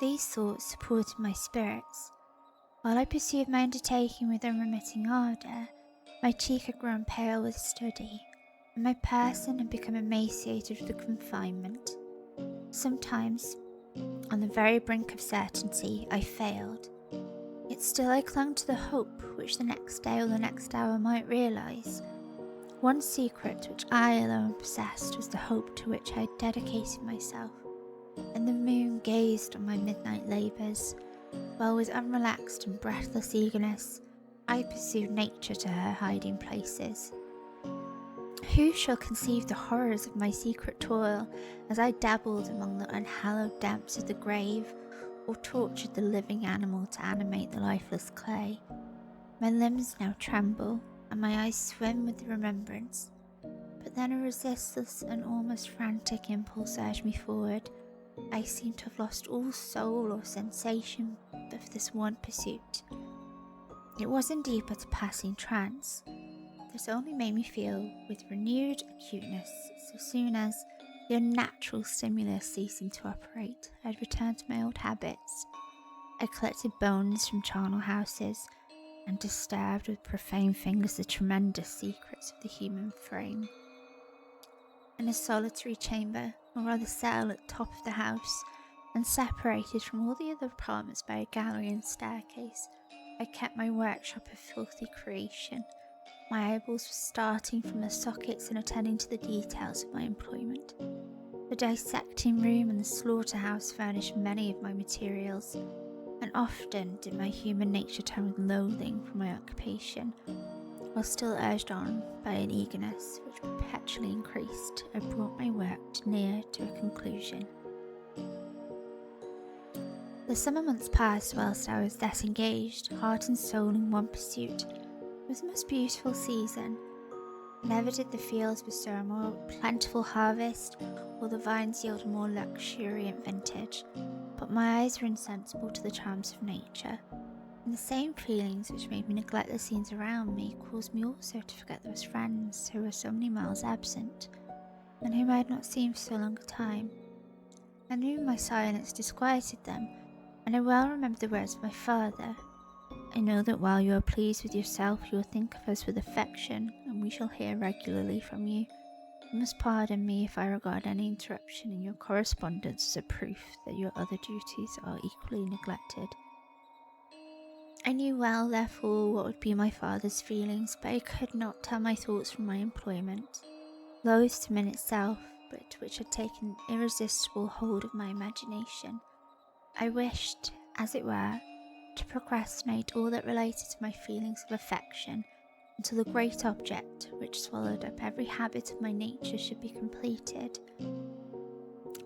These thoughts supported my spirits. While I pursued my undertaking with unremitting ardour, my cheek had grown pale with study, and my person had become emaciated with confinement. Sometimes, on the very brink of certainty, I failed. Yet still I clung to the hope which the next day or the next hour might realise. One secret which I alone possessed was the hope to which I had dedicated myself, and the moon gazed on my midnight labours, while with unrelaxed and breathless eagerness I pursued nature to her hiding places. Who shall conceive the horrors of my secret toil as I dabbled among the unhallowed damps of the grave, or tortured the living animal to animate the lifeless clay? My limbs now tremble, and my eyes swim with the remembrance. But then a resistless and almost frantic impulse urged me forward. I seemed to have lost all soul or sensation but for this one pursuit. It was indeed but a passing trance. This only made me feel with renewed acuteness so soon as, the unnatural stimulus ceasing to operate, I had returned to my old habits. I collected bones from charnel houses, and disturbed with profane fingers the tremendous secrets of the human frame. In a solitary chamber, or rather cell at the top of the house, and separated from all the other apartments by a gallery and staircase, I kept my workshop of filthy creation. My eyeballs were starting from their sockets and attending to the details of my employment. The dissecting room and the slaughterhouse furnished many of my materials, and often did my human nature turn with loathing from my occupation, while still urged on by an eagerness which perpetually increased. I brought my work near to a conclusion. The summer months passed whilst I was thus engaged, heart and soul in one pursuit. It was a most beautiful season. Never did the fields bestow a more plentiful harvest, or the vines yield a more luxuriant vintage, but my eyes were insensible to the charms of nature, and the same feelings which made me neglect the scenes around me caused me also to forget those friends who were so many miles absent, and whom I had not seen for so long a time. I knew my silence disquieted them, and I well remember the words of my father. I know that while you are pleased with yourself, you will think of us with affection, and we shall hear regularly from you. You must pardon me if I regard any interruption in your correspondence as a proof that your other duties are equally neglected. I knew well, therefore, what would be my father's feelings, but I could not tell my thoughts from my employment, loathsome in itself, but which had taken irresistible hold of my imagination. I wished, as it were, to procrastinate all that related to my feelings of affection until the great object, which swallowed up every habit of my nature, should be completed.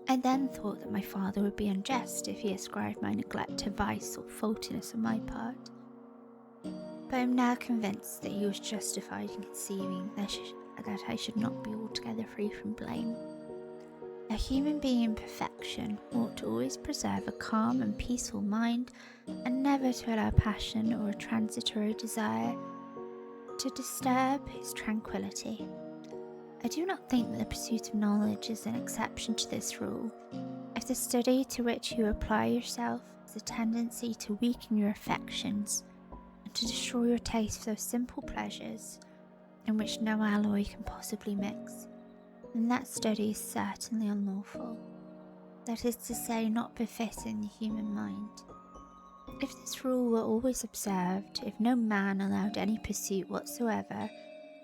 I then thought that my father would be unjust if he ascribed my neglect to vice or faultiness on my part. But I am now convinced that he was justified in conceiving that I should not be altogether free from blame. A human being in perfection ought to always preserve a calm and peaceful mind, and never to allow passion or a transitory desire to disturb his tranquillity. I do not think that the pursuit of knowledge is an exception to this rule. If the study to which you apply yourself has a tendency to weaken your affections, and to destroy your taste for those simple pleasures in which no alloy can possibly mix, then that study is certainly unlawful. That is to say, not befitting the human mind. If this rule were always observed, if no man allowed any pursuit whatsoever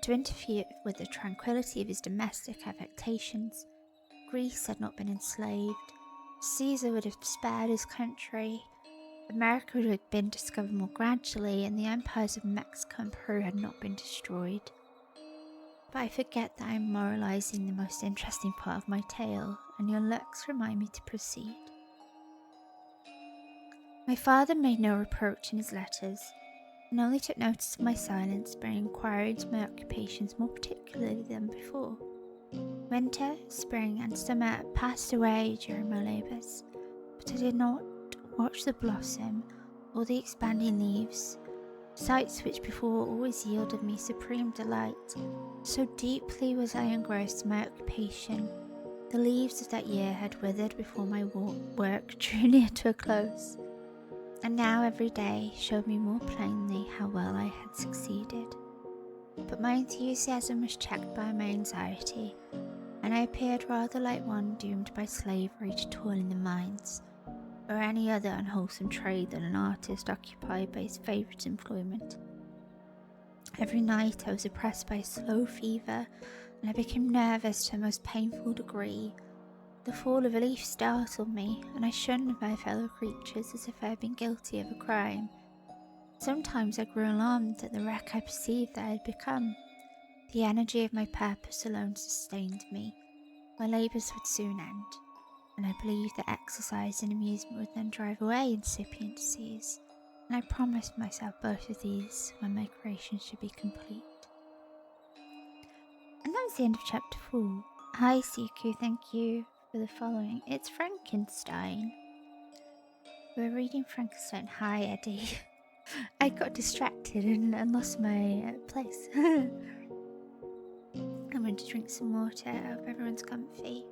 to interfere with the tranquillity of his domestic affectations, Greece had not been enslaved, Caesar would have spared his country, America would have been discovered more gradually, and the empires of Mexico and Peru had not been destroyed. But I forget that I am moralizing the most interesting part of my tale, and your looks remind me to proceed. My father made no reproach in his letters, and only took notice of my silence by inquiring into my occupations more particularly than before. Winter, spring, and summer passed away during my labours, but I did not watch the blossom or the expanding leaves, sights which before always yielded me supreme delight. So deeply was I engrossed in my occupation, the leaves of that year had withered before my work drew near to a close, and now every day showed me more plainly how well I had succeeded. But my enthusiasm was checked by my anxiety, and I appeared rather like one doomed by slavery to toil in the mines, or any other unwholesome trade than an artist occupied by his favourite employment. Every night I was oppressed by a slow fever, and I became nervous to a most painful degree. The fall of a leaf startled me, and I shunned my fellow creatures as if I had been guilty of a crime. Sometimes I grew alarmed at the wreck I perceived that I had become. The energy of my purpose alone sustained me. My labours would soon end, and I believed that exercise and amusement would then drive away incipient disease, and I promised myself both of these when my creation should be complete. And that was the end of chapter 4. Hi Siku, thank you for the following. It's Frankenstein. We're reading Frankenstein. Hi Eddie. I got distracted and lost my place. I'm going to drink some water. I hope everyone's comfy.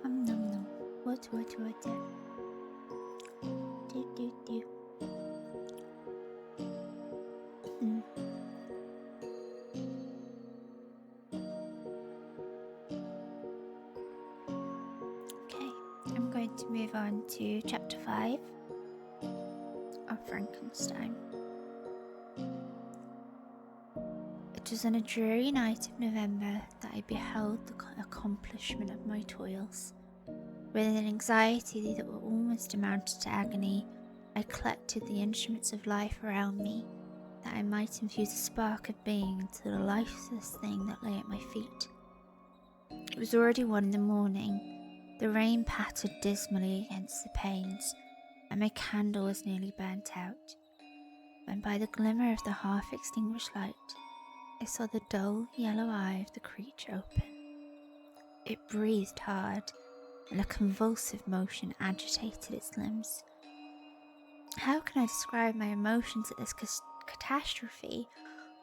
Nom nom. Water. Do. To move on to chapter 5 of Frankenstein. It was on a dreary night of November that I beheld the accomplishment of my toils. With an anxiety that almost amounted to agony, I collected the instruments of life around me, that I might infuse a spark of being into the lifeless thing that lay at my feet. It was already 1 in the morning. The rain pattered dismally against the panes, and my candle was nearly burnt out, when by the glimmer of the half-extinguished light, I saw the dull yellow eye of the creature open. It breathed hard, and a convulsive motion agitated its limbs. How can I describe my emotions at this catastrophe,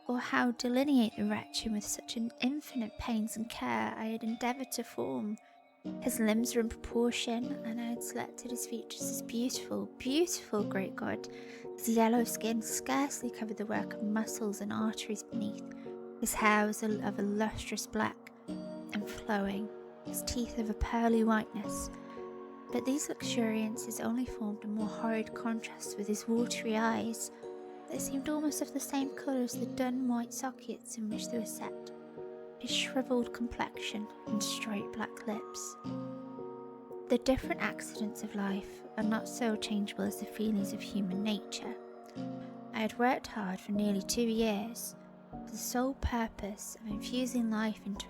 or how delineate the wretch with such an infinite pains and care I had endeavoured to form? His limbs were in proportion, and I had selected his features as beautiful, great God. His yellow skin scarcely covered the work of muscles and arteries beneath. His hair was of a lustrous black and flowing, his teeth of a pearly whiteness. But these luxuriances only formed a more horrid contrast with his watery eyes, that seemed almost of the same colour as the dun white sockets in which they were set. his shriveled complexion and straight black lips. The different accidents of life are not so changeable as the feelings of human nature. I had worked hard for nearly 2 years for the sole purpose of infusing life into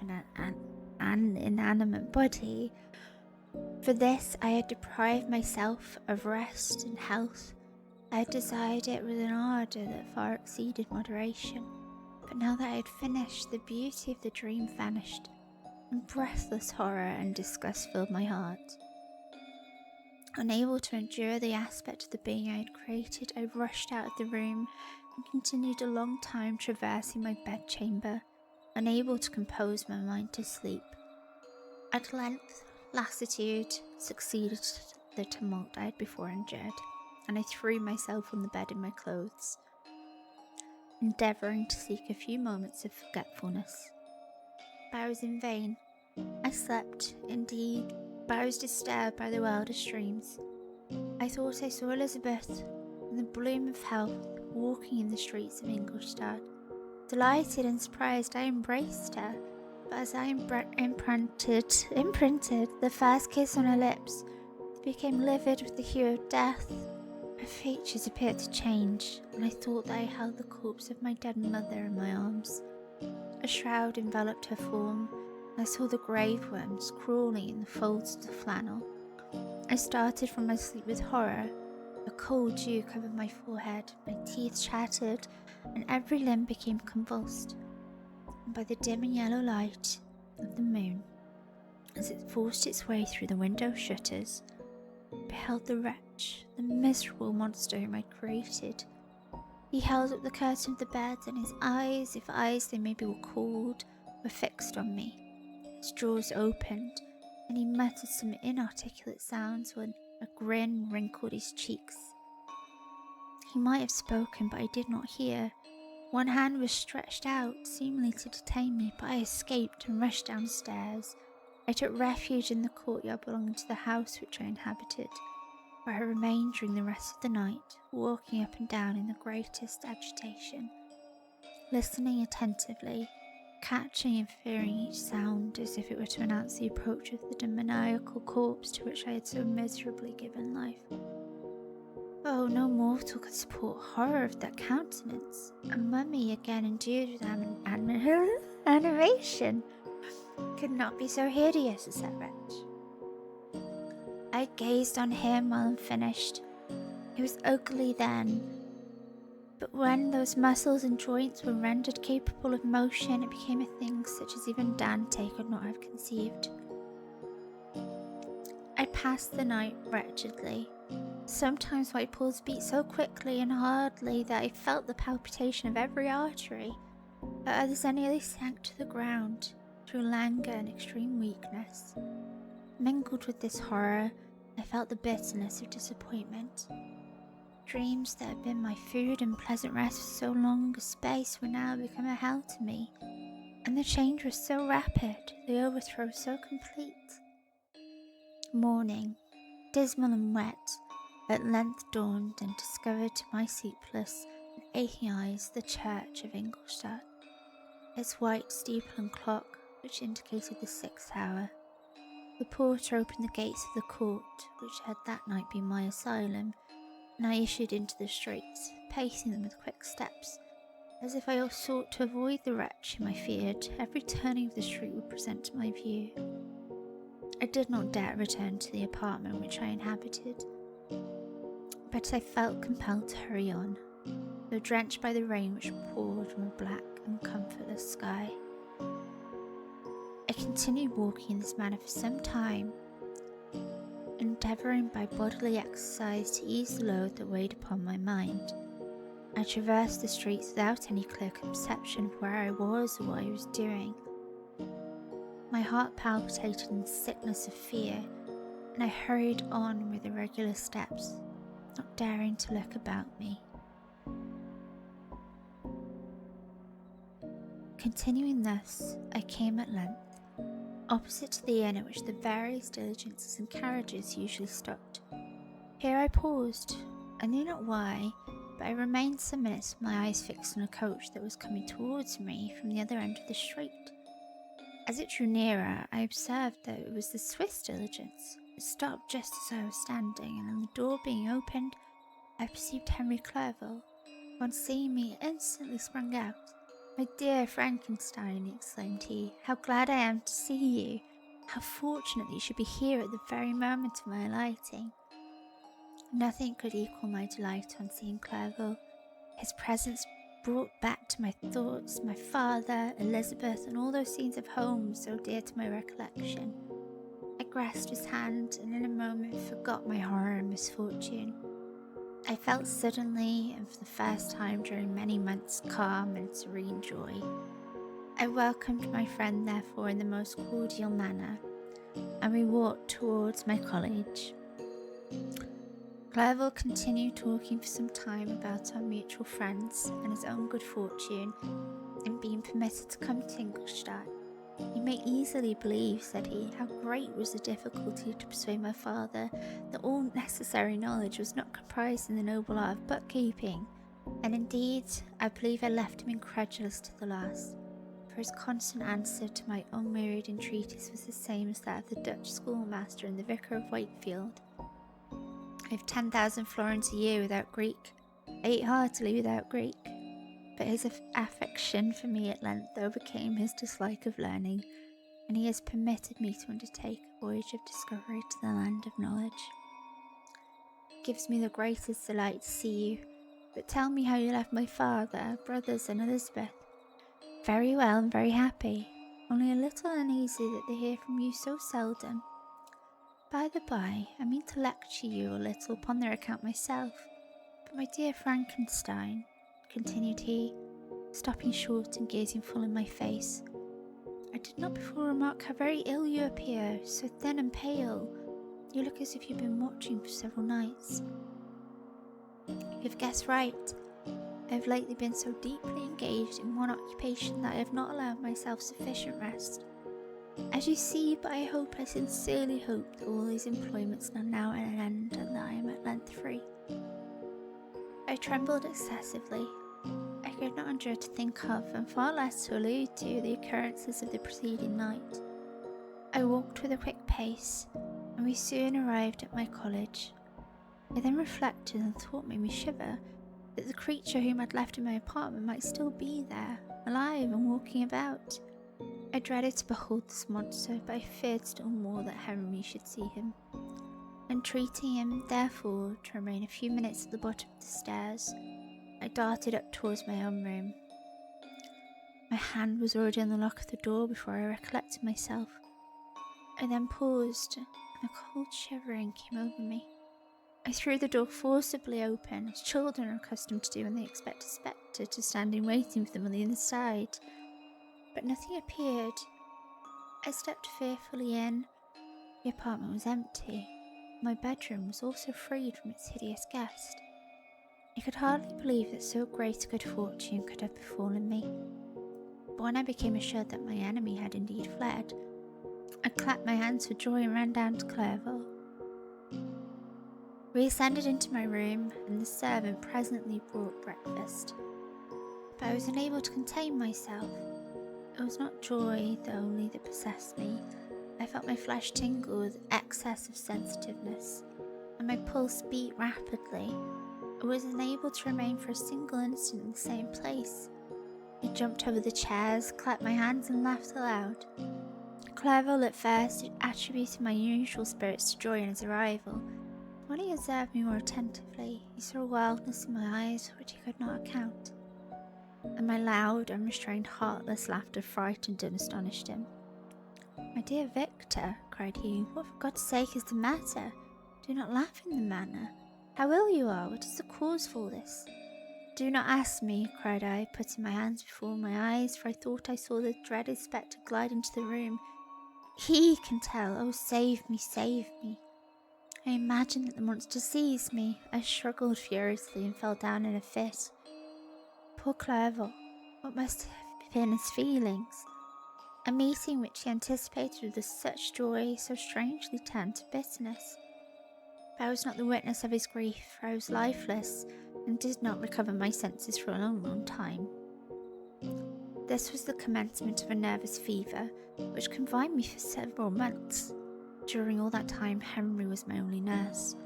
an inanimate body. For this, I had deprived myself of rest and health. I had desired it with an ardour that far exceeded moderation. But now that I had finished, the beauty of the dream vanished, and breathless horror and disgust filled my heart. Unable to endure the aspect of the being I had created, I rushed out of the room and continued a long time traversing my bedchamber, unable to compose my mind to sleep. At length, lassitude succeeded to the tumult I had before endured, and I threw myself on the bed in my clothes, endeavouring to seek a few moments of forgetfulness. But I was in vain. I slept, indeed, but I was disturbed by the wildest dreams. I thought I saw Elizabeth, in the bloom of health, walking in the streets of Ingolstadt. Delighted and surprised, I embraced her, but as I imprinted the first kiss on her lips, they became livid with the hue of death. Her features appeared to change, and I thought that I held the corpse of my dead mother in my arms. A shroud enveloped her form, and I saw the grave worms crawling in the folds of the flannel. I started from my sleep with horror. A cold dew covered my forehead, my teeth chattered, and every limb became convulsed. And by the dim and yellow light of the moon, as it forced its way through the window shutters, I beheld the wretch, the miserable monster whom I had created. He held up the curtain of the bed, and his eyes, if eyes they maybe were called, were fixed on me. His jaws opened, and he muttered some inarticulate sounds when a grin wrinkled his cheeks. He might have spoken, but I did not hear. One hand was stretched out, seemingly to detain me, but I escaped and rushed downstairs. I took refuge in the courtyard belonging to the house which I inhabited, where I remained during the rest of the night, walking up and down in the greatest agitation, listening attentively, catching and fearing each sound as if it were to announce the approach of the demoniacal corpse to which I had so miserably given life. Oh, no mortal could support horror of that countenance. A mummy again endued with animation could not be so hideous as that wretch. I gazed on him while unfinished. He was ugly then, but when those muscles and joints were rendered capable of motion, it became a thing such as even Dante could not have conceived. I passed the night wretchedly. Sometimes my pulse beat so quickly and hardly that I felt the palpitation of every artery. At others I nearly sank to the ground through languor and extreme weakness. Mingled with this horror, I felt the bitterness of disappointment. Dreams that had been my food and pleasant rest for so long a space were now become a hell to me, and the change was so rapid, the overthrow so complete. Morning, dismal and wet, at length dawned and discovered to my sleepless and aching eyes the church of Ingolstadt, its white steeple and clock, which indicated the 6th hour. The porter opened the gates of the court, which had that night been my asylum, and I issued into the streets, pacing them with quick steps, as if I sought to avoid the wretch whom I feared every turning of the street would present to my view. I did not dare return to the apartment which I inhabited, but I felt compelled to hurry on, though drenched by the rain which poured from a black and comfortless sky. I continued walking in this manner for some time, endeavouring by bodily exercise to ease the load that weighed upon my mind. I traversed the streets without any clear conception of where I was or what I was doing. My heart palpitated in the sickness of fear, and I hurried on with irregular steps, not daring to look about me. Continuing thus, I came at length opposite to the inn at which the various diligences and carriages usually stopped. Here I paused. I knew not why, but I remained some minutes with my eyes fixed on a coach that was coming towards me from the other end of the street. As it drew nearer, I observed that it was the Swiss diligence. It stopped just as I was standing, and on the door being opened, I perceived Henry Clerval. On seeing me, instantly sprung out. "My dear Frankenstein," exclaimed he, "how glad I am to see you! How fortunate that you should be here at the very moment of my alighting." Nothing could equal my delight on seeing Clerval. His presence brought back to my thoughts my father, Elizabeth, and all those scenes of home so dear to my recollection. I grasped his hand and in a moment forgot my horror and misfortune. I felt suddenly, and for the first time during many months, calm and serene joy. I welcomed my friend, therefore, in the most cordial manner, and we walked towards my college. Clerval continued talking for some time about our mutual friends and his own good fortune in being permitted to come to Ingolstadt. "You may easily believe," said he, "how great was the difficulty to persuade my father that all necessary knowledge was not comprised in the noble art of bookkeeping, and indeed I believe I left him incredulous to the last, for his constant answer to my unwearied entreaties was the same as that of the Dutch schoolmaster and the vicar of Wakefield. 'I have 10,000 florins a year without Greek. I eat heartily without Greek.' But his affection for me at length overcame his dislike of learning, and he has permitted me to undertake a voyage of discovery to the land of knowledge. It gives me the greatest delight to see you, but tell me how you left my father, brothers, and Elizabeth." "Very well and very happy, only a little uneasy that they hear from you so seldom. By the by, I mean to lecture you a little upon their account myself. But my dear Frankenstein," continued he, stopping short and gazing full in my face, "I did not before remark how very ill you appear, so thin and pale. You look as if you had been watching for several nights." "You have guessed right. I have lately been so deeply engaged in one occupation that I have not allowed myself sufficient rest. As you see, but I sincerely hope that all these employments are now at an end and that I am at length free." I trembled excessively. I could not endure to think of, and far less to allude to, the occurrences of the preceding night. I walked with a quick pace, and we soon arrived at my college. I then reflected, and thought made me shiver, that the creature whom I had left in my apartment might still be there, alive and walking about. I dreaded to behold this monster, but I feared still more that Henry should see him. Entreating him, therefore, to remain a few minutes at the bottom of the stairs, I darted up towards my own room. My hand was already on the lock of the door before I recollected myself. I then paused, and a cold shivering came over me. I threw the door forcibly open, as children are accustomed to do when they expect a spectre to stand in waiting for them on the other side. But nothing appeared. I stepped fearfully in. The apartment was empty. My bedroom was also freed from its hideous guest. I could hardly believe that so great a good fortune could have befallen me. But when I became assured that my enemy had indeed fled, I clapped my hands for joy and ran down to Clerval. We ascended into my room, and the servant presently brought breakfast. But I was unable to contain myself. It was not joy only that possessed me. I felt my flesh tingle with excess of sensitiveness, and my pulse beat rapidly. I was unable to remain for a single instant in the same place. I jumped over the chairs, clapped my hands, and laughed aloud. Clerval at first attributed my unusual spirits to joy in his arrival. When he observed me more attentively, he saw a wildness in my eyes for which he could not account, and my loud, unrestrained, heartless laughter frightened and astonished him. "My dear Victor," cried he, "what for God's sake is the matter? Do not laugh in the manner. How ill you are! What is the cause for all this?" "Do not ask me," cried I, putting my hands before my eyes, for I thought I saw the dreaded spectre glide into the room. "He can tell. Oh, save me, save me!" I imagined that the monster seized me. I struggled furiously and fell down in a fit. Poor Clerval, what must have been his feelings? A meeting which he anticipated with such joy so strangely turned to bitterness. But I was not the witness of his grief, for I was lifeless and did not recover my senses for a long, long time. This was the commencement of a nervous fever, which confined me for several months. During all that time, Henry was my only nurse.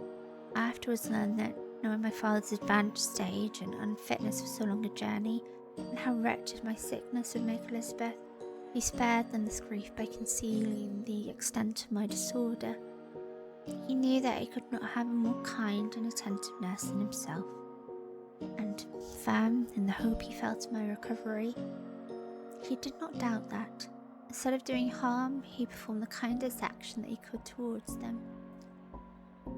I afterwards learned that, knowing my father's advanced age and unfitness for so long a journey, and how wretched my sickness would make Elizabeth, he spared them this grief by concealing the extent of my disorder. He knew that I could not have a more kind and attentive nurse than himself, and firm in the hope he felt in my recovery, he did not doubt that, instead of doing harm, he performed the kindest action that he could towards them.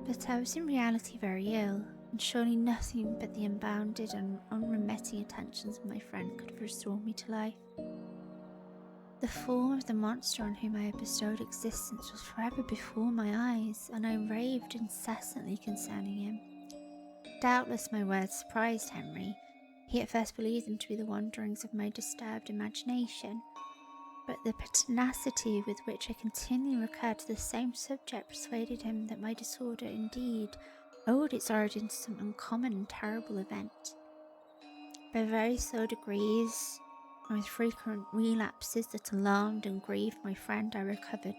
But I was in reality very ill, and surely nothing but the unbounded and unremitting attentions of my friend could have restored me to life. The form of the monster on whom I had bestowed existence was forever before my eyes, and I raved incessantly concerning him. Doubtless my words surprised Henry. He at first believed them to be the wanderings of my disturbed imagination, but the pertinacity with which I continually recurred to the same subject persuaded him that my disorder indeed owed its origin to some uncommon and terrible event. By very slow degrees, and with frequent relapses that alarmed and grieved my friend, I recovered.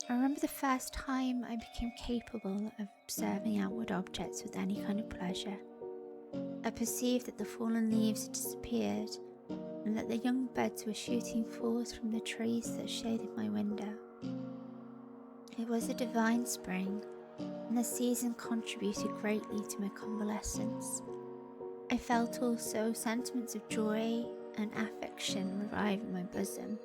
I remember the first time I became capable of observing outward objects with any kind of pleasure. I perceived that the fallen leaves had disappeared, and that the young buds were shooting forth from the trees that shaded my window. It was a divine spring, and the season contributed greatly to my convalescence. I felt also sentiments of joy and affection revive in my bosom.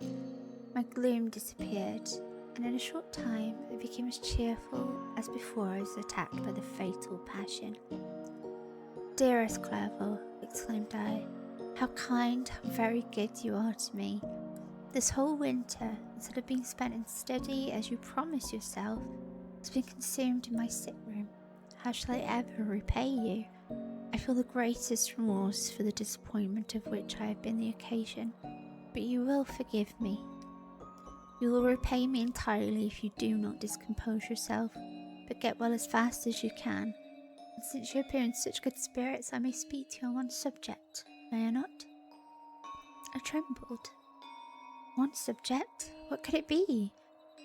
My gloom disappeared, and in a short time I became as cheerful as before I was attacked by the fatal passion. "Dearest Clerval," exclaimed I, "how kind, how very good you are to me. This whole winter, instead of being spent in study as you promised yourself, has been consumed in my sick room. How shall I ever repay you? I feel the greatest remorse for the disappointment of which I have been the occasion, but you will forgive me. You will repay me entirely if you do not discompose yourself, but get well as fast as you can. And since you appear in such good spirits, I may speak to you on one subject, may I not?" I trembled. One subject? What could it be?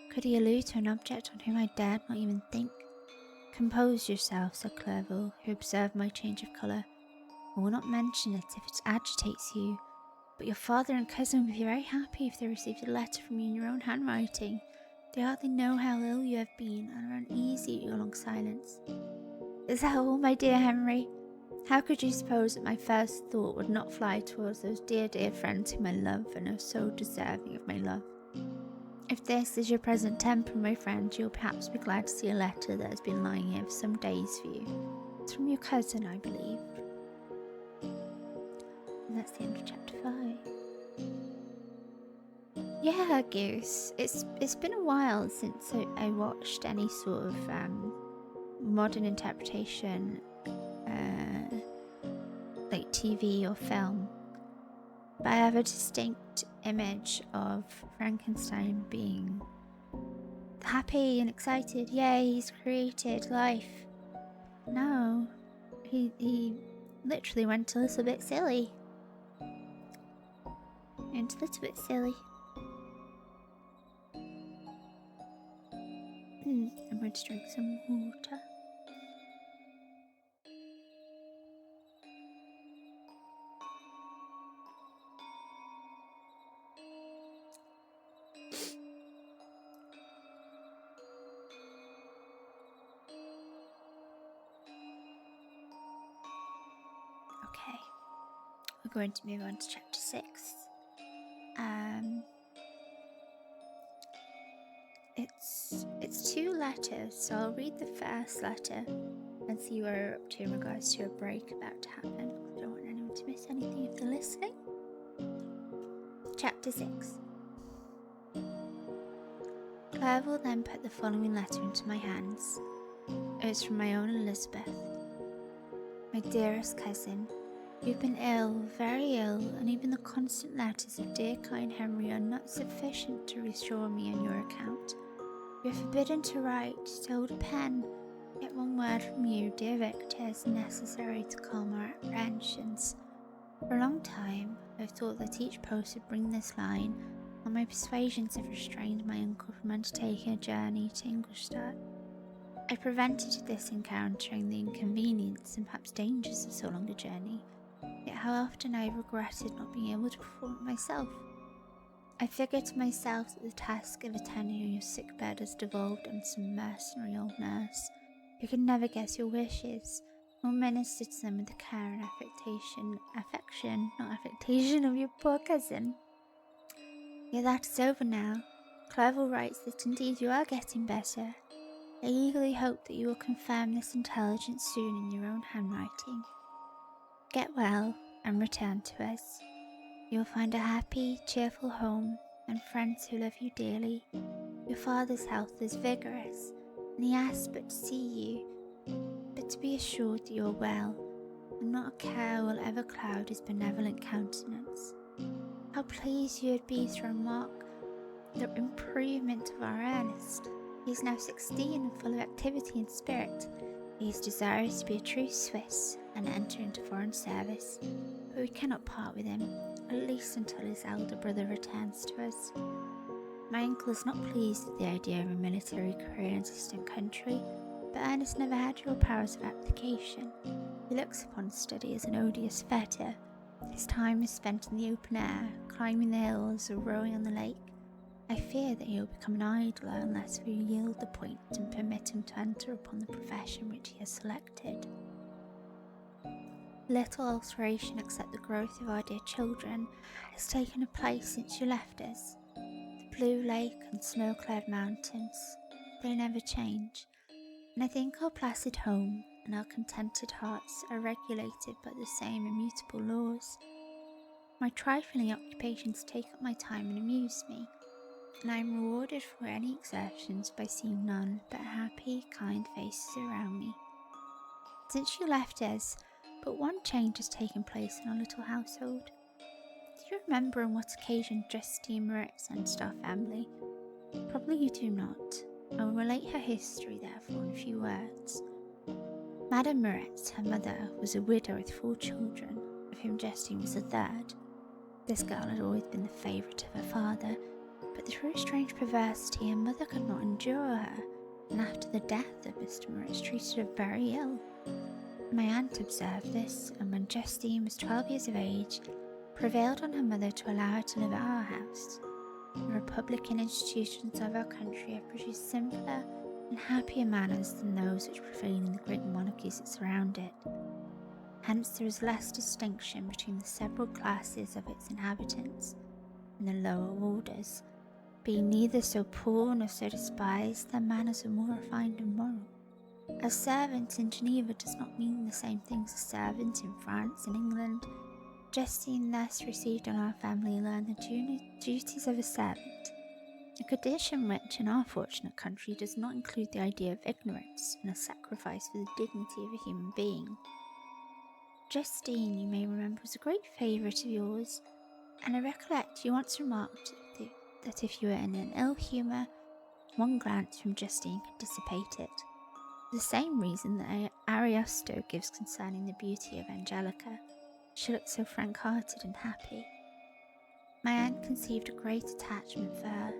Could he allude to an object on whom I dared not even think? "Compose yourself," said Clerval, who observed my change of colour. "I will not mention it if it agitates you, but your father and cousin would be very happy if they received a letter from you in your own handwriting. They hardly know how ill you have been, and are uneasy at your long silence." "Is that all, my dear Henry? How could you suppose that my first thought would not fly towards those dear, dear friends whom I love and are so deserving of my love? If this is your present temper, my friend, you'll perhaps be glad to see a letter that has been lying here for some days for you. It's from your cousin, I believe." And that's the end of chapter 5. Yeah, Goose. It's been a while since I watched any sort of modern interpretation, like TV or film. But I have a distinct image of Frankenstein being happy and excited. Yay, he's created life. No, he literally went a little bit silly. I'm going to drink some water. Okay, we're going to move on to chapter 6. It's 2 letters, so I'll read the first letter and see where we're up to in regards to a break about to happen. I don't want anyone to miss anything if they're listening. Chapter 6. Clerval then put the following letter into my hands. It was from my own Elizabeth. "My dearest cousin, you've been ill, very ill, and even the constant letters of dear kind Henry are not sufficient to reassure me on your account. You are forbidden to write, to hold a pen, yet one word from you, dear Victor, is necessary to calm our apprehensions. For a long time, I thought that each post would bring this line, while my persuasions have restrained my uncle from undertaking a journey to Ingolstadt. I prevented this encountering the inconvenience and perhaps dangers of so long a journey, yet how often I regretted not being able to perform it myself. I figured to myself that the task of attending your sick bed has devolved on some mercenary old nurse who could never guess your wishes, or minister to them with the care and affection of your poor cousin. Yet that is over now. Clerval writes that indeed you are getting better. I eagerly hope that you will confirm this intelligence soon in your own handwriting. Get well and return to us. You will find a happy, cheerful home and friends who love you dearly. Your father's health is vigorous, and he asks but to see you, but to be assured that you are well, and not a care will ever cloud his benevolent countenance. How pleased you would be to remark the improvement of our Ernest. He is now 16 and full of activity and spirit. He is desirous to be a true Swiss and enter into foreign service, but we cannot part with him, at least until his elder brother returns to us. My uncle is not pleased with the idea of a military career in a distant country, but Ernest never had your powers of application. He looks upon study as an odious fetter. His time is spent in the open air, climbing the hills or rowing on the lake. I fear that he will become an idler unless we yield the point and permit him to enter upon the profession which he has selected. Little alteration except the growth of our dear children has taken place since you left us. The blue lake and snow-clad mountains, they never change, and I think our placid home and our contented hearts are regulated by the same immutable laws. My trifling occupations take up my time and amuse me, and I am rewarded for any exertions by seeing none but happy, kind faces around me. Since you left us, but one change has taken place in our little household. Do you remember on what occasion Justine Moritz entered our family? Probably you do not. I will relate her history, therefore, in a few words. Madame Moritz, her mother, was a widow with 4 children, of whom Justine was the third. This girl had always been the favourite of her father, but through a strange perversity her mother could not endure her, and after the death of Mr. Moritz treated her very ill. My aunt observed this, and when Justine was 12 years of age, prevailed on her mother to allow her to live at our house. The republican institutions of our country have produced simpler and happier manners than those which prevail in the great monarchies that surround it. Hence there is less distinction between the several classes of its inhabitants, and the lower orders, being neither so poor nor so despised, their manners are more refined and moral. A servant in Geneva does not mean the same things as a servant in France and England. Justine thus received on our family learned the duties of a servant, a condition which in our fortunate country does not include the idea of ignorance and a sacrifice for the dignity of a human being. Justine, you may remember, was a great favourite of yours, and I recollect you once remarked that if you were in an ill humour, one glance from Justine could dissipate it. For the same reason that Ariosto gives concerning the beauty of Angelica, she looked so frank-hearted and happy. My aunt conceived a great attachment for her,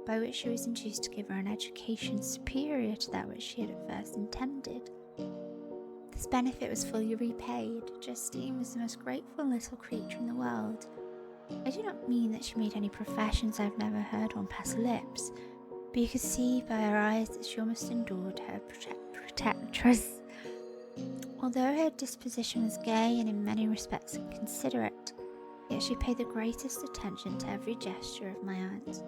by which she was induced to give her an education superior to that which she had at first intended. This benefit was fully repaid. Justine was the most grateful little creature in the world. I do not mean that she made any professions I have never heard one pass her lips, but you could see by her eyes that she almost adored her protectress. Although her disposition was gay and in many respects inconsiderate, yet she paid the greatest attention to every gesture of my aunt.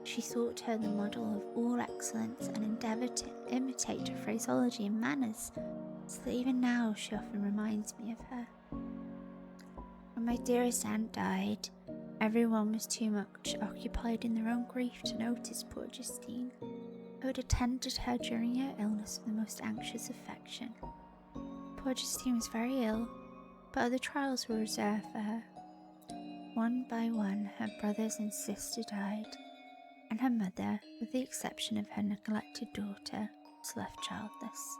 She thought her the model of all excellence and endeavoured to imitate her phraseology and manners, so that even now she often reminds me of her. When my dearest aunt died, everyone was too much occupied in their own grief to notice poor Justine, who had attended her during her illness with the most anxious affection. Poor Justine was very ill, but other trials were reserved for her. One by one her brothers and sister died, and her mother, with the exception of her neglected daughter, was left childless.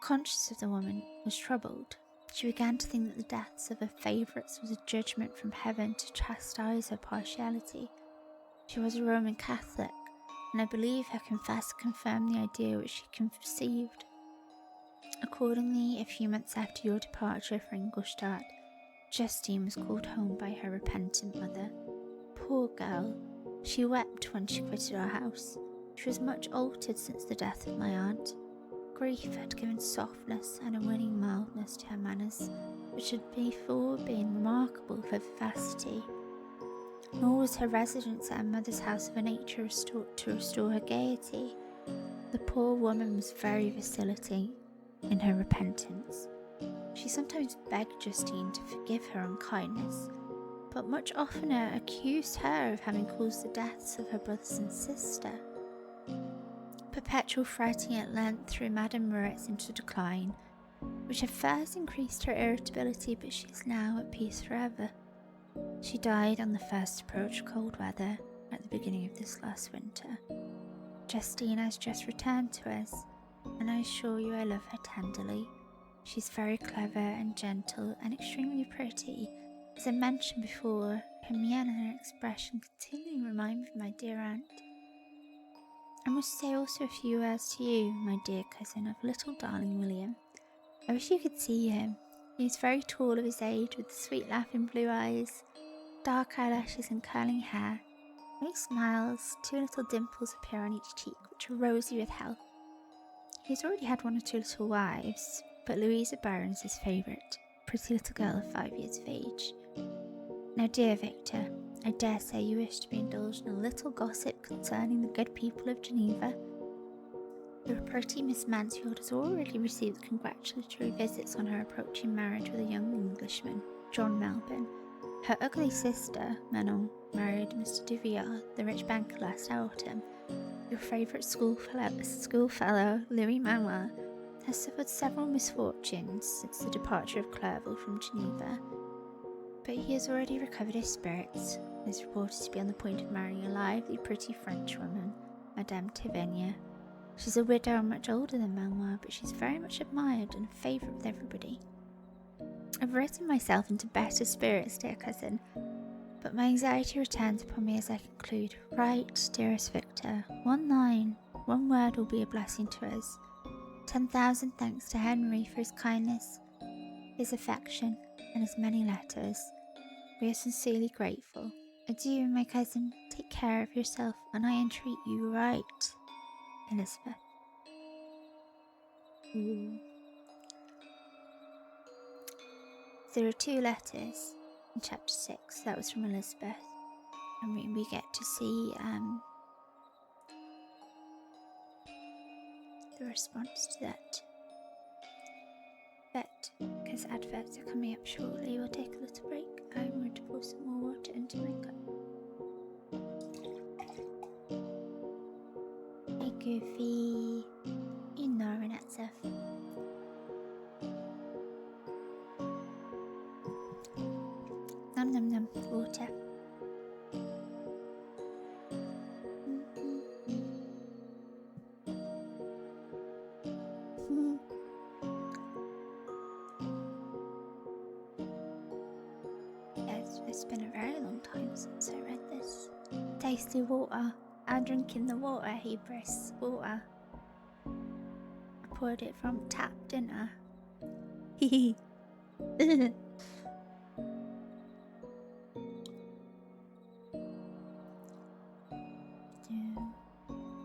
Conscience of the woman was troubled, She began to think that the deaths of her favourites was a judgment from heaven to chastise her partiality. She was a Roman Catholic, and I believe her confessor confirmed the idea which she conceived. Accordingly, a few months after your departure for Ingolstadt, Justine was called home by her repentant mother. Poor girl, she wept when she quitted our house. She was much altered since the death of my aunt. Grief had given softness and a winning mildness to her manners, which had before been remarkable for vivacity. Nor was her residence at her mother's house of a nature to restore her gaiety. The poor woman was very vacillating in her repentance. She sometimes begged Justine to forgive her unkindness, but much oftener accused her of having caused the deaths of her brothers and sister. Perpetual fretting at length threw Madame Moritz into decline, which at first increased her irritability, but she is now at peace forever. She died on the first approach of cold weather at the beginning of this last winter. Justine has just returned to us, and I assure you I love her tenderly. She's very clever and gentle and extremely pretty. As I mentioned before, her mien and her expression continually remind me of my dear aunt. I must say also a few words to you, my dear cousin, of little darling William. I wish you could see him. He is very tall of his age, with sweet laughing blue eyes, dark eyelashes and curling hair. When he smiles, 2 little dimples appear on each cheek, which are rosy with health. He has already had 1 or 2 little wives, but Louisa Byron is his favourite, a pretty little girl of 5 years of age. Now, dear Victor, I dare say you wish to be indulged in a little gossip concerning the good people of Geneva. The pretty Miss Mansfield has already received congratulatory visits on her approaching marriage with a young Englishman, John Melbourne. Her ugly sister, Manon, married Mr. Duvier, the rich banker, last autumn. Your favourite schoolfellow, Louis Manuel, has suffered several misfortunes since the departure of Clerval from Geneva, but he has already recovered his spirits and is reported to be on the point of marrying a lively, pretty Frenchwoman, Madame Tavernier. She's a widow and much older than Manuel, but she's very much admired and favoured with everybody. I've written myself into better spirits, dear cousin, but my anxiety returns upon me as I conclude. Write, dearest Victor. 1 line, 1 word will be a blessing to us. 10,000 thanks to Henry for his kindness, his affection, and his many letters. We are sincerely grateful. Adieu, my cousin. Take care of yourself, and I entreat you, write. Elizabeth. There are 2 letters in chapter 6. That was from Elizabeth, and we get to see the response to that. But because adverts are coming up shortly, we'll take a little break. I'm going to pour some more water into my cup. Hey Goofy, you know Renata. Nom nom nom, water. Yes, it's been a very long time since I read this. Tasty water. I'm drinking the water, Hebris. Water. I poured it from tap, didn't I? Hehe.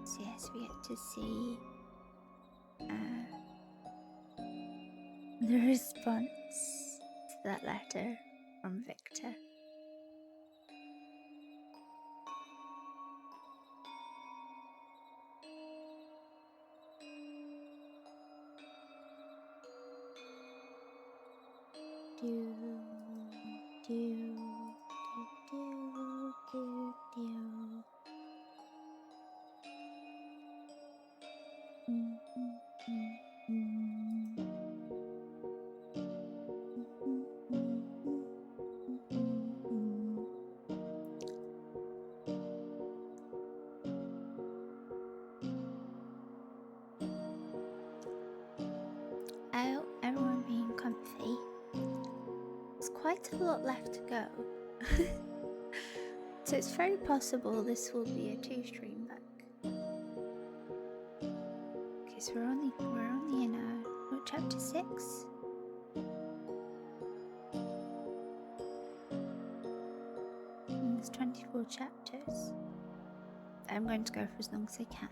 So yes, we get to see the response to that letter from Victor. Do, do, do, do, do, do. I hope everyone being comfy quite a lot left to go. So it's very possible this will be a 2-stream back. Okay, so we're only in chapter 6. And there's 24 chapters. I'm going to go for as long as I can.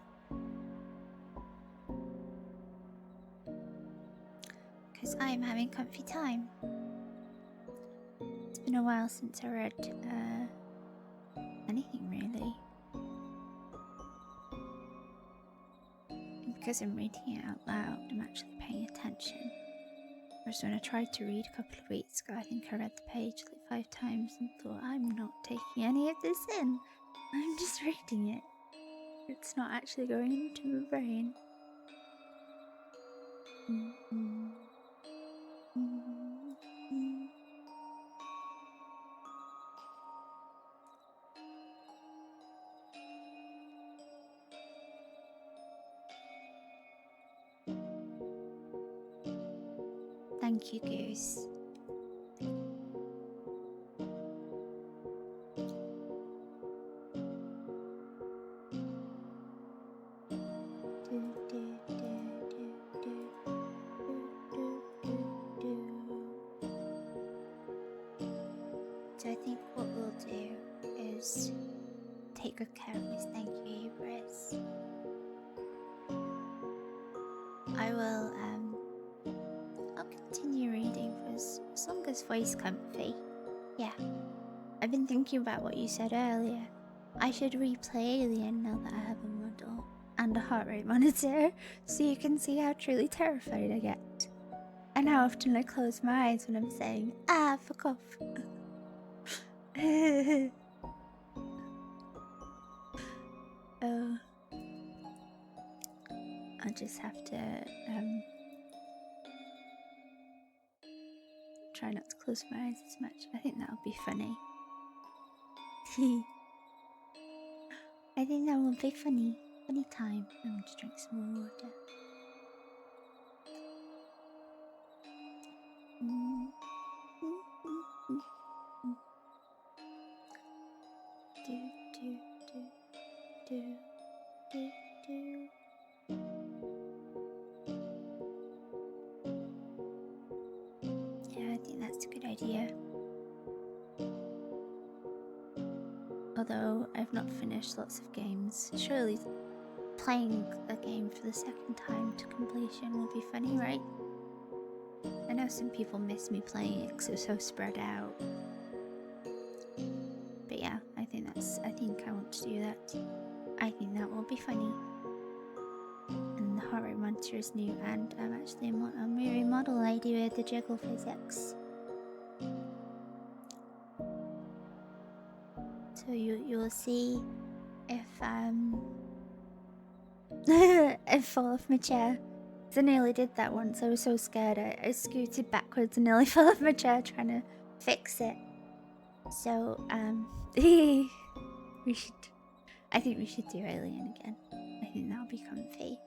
Because I am having comfy time. It's been a while since I read anything really. And because I'm reading it out loud, I'm actually paying attention. Whereas when I tried to read a couple of weeks ago, I think I read the page like 5 times and thought, I'm not taking any of this in. I'm just reading it. It's not actually going into my brain. Thank you, Goose. So I think what we'll do is take good care of this. Thank you, Hubris. I will I'll continue reading for as long as voice comfy. Yeah. I've been thinking about what you said earlier. I should replay Alien now that I have a model and a heart rate monitor so you can see how truly terrified I get. And how often I close my eyes when I'm saying, fuck off. Oh. I'll just have to try not to close my eyes as much. I think that'll be funny. I think that will be funny. Funny time. I'm going to drink some more water. Yeah, I think that's a good idea. Although I've not finished lots of games, surely playing a game for the second time to completion will be funny, right? I know some people miss me playing it because it's so spread out. But yeah, I think I want to do that. I think that will be funny. And the heart rate monitor is new, and I'm actually a movie model lady with the jiggle physics. So you will see if I fall off my chair. I nearly did that once. I was so scared. I scooted backwards and nearly fell off my chair trying to fix it. So I think we should do Alien again. I think that'll be comfy.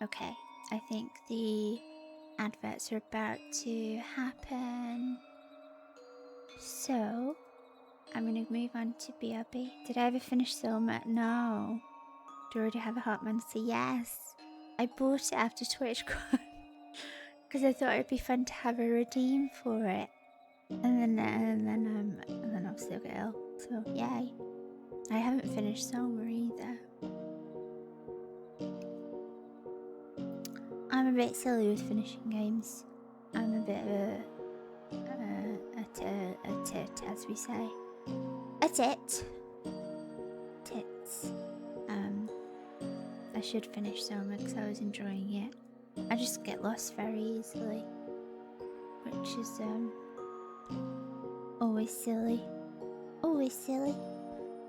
Okay, I think the adverts are about to happen. So I'm gonna move on to BRB. Did I ever finish Soma? No. Do I already have a heart monitor? Yes. I bought it after TwitchCon because I thought it'd be fun to have a redeem for it. And then obviously I got ill. So yay. I haven't finished Soma either. I'm a bit silly with finishing games. I'm a bit of a tit, as we say. A tit. Tits. I should finish Soma because I was enjoying it. I just get lost very easily, which is always silly. Always silly.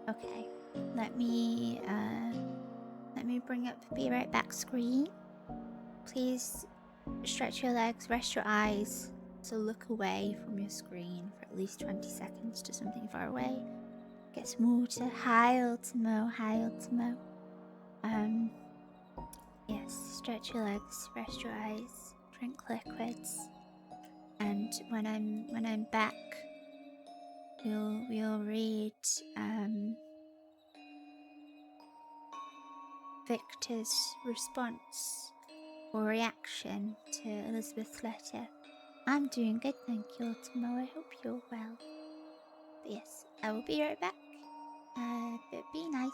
Okay, let me bring up the Be Right Back screen. Please stretch your legs, rest your eyes. So look away from your screen for at least 20 seconds to something far away. Get some water. Hi Ultimo, hi Ultimo. Yes, stretch your legs, rest your eyes, drink liquids, and when I'm back, we'll read Victor's response or reaction to Elizabeth's letter. I'm doing good, thank you, Ultimo. I hope you're well. But yes, I will be right back. But be nice.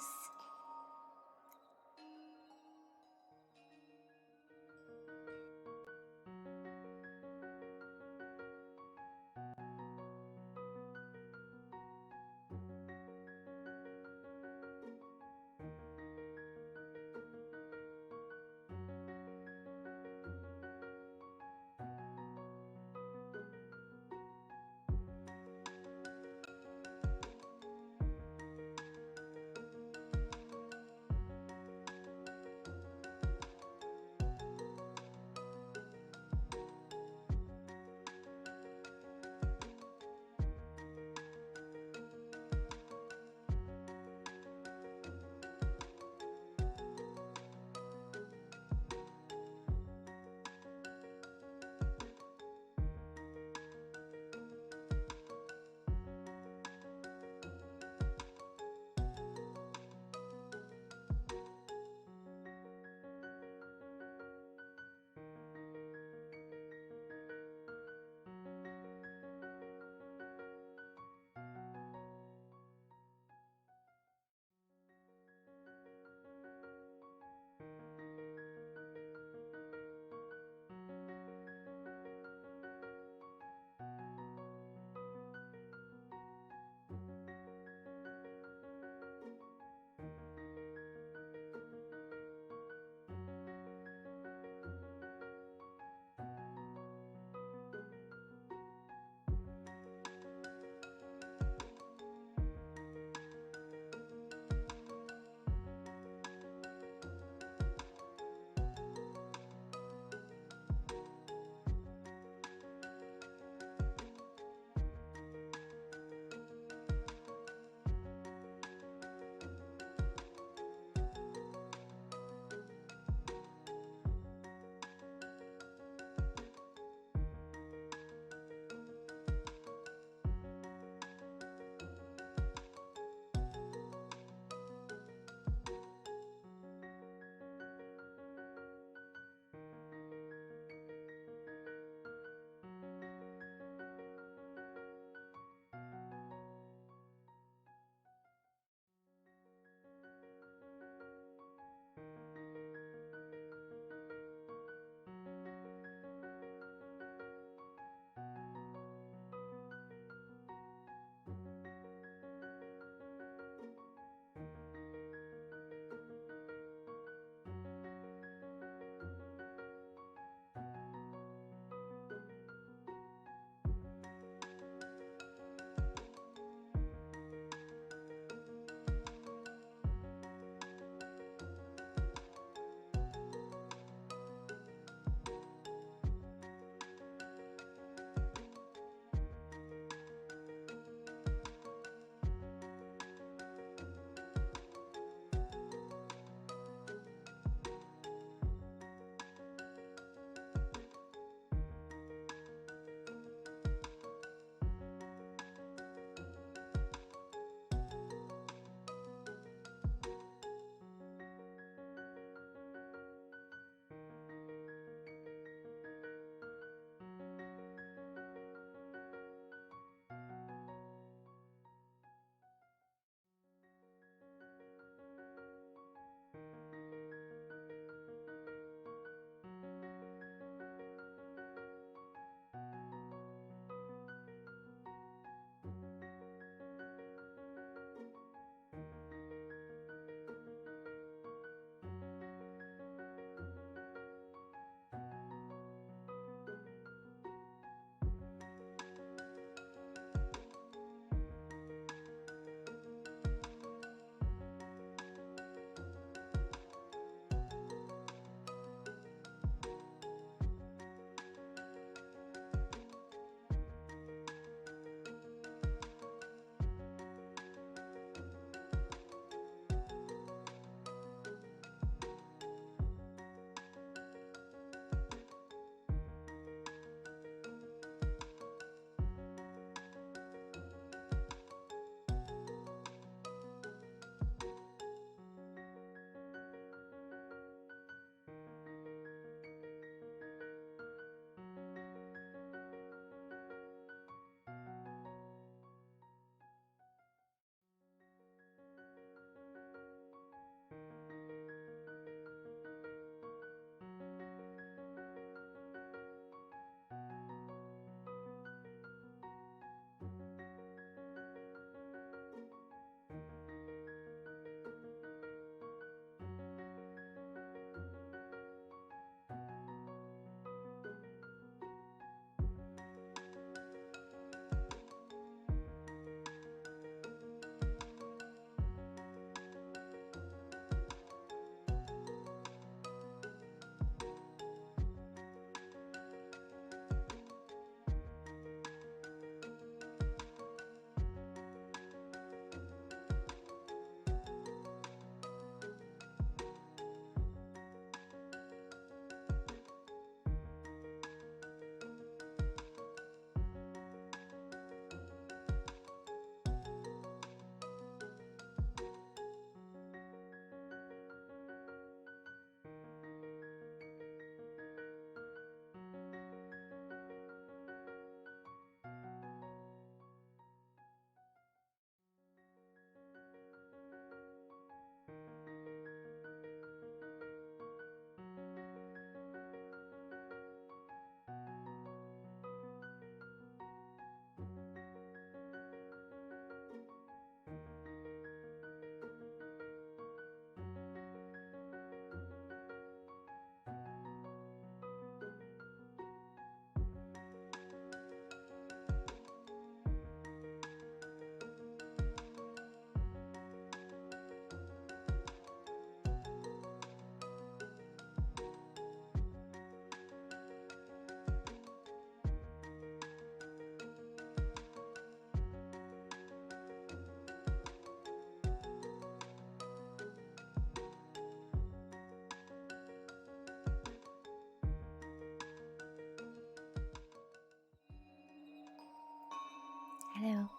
Hello.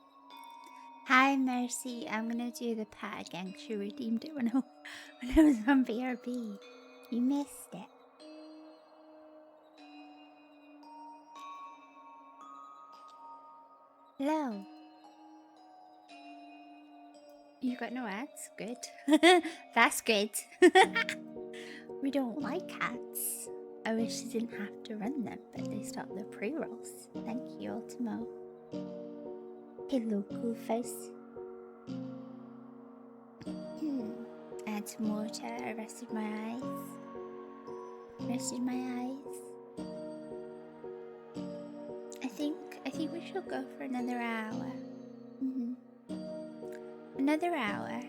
Hi, Mercy. I'm gonna do the pat again because you redeemed it when I was on BRB. You missed it. Hello. You got no ads? Good. That's good. We don't like ads. I wish they didn't have to run them, but they stop the pre-rolls. Thank you, Ultimo. Hello, Goofus. Add some water. I rested my eyes. I think we should go for another hour. Another hour.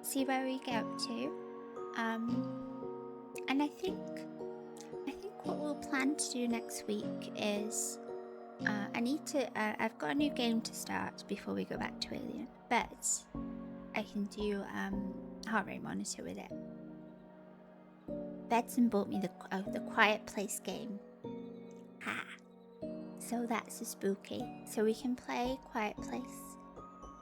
See where we get up to. And I think what we'll plan to do next week is I've got a new game to start before we go back to Alien, but I can do heart rate monitor with it. Betson bought me the Quiet Place game. Ha! So that's a spooky. So we can play Quiet Place,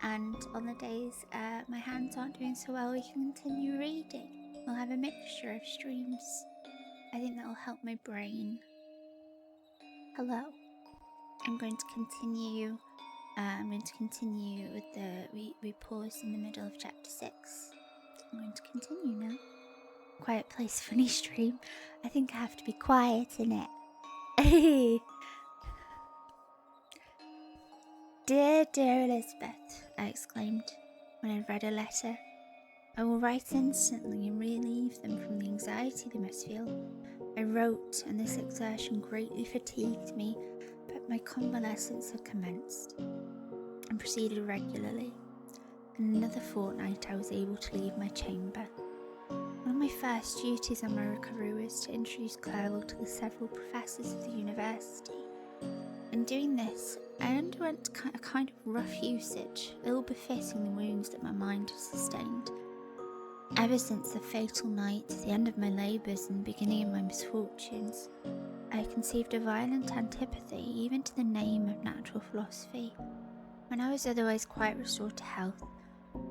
and on the days my hands aren't doing so well, we can continue reading. We'll have a mixture of streams. I think that'll help my brain. Hello. I'm going to continue with we paused in the middle of chapter 6. I'm going to continue now. Quiet Place funny stream. I think I have to be quiet in it. Dear Elizabeth, I exclaimed when I read a letter. I will write instantly and relieve them from the anxiety they must feel. I wrote, and this exertion greatly fatigued me, but my convalescence had commenced and proceeded regularly. In another fortnight I was able to leave my chamber. One of my first duties on my recovery was to introduce Clerval to the several professors of the university. In doing this, I underwent a kind of rough usage, ill befitting the wounds that my mind had sustained. Ever since the fatal night, the end of my labours and the beginning of my misfortunes, I conceived a violent antipathy even to the name of natural philosophy. When I was otherwise quite restored to health,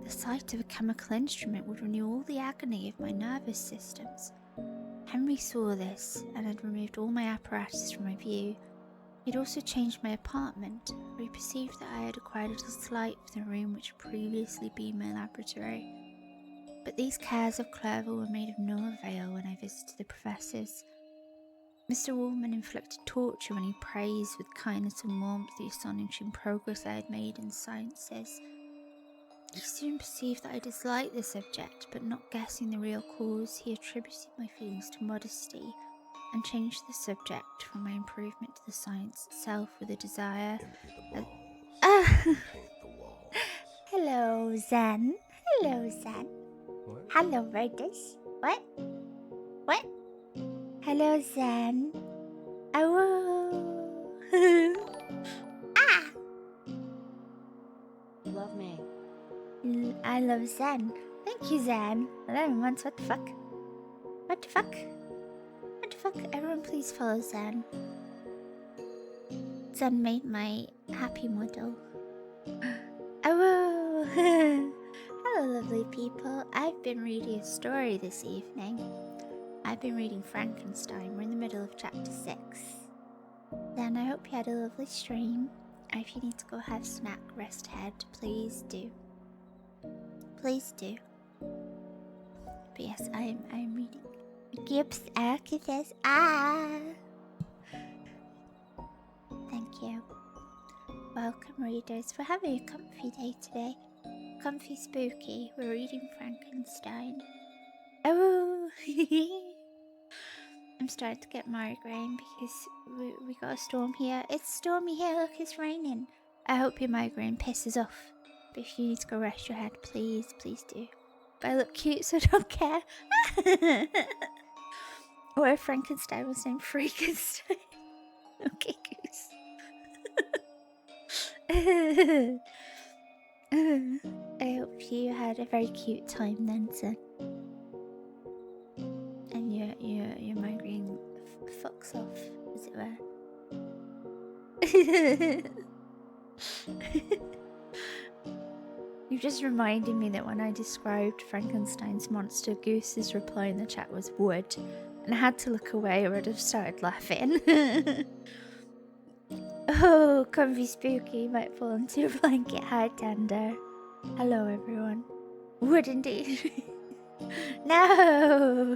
the sight of a chemical instrument would renew all the agony of my nervous systems. Henry saw this and had removed all my apparatus from my view. He had also changed my apartment, for he perceived that I had acquired a dislike for the room which had previously been my laboratory. But these cares of Clerval were made of no avail when I visited the professors. Mr. Woolman inflicted torture when he praised with kindness and warmth the astonishing progress I had made in the sciences. He soon perceived that I disliked the subject, but not guessing the real cause, he attributed my feelings to modesty, and changed the subject from my improvement to the science itself with a desire. Hello, Zen. Hello, Zen.
What?
Hello, Radish. What? Hello, Zen. Oh. Ah!
Love me.
I love Zen. Thank you, Zen. 11 months, what the fuck? What the fuck? Everyone please follow Zen. Zen made my happy model. Oh. Hello, lovely people. I've been reading a story this evening. I've been reading Frankenstein. We're in the middle of chapter 6. Then I hope you had a lovely stream. If you need to go have a snack, rest head, please do. Please do. But yes, I am reading. Gibbs Architects. Thank you. Welcome, readers. We're having a comfy day today. Comfy spooky. We're reading Frankenstein. Oh! I'm starting to get migraine because we got a storm here. It's stormy here. Look, it's raining. I hope your migraine pisses off. But if you need to go rest your head, please do. But I look cute, so I don't care. Or if Frankenstein was named Freakenstein. Okay, goose. I hope you had a very cute time then, son. And your migraine fucks off, as it were. You just reminded me that when I described Frankenstein's monster, Goose's reply in the chat was wood, and I had to look away or I'd have started laughing. Oh, comfy spooky, might fall into your blanket. Hi, Tender. Hello, everyone. Wood indeed. No!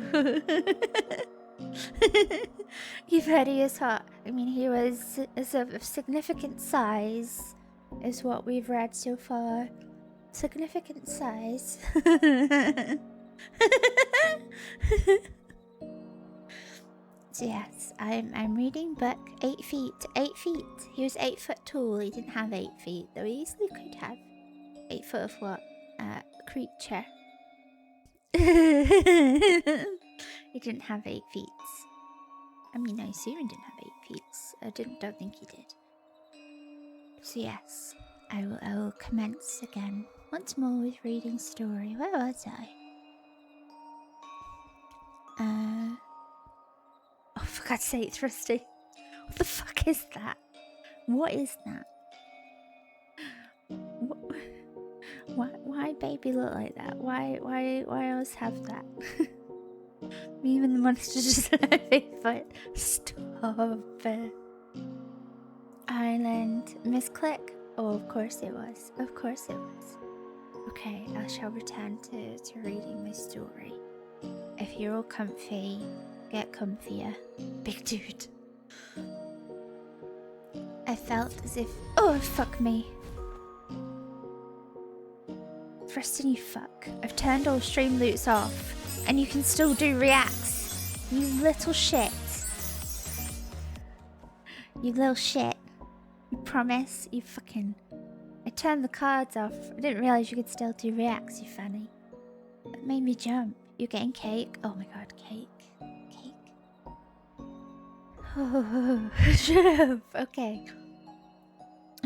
You've heard he is hot. I mean, he was of significant size, is what we've read so far. Significant size. So yes, I'm reading book 8 feet. 8 feet. He was 8 foot tall. He didn't have 8 feet, though he easily could have. 8 foot of what? Creature. He didn't have 8 feet. I mean, I assume he didn't have 8 feet. I don't think he did. So yes, I will commence again once more with reading story. Where was I? Oh, for God's sake, Rusty. What the fuck is that? What is that? Why baby look like that? Why else have that? Even the monster just have 8 foot. Stop it. Island. Misclick? Oh, of course it was. Of course it was. Okay, I shall return to reading my story. If you're all comfy, get comfier. Big dude. I felt as if... Oh, fuck me. Preston, you fuck. I've turned all stream loots off, and you can still do reacts. You little shit. You little shit. You promise? You fucking... I turned the cards off. I didn't realise you could still do reacts, you fanny. That made me jump. You're getting cake? Oh my god, cake. Cake. Oh, shut up. Okay.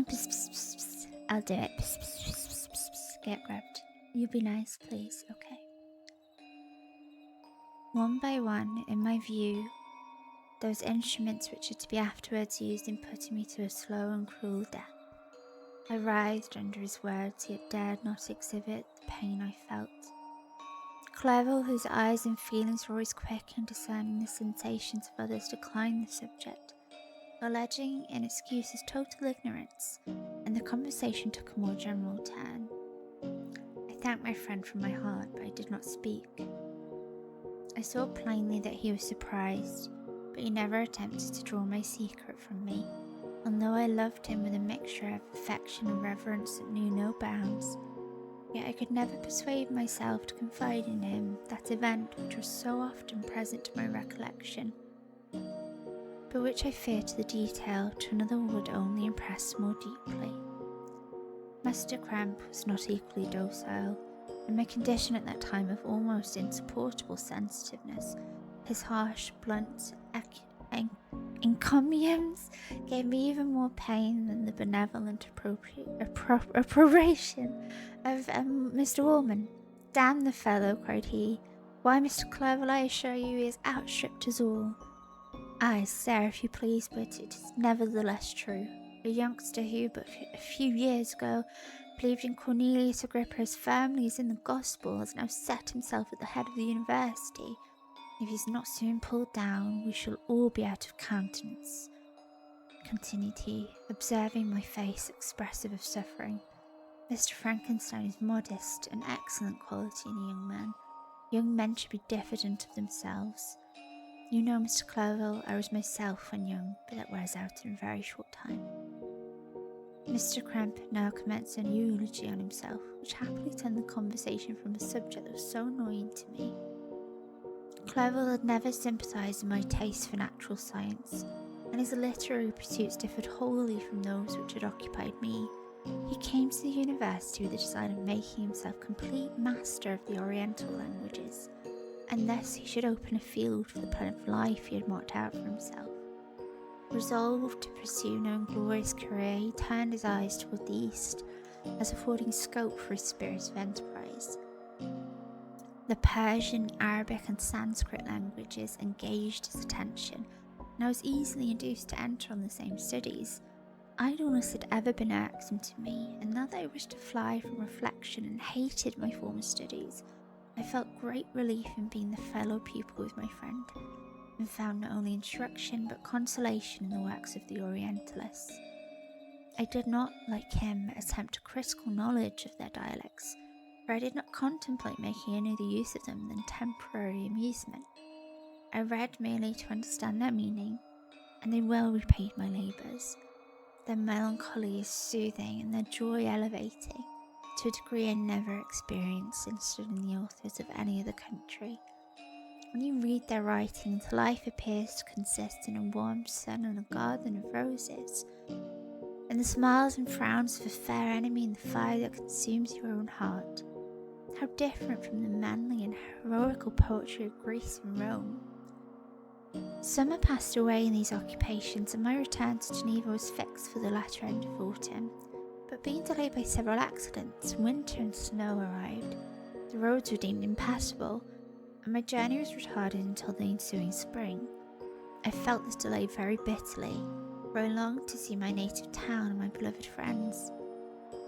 Psst, psst, psst, psst. I'll do it. Psst, psst, psst, psst, psst, psst. Get grabbed. You be nice, please. Okay. One by one, in my view, those instruments which are to be afterwards used in putting me to a slow and cruel death. I writhed under his words, yet dared not exhibit the pain I felt. Clerval, whose eyes and feelings were always quick in discerning the sensations of others, declined the subject, alleging in excuses total ignorance, and the conversation took a more general turn. I thanked my friend from my heart, but I did not speak. I saw plainly that he was surprised, but he never attempted to draw my secret from me. Although I loved him with a mixture of affection and reverence that knew no bounds, yet I could never persuade myself to confide in him that event which was so often present to my recollection, but which I feared to the detail to another would only impress more deeply. Master Cramp was not equally docile, and my condition at that time of almost insupportable sensitiveness, his harsh, blunt encomiums gave me even more pain than the benevolent approbation of Mr. Woolman. Damn the fellow, cried he. Why, Mr. Clerval, I assure you he has outstripped us all. Aye, sir, if you please, but it is nevertheless true. A youngster who, but a few years ago, believed in Cornelius Agrippa as firmly as in the gospel, has now set himself at the head of the university. If he is not soon pulled down, we shall all be out of countenance, continued he, observing my face expressive of suffering. Mr. Frankenstein is modest, an excellent quality in a young man. Young men should be diffident of themselves. You know, Mr. Clerval, I was myself when young, but that wears out in a very short time. Mr. Cramp now commenced an eulogy on himself, which happily turned the conversation from a subject that was so annoying to me. Clerval had never sympathised in my taste for natural science, and his literary pursuits differed wholly from those which had occupied me. He came to the university with the design of making himself complete master of the Oriental languages, and thus he should open a field for the plan of life he had marked out for himself. Resolved to pursue no inglorious career, he turned his eyes toward the east, as affording scope for his spirit of enterprise. The Persian, Arabic and Sanskrit languages engaged his attention, and I was easily induced to enter on the same studies. idleness had ever been irksome to me, and now that I wished to fly from reflection and hated my former studies, I felt great relief in being the fellow pupil with my friend, and found not only instruction but consolation in the works of the Orientalists. I did not, like him, attempt a critical knowledge of their dialects, for I did not contemplate making any other use of them than temporary amusement. I read merely to understand their meaning, and they well repaid my labours. Their melancholy is soothing and their joy elevating, to a degree I never experienced in studying the authors of any other country. When you read their writings, life appears to consist in a warm sun and a garden of roses, and the smiles and frowns of a fair enemy and the fire that consumes your own heart. How different from the manly and heroical poetry of Greece and Rome. Summer passed away in these occupations, and my return to Geneva was fixed for the latter end of autumn, but being delayed by several accidents, winter and snow arrived. The roads were deemed impassable, and my journey was retarded until the ensuing spring. I felt this delay very bitterly, for I longed to see my native town and my beloved friends.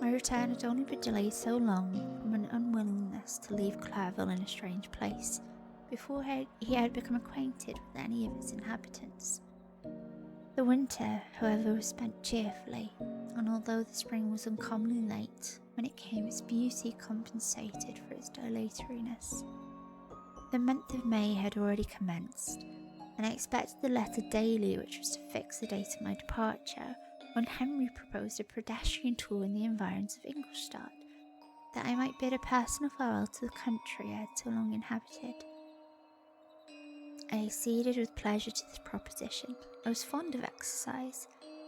My return had only been delayed so long from an unwillingness to leave Clairville in a strange place, before he had become acquainted with any of its inhabitants. The winter, however, was spent cheerfully, and although the spring was uncommonly late, when it came its beauty compensated for its dilatoriness. The month of May had already commenced, and I expected the letter daily which was to fix the date of my departure, when Henry proposed a pedestrian tour in the environs of Ingolstadt, that I might bid a personal farewell to the country I had so long inhabited. I acceded with pleasure to this proposition. I was fond of exercise,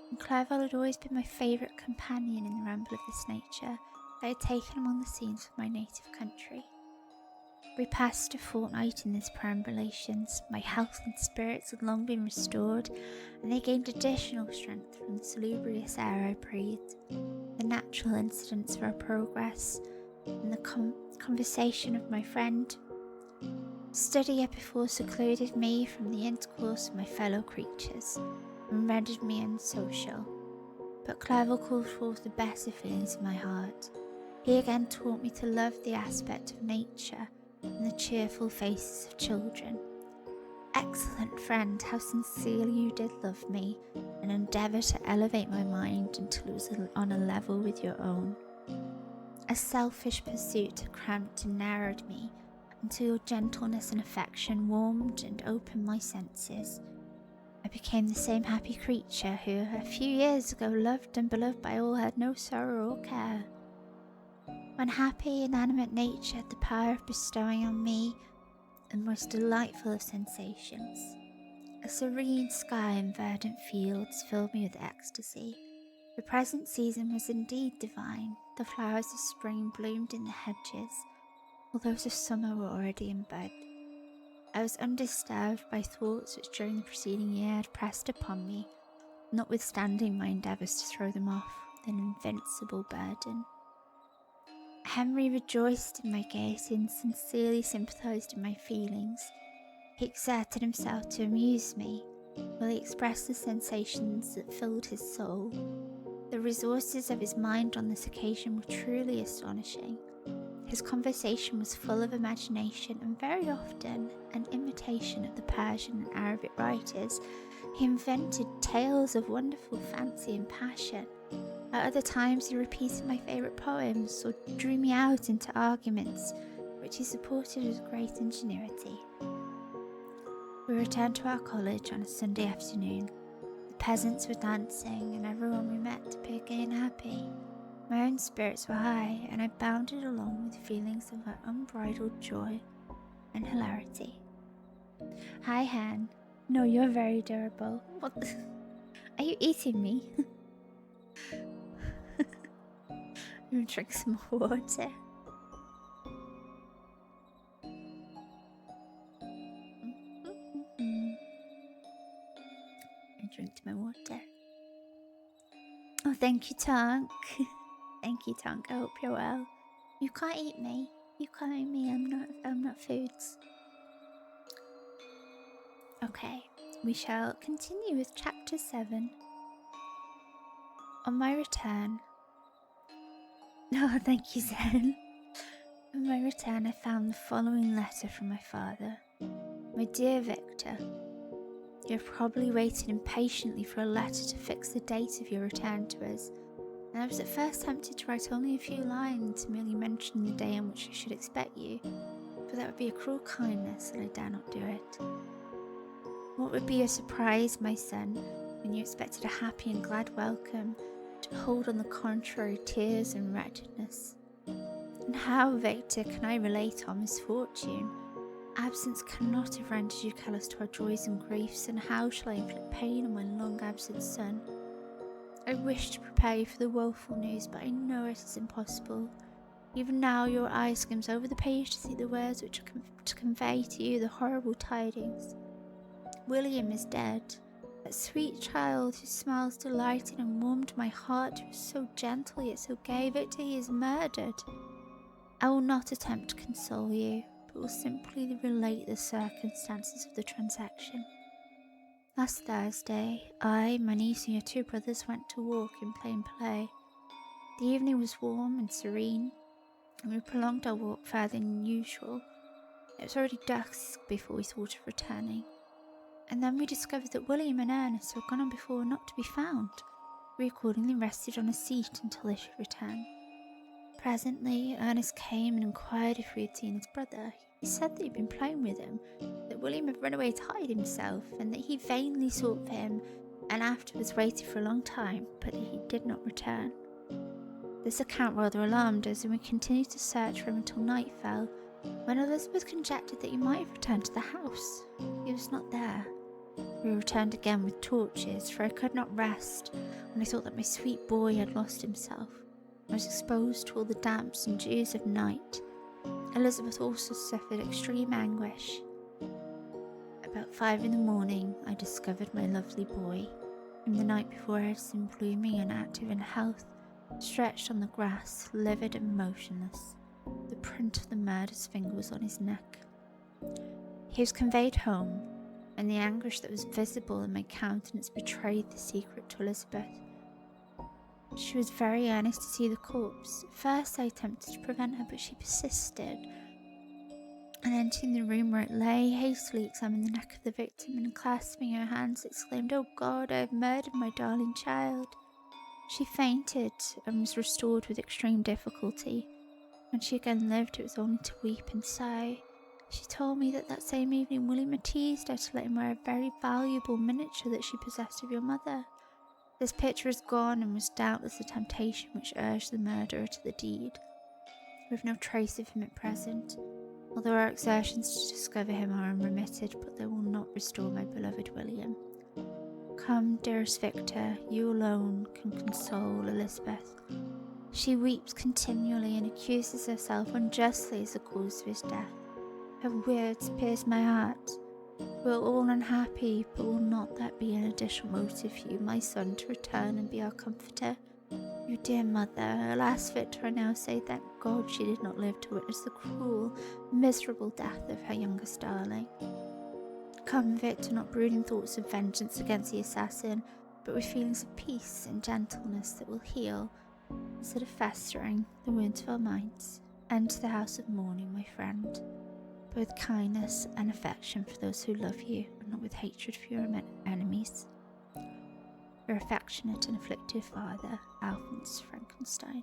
and Clairville had always been my favourite companion in the ramble of this nature I had taken among the scenes of my native country. We passed a fortnight in these perambulations. My health and spirits had long been restored, and they gained additional strength from the salubrious air I breathed, the natural incidents of our progress, and the conversation of my friend. Study had before secluded me from the intercourse of my fellow creatures, and rendered me unsocial, but Clairville called forth the better feelings of my heart. He again taught me to love the aspect of nature, and the cheerful faces of children. Excellent friend, how sincerely you did love me, and endeavour to elevate my mind until it was on a level with your own. A selfish pursuit cramped and narrowed me, until your gentleness and affection warmed and opened my senses. I became the same happy creature who, a few years ago, loved and beloved by all, had no sorrow or care. When happy, inanimate nature had the power of bestowing on me the most delightful of sensations. A serene sky and verdant fields filled me with ecstasy. The present season was indeed divine. The flowers of spring bloomed in the hedges, while those of summer were already in bud. I was undisturbed by thoughts which during the preceding year had pressed upon me, notwithstanding my endeavours to throw them off with an invincible burden. Henry rejoiced in my gaiety and sincerely sympathised in my feelings. He exerted himself to amuse me, while he expressed the sensations that filled his soul. The resources of his mind on this occasion were truly astonishing. His conversation was full of imagination, and very often, an imitation of the Persian and Arabic writers, he invented tales of wonderful fancy and passion. At other times he repeated my favourite poems, or drew me out into arguments, which he supported with great ingenuity. We returned to our college on a Sunday afternoon. The peasants were dancing, and everyone we met appeared gay and happy. My own spirits were high, and I bounded along with feelings of unbridled joy and hilarity. Hi, Han. No, you're very durable. What? Are you eating me? I'm gonna drink some water. I drink my water. Oh, thank you, Tonk. Thank you, Tonk. I hope you're well. You can't eat me. You can't eat me. I'm not foods. Okay, we shall continue with chapter 7. On my return... Oh, thank you, Zen. On my return, I found the following letter from my father. My dear Victor, you have probably waited impatiently for a letter to fix the date of your return to us, and I was at first tempted to write only a few lines, merely mentioning the day on which I should expect you, but that would be a cruel kindness, and I dare not do it. What would be your surprise, my son, when you expected a happy and glad welcome, to behold on the contrary tears and wretchedness? And how, Victor, can I relate our misfortune? Absence cannot have rendered you callous to our joys and griefs, and how shall I inflict pain on my long-absent son? I wish to prepare you for the woeful news, but I know it is impossible. Even now your eye skims over the page to see the words which are to convey to you the horrible tidings. William is dead. That sweet child whose smiles delighted and warmed my heart, who was so gentle yet so gay, Victor, he is murdered. I will not attempt to console you, but will simply relate the circumstances of the transaction. Last Thursday, I, my niece and your 2 brothers went to walk in plain play. The evening was warm and serene, and we prolonged our walk further than usual. It was already dusk before we thought of returning, and then we discovered that William and Ernest had gone on before not to be found. We accordingly rested on a seat until they should return. Presently, Ernest came and inquired if we had seen his brother. He said that he had been playing with him, that William had run away to hide himself, and that he vainly sought for him, and afterwards waited for a long time, but that he did not return. This account rather alarmed us, and we continued to search for him until night fell, when Elizabeth conjectured that he might have returned to the house. He was not there. We returned again with torches, for I could not rest when I thought that my sweet boy had lost himself. I was exposed to all the damps and dews of night. Elizabeth also suffered extreme anguish. About 5 in the morning, I discovered my lovely boy, whom the night before I had seen blooming and active in health, stretched on the grass, livid and motionless. The print of the murder's finger was on his neck. He was conveyed home, and the anguish that was visible in my countenance betrayed the secret to Elizabeth. She was very earnest to see the corpse. At first I attempted to prevent her, but she persisted, and entering the room where it lay, hastily examined the neck of the victim, and clasping her hands exclaimed, "Oh God, I have murdered my darling child." She fainted and was restored with extreme difficulty. When she again lived, it was only to weep and sigh. She told me that same evening William had teased her to let him wear a very valuable miniature that she possessed of your mother. This picture is gone, and was doubtless the temptation which urged the murderer to the deed. We have no trace of him at present, although our exertions to discover him are unremitted, but they will not restore my beloved William. Come, dearest Victor, you alone can console Elizabeth. She weeps continually and accuses herself unjustly as the cause of his death. Her words pierce my heart. We are all unhappy, but will not that be an additional motive for you, my son, to return and be our comforter? Your dear mother, alas, Victor, I now say, thank God she did not live to witness the cruel, miserable death of her youngest darling. Come, Victor, not brooding thoughts of vengeance against the assassin, but with feelings of peace and gentleness that will heal, instead of festering, the wounds of our minds. Enter the house of mourning, my friend, but with kindness and affection for those who love you, and not with hatred for your enemies. Your affectionate and afflicted father, Alphonse Frankenstein.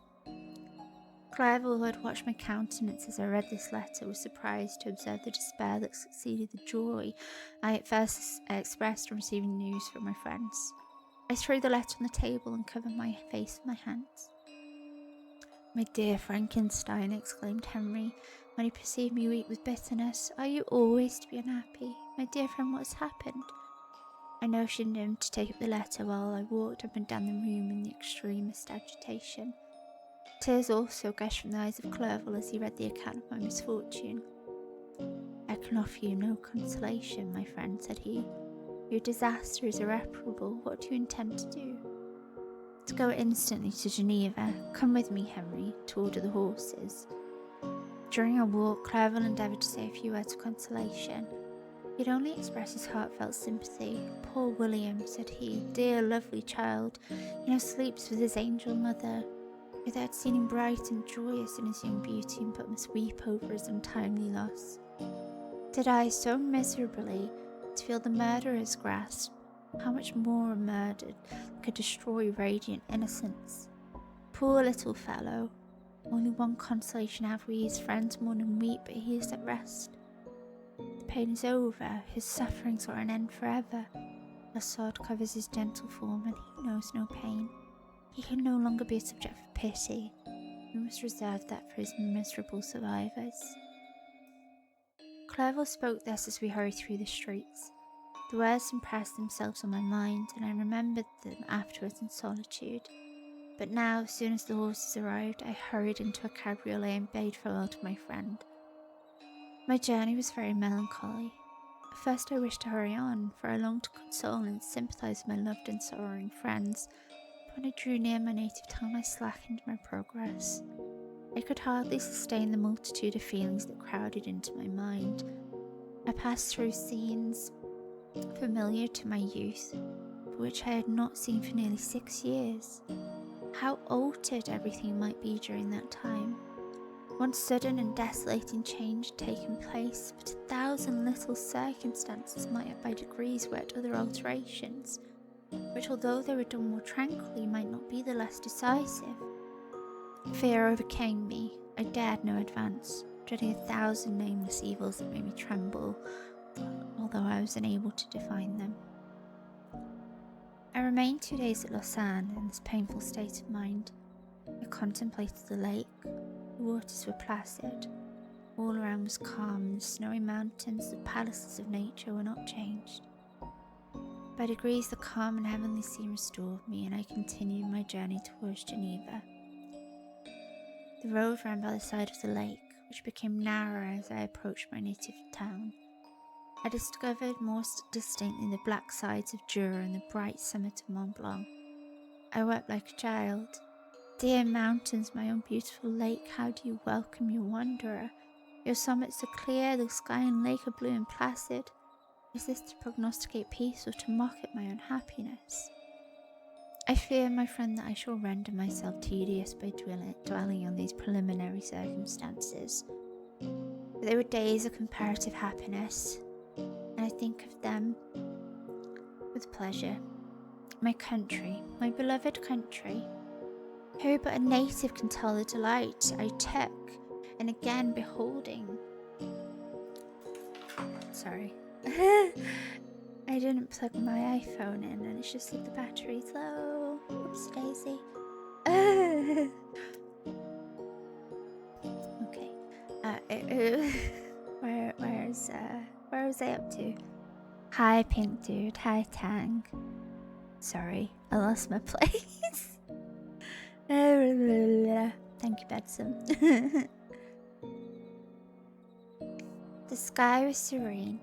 Clerval, who had watched my countenance as I read this letter, was surprised to observe the despair that succeeded the joy I at first expressed on receiving news from my friends. I threw the letter on the table and covered my face with my hands. "My dear Frankenstein," exclaimed Henry, when he perceived me weep with bitterness, "are you always to be unhappy? My dear friend, what has happened?" I motioned him to take up the letter while I walked up and down the room in the extremest agitation. Tears also gushed from the eyes of Clerval as he read the account of my misfortune. "I can offer you no consolation, my friend," said he. "Your disaster is irreparable. What do you intend to do?" "To go instantly to Geneva. Come with me, Henry, to order the horses." During our walk, Clerval endeavoured to say a few words of consolation. He'd only express his heartfelt sympathy. Poor William, said he, dear lovely child, he now sleeps with his angel mother. If I had seen him bright and joyous in his young beauty, but must weep over his untimely loss. Did I so miserably to feel the murderer's grasp, how much more a murder could destroy radiant innocence? Poor little fellow, only one consolation have we, his friends mourn and weep, but he is at rest. The pain is over, his sufferings are an end forever. The sod covers his gentle form, and he knows no pain. He can no longer be a subject for pity. We must reserve that for his miserable survivors. Clerval spoke thus as we hurried through the streets. The words impressed themselves on my mind, and I remembered them afterwards in solitude. But now, as soon as the horses arrived, I hurried into a cabriolet and bade farewell to my friend. My journey was very melancholy. At first I wished to hurry on, for I longed to console and sympathize with my loved and sorrowing friends. But when I drew near my native town, I slackened my progress. I could hardly sustain the multitude of feelings that crowded into my mind. I passed through scenes familiar to my youth, but which I had not seen for nearly 6 years. How altered everything might be during that time. One sudden and desolating change had taken place, but 1,000 little circumstances might have by degrees worked other alterations, which, although they were done more tranquilly, might not be the less decisive. Fear overcame me. I dared no advance, dreading 1,000 nameless evils that made me tremble, although I was unable to define them. I remained 2 days at Lausanne in this painful state of mind. I contemplated the lake. The waters were placid. All around was calm, and the snowy mountains, the palaces of nature, were not changed. By degrees the calm and heavenly scene restored me, and I continued my journey towards Geneva. The road ran by the side of the lake, which became narrower as I approached my native town. I discovered more distinctly the black sides of Jura and the bright summit of Mont Blanc. I wept like a child. Dear mountains, my own beautiful lake, how do you welcome your wanderer? Your summits are clear, the sky and lake are blue and placid. Is this to prognosticate peace or to mock at my unhappiness? I fear, my friend, that I shall render myself tedious by dwelling on these preliminary circumstances. But they were days of comparative happiness, and I think of them with pleasure. My country, my beloved country. Who but a native can tell the delight I took in again beholding? Sorry. I didn't plug my iPhone in and it's just that the battery's low. Oops, daisy. Okay. Where was I up to? Hi, Pink Dude. Hi, Tang. Sorry, I lost my place. Thank you, Bedson. The sky was serene,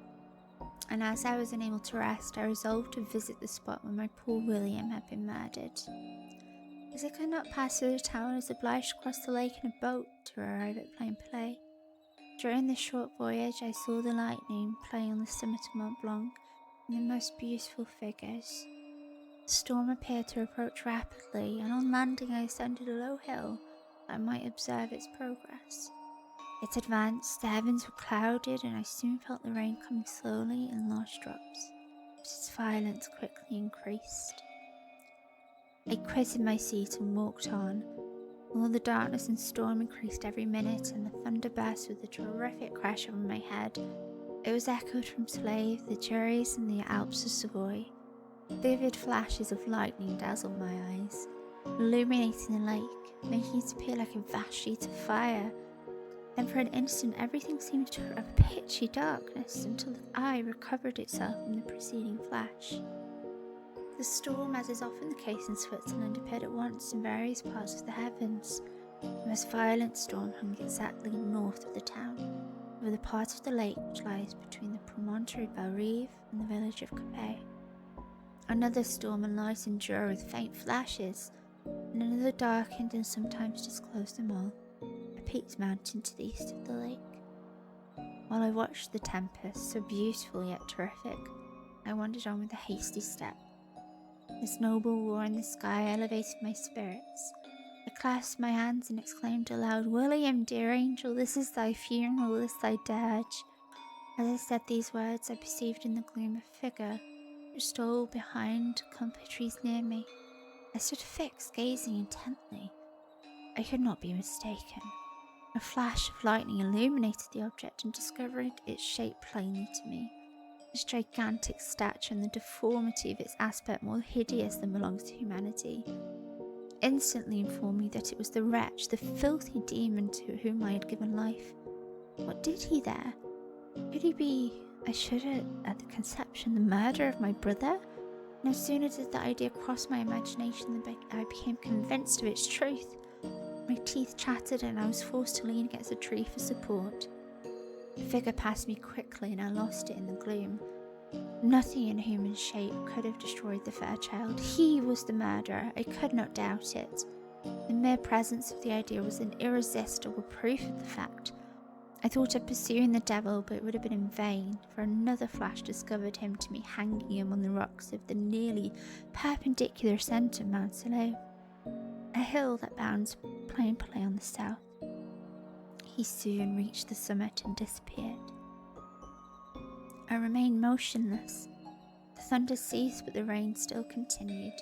and as I was unable to rest, I resolved to visit the spot where my poor William had been murdered. As I could not pass through the town, I was obliged to cross the lake in a boat to arrive at Plainpalais. During this short voyage, I saw the lightning play on the summit of Mont Blanc in the most beautiful figures. The storm appeared to approach rapidly, and on landing I ascended a low hill that I might observe its progress. It advanced, the heavens were clouded, and I soon felt the rain coming slowly in large drops, but its violence quickly increased. I quitted my seat and walked on. Although the darkness and storm increased every minute, and the thunder burst with a terrific crash over my head, it was echoed from Slave, the Juries, and the Alps of Savoy. Vivid flashes of lightning dazzled my eyes, illuminating the lake, making it appear like a vast sheet of fire. Then for an instant everything seemed to a pitchy darkness until the eye recovered itself from the preceding flash. The storm, as is often the case in Switzerland, appeared at once in various parts of the heavens. The most violent storm hung exactly north of the town, over the part of the lake which lies between the promontory of Belle-Rive and the village of Capet. Another storm enlightened Jura with faint flashes, and another darkened and sometimes disclosed them all, a peaked mountain to the east of the lake. While I watched the tempest, so beautiful yet terrific, I wandered on with a hasty step. This noble war in the sky elevated my spirits. I clasped my hands and exclaimed aloud, "William, dear angel, this is thy funeral, this thy dirge." As I said these words, I perceived in the gloom a figure which stole behind clump of trees near me. I stood fixed, gazing intently. I could not be mistaken. A flash of lightning illuminated the object and discovered its shape plainly to me. Its gigantic stature and the deformity of its aspect more hideous than belongs to humanity instantly informed me that it was the wretch, the filthy demon to whom I had given life. What did he there? Could he be, I shuddered at the conception, the murderer of my brother? No sooner did the idea cross my imagination than I became convinced of its truth. My teeth chattered and I was forced to lean against a tree for support. The figure passed me quickly and I lost it in the gloom. Nothing in human shape could have destroyed the fair child. He was the murderer, I could not doubt it. The mere presence of the idea was an irresistible proof of the fact. I thought of pursuing the devil, but it would have been in vain, for another flash discovered him to me hanging among the rocks of the nearly perpendicular ascent of Mount Salou, a hill that bounds Plainpalais on the south. He soon reached the summit and disappeared. I remained motionless. The thunder ceased, but the rain still continued,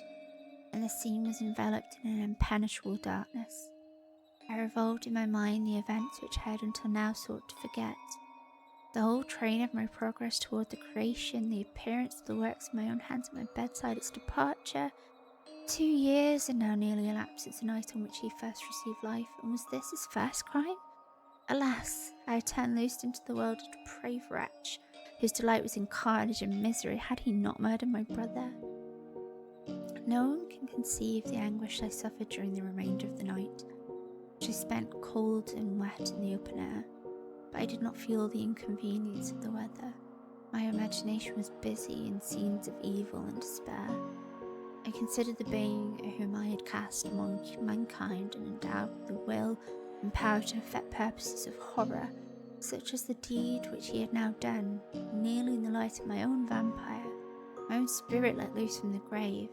and the scene was enveloped in an impenetrable darkness. I revolved in my mind the events which I had until now sought to forget. The whole train of my progress toward the creation, the appearance of the works of my own hands at my bedside, its departure. 2 years had now nearly elapsed since the night on which he first received life, and was this his first crime? Alas, I had turned loose into the world a depraved wretch, whose delight was in carnage and misery. Had he not murdered my brother? No one can conceive the anguish I suffered during the remainder of the night, which I spent cold and wet in the open air, but I did not feel the inconvenience of the weather. My imagination was busy in scenes of evil and despair. I considered the being whom I had cast among mankind and endowed with the will and power to effect purposes of horror, such as the deed which he had now done, nearly in the light of my own vampire, my own spirit let loose from the grave,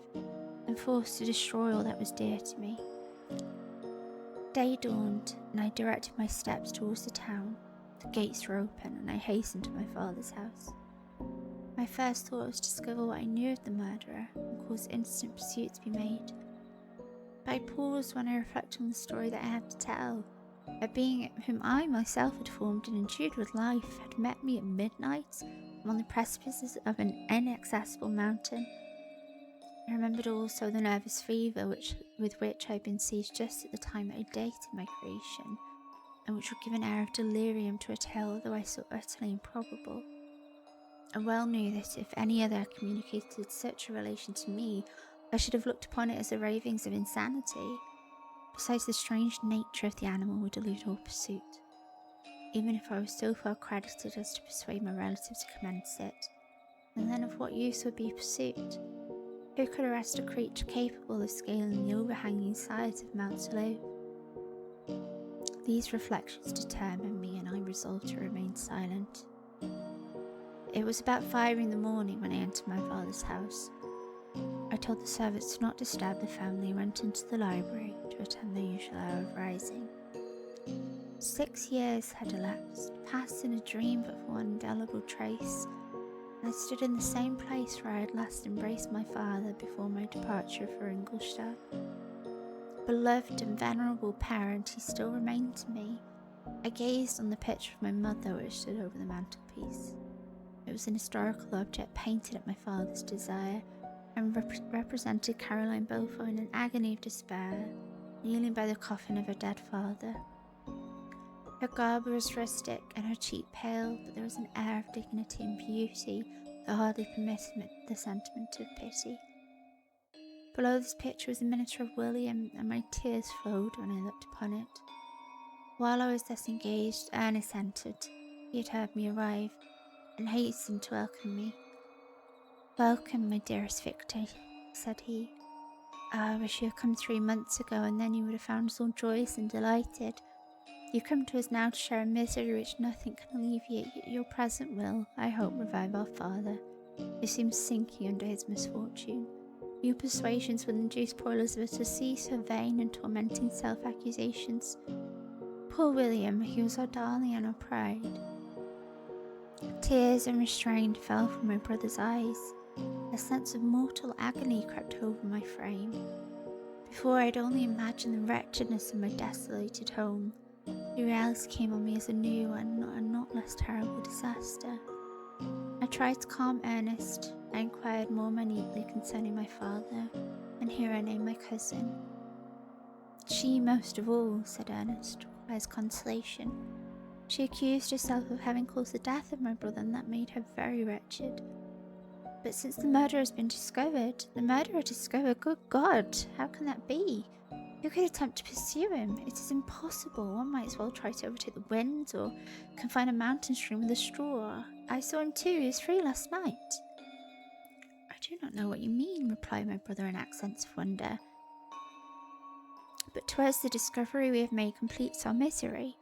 and forced to destroy all that was dear to me. Day dawned, and I directed my steps towards the town. The gates were open, and I hastened to my father's house. My first thought was to discover what I knew of the murderer, and cause instant pursuit to be made. But I paused when I reflected on the story that I had to tell. A being whom I myself had formed and endued with life had met me at midnight among the precipices of an inaccessible mountain. I remembered also the nervous fever with which I had been seized just at the time that I dated my creation, and which would give an air of delirium to a tale otherwise so utterly improbable. I well knew that if any other communicated such a relation to me, I should have looked upon it as the ravings of insanity. Besides, the strange nature of the animal would elude all pursuit, even if I was so far credited as to persuade my relatives to commence it. And then of what use would be pursuit? Who could arrest a creature capable of scaling the overhanging sides of Mount Salou? These reflections determined me, and I resolved to remain silent. It was about 5 in the morning when I entered my father's house. I told the servants to not disturb the family and went into the library to attend the usual hour of rising. 6 years had elapsed, passed in a dream but for one indelible trace, and I stood in the same place where I had last embraced my father before my departure for Ingolstadt. Beloved and venerable parent, he still remained to me. I gazed on the picture of my mother which stood over the mantelpiece. It was an historical object painted at my father's desire, and represented Caroline Beaufort in an agony of despair, kneeling by the coffin of her dead father. Her garb was rustic and her cheek pale, but there was an air of dignity and beauty that hardly permitted the sentiment of pity. Below this picture was a miniature of William, and my tears flowed when I looked upon it. While I was thus engaged, Ernest entered. He had heard me arrive, and hastened to welcome me. "Welcome, my dearest Victor," said he. "I wish you had come 3 months ago, and then you would have found us all joyous and delighted. You come to us now to share a misery which nothing can alleviate, yet your present will, I hope, revive our father, who seems sinking under his misfortune. Your persuasions will induce poor Elizabeth to cease her vain and tormenting self-accusations. Poor William, he was our darling and our pride. Tears unrestrained fell from my brother's eyes. A sense of mortal agony crept over my frame. Before I'd only imagined the wretchedness of my desolated home, the reality came on me as a new and not less terrible disaster. I tried to calm Ernest. I inquired more minutely concerning my father, and here I named my cousin. She most of all, said Ernest, requires consolation. She accused herself of having caused the death of my brother, and that made her very wretched. But since the murderer has been discovered, good God, how can that be? Who could attempt to pursue him? It is impossible. One might as well try to overtake the wind or confine a mountain stream with a straw. I saw him too. He was free last night. I do not know what you mean, replied my brother in accents of wonder. But to us the discovery we have made completes our misery.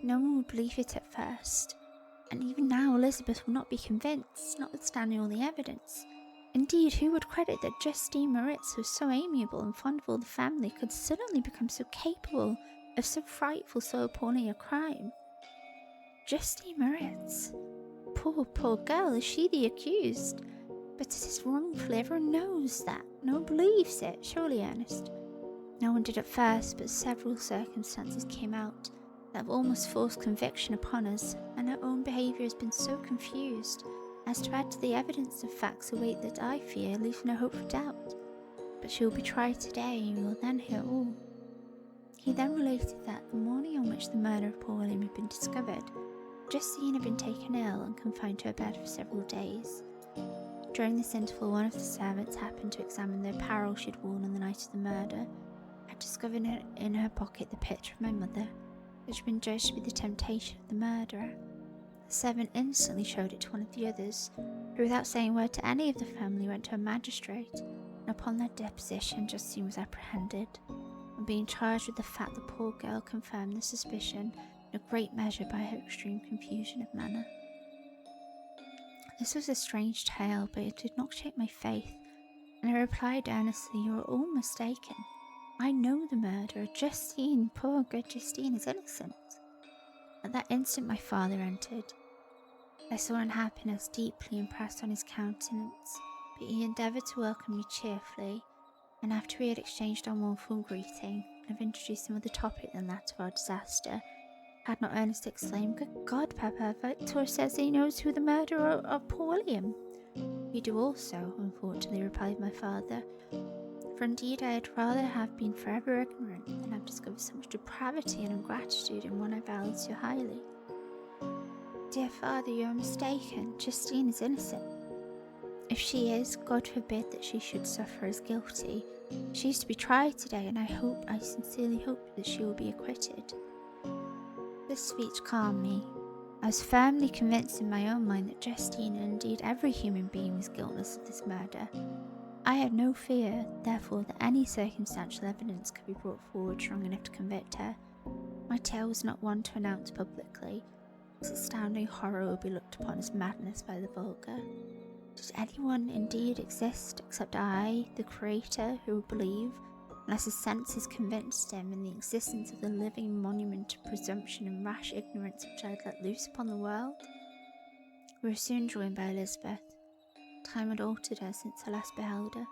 No one would believe it at first, and even now Elizabeth will not be convinced, notwithstanding all the evidence. Indeed, who would credit that Justine Moritz, who was so amiable and fond of all the family, could suddenly become so capable of so frightful, so appalling a crime? Justine Moritz? Poor girl, is she the accused? But it is wrongfully, everyone knows that. No one believes it, surely, Ernest? No one did at first, but several circumstances came out that have almost forced conviction upon us, and her own behaviour has been so confused as to add to the evidence of facts a weight that I fear leaves no hope of doubt. But she will be tried today, and we will then hear all. He then related that the morning on which the murder of poor William had been discovered, Justine had been taken ill and confined to her bed for several days. During this interval, one of the servants happened to examine the apparel she had worn on the night of the murder, had discovered in her pocket the picture of my mother, which had been judged to be the temptation of the murderer. The servant instantly showed it to one of the others, who without saying a word to any of the family went to a magistrate, and upon their deposition Justine was apprehended, and being charged with the fact the poor girl confirmed the suspicion in a great measure by her extreme confusion of manner. This was a strange tale, but it did not shake my faith, and I replied earnestly, "You are all mistaken. I know the murderer. Justine, poor good Justine, is innocent." At that instant my father entered. I saw unhappiness deeply impressed on his countenance, but he endeavoured to welcome me cheerfully, and after we had exchanged our mournful greeting, and have introduced some other topic than that of our disaster, had not Ernest exclaimed, "Good God, Papa, Victor says he knows who the murderer of poor William." "We do also, unfortunately," replied my father, "for indeed I had rather have been forever ignorant than have discovered so much depravity and ingratitude in one I valued so highly." "Dear father, you are mistaken. Justine is innocent. If she is, God forbid that she should suffer as guilty. She is to be tried today, and I sincerely hope that she will be acquitted." This speech calmed me. I was firmly convinced in my own mind that Justine, and indeed every human being, was guiltless of this murder. I had no fear, therefore, that any circumstantial evidence could be brought forward strong enough to convict her. My tale was not one to announce publicly. Its astounding horror would be looked upon as madness by the vulgar. Did anyone indeed exist except I, the Creator, who would believe, unless his senses convinced him, in the existence of the living monument of presumption and rash ignorance which I had let loose upon the world? We were soon joined by Elizabeth. Time had altered her since I last beheld her.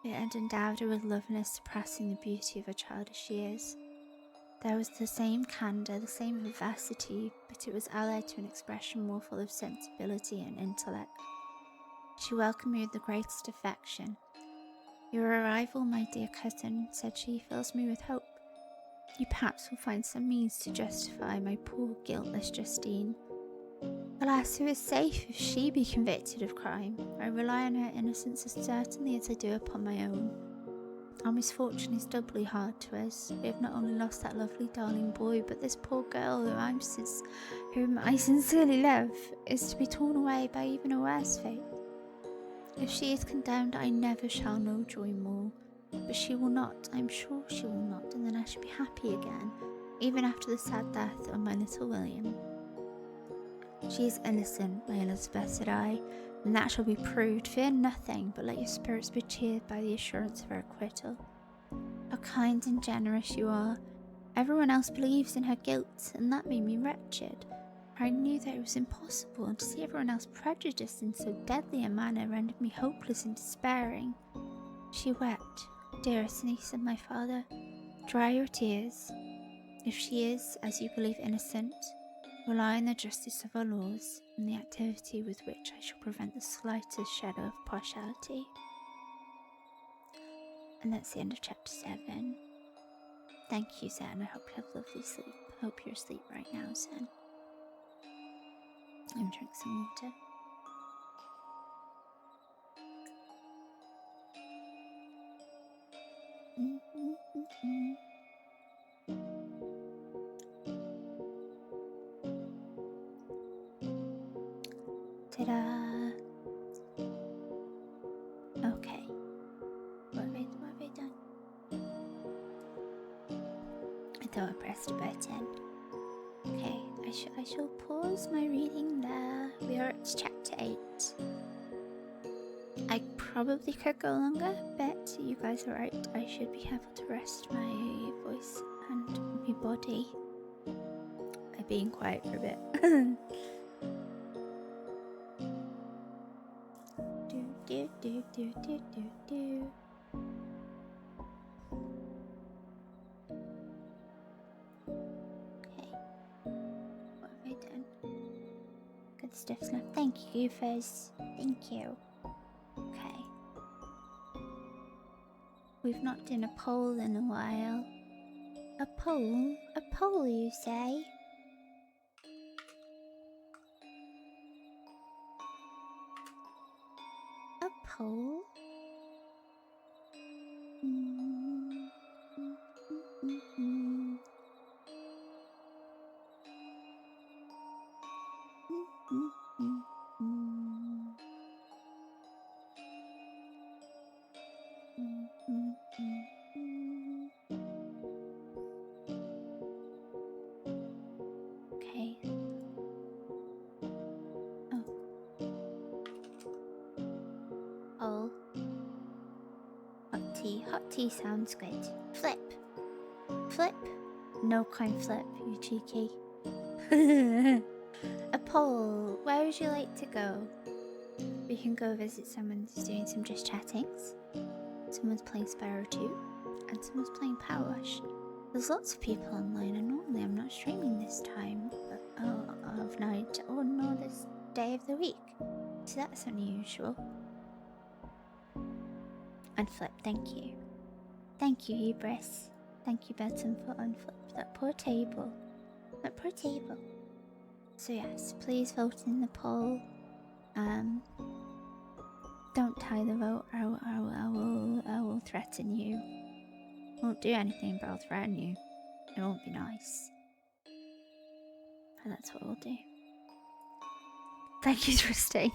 It had endowed her with loveliness surpassing the beauty of her childish years. There was the same candour, the same vivacity, but it was allied to an expression more full of sensibility and intellect. She welcomed me with the greatest affection. "Your arrival, my dear cousin," said she, "fills me with hope. You perhaps will find some means to justify my poor guiltless Justine. Alas, who is safe if she be convicted of crime? I rely on her innocence as certainly as I do upon my own. Our misfortune is doubly hard to us. We have not only lost that lovely darling boy, but this poor girl whom I sincerely love is to be torn away by even a worse fate. If she is condemned, I never shall know joy more. But she will not, I am sure she will not, and then I shall be happy again. even after the sad death of my little William. She is innocent, my Elizabeth, said I, and that shall be proved. Fear nothing, but let your spirits be cheered by the assurance of her acquittal. How kind and generous you are. Everyone else believes in her guilt, and that made me wretched. I knew that it was impossible, and to see everyone else prejudiced in so deadly a manner rendered me hopeless and despairing. She wept. Dearest niece, said my father, dry your tears. If she is, as you believe, innocent, rely on the justice of our laws and the activity with which I shall prevent the slightest shadow of partiality. And that's the end of chapter 7. Thank you, Zen. I hope you have lovely sleep. I hope you're asleep right now, Zen. I'm drink some water. Ta-da! Okay. What have I done? I thought I pressed a button. Okay, I shall pause my reading there. We are at chapter 8. I probably could go longer, but you guys are right. I should be able to rest my voice and my body by being quiet for a bit. do. Okay. What have I done? Good stuff, Snap. Thank you, Goofers. Thank you. Okay. We've not done a poll in a while. A poll? A poll, you say? A poll? Okay. Oh. Hot tea. Hot tea sounds good. Flip. Flip. No coin flip, you cheeky. A poll. Where would you like to go? We can go visit someone who's doing some just chattings. Someone's playing Sparrow 2. And someone's playing Power Wash. There's lots of people online, and normally I'm not streaming this time of night or nor this day of the week. So that's unusual. Unflip, thank you. Thank you, Hubris. Thank you, Benton, for unflip that poor table. That poor table. So yes, please vote in the poll. Don't tie the vote. I will threaten you. Won't do anything, but I'll threaten you. It won't be nice. But that's what we'll do. Thank you for staying.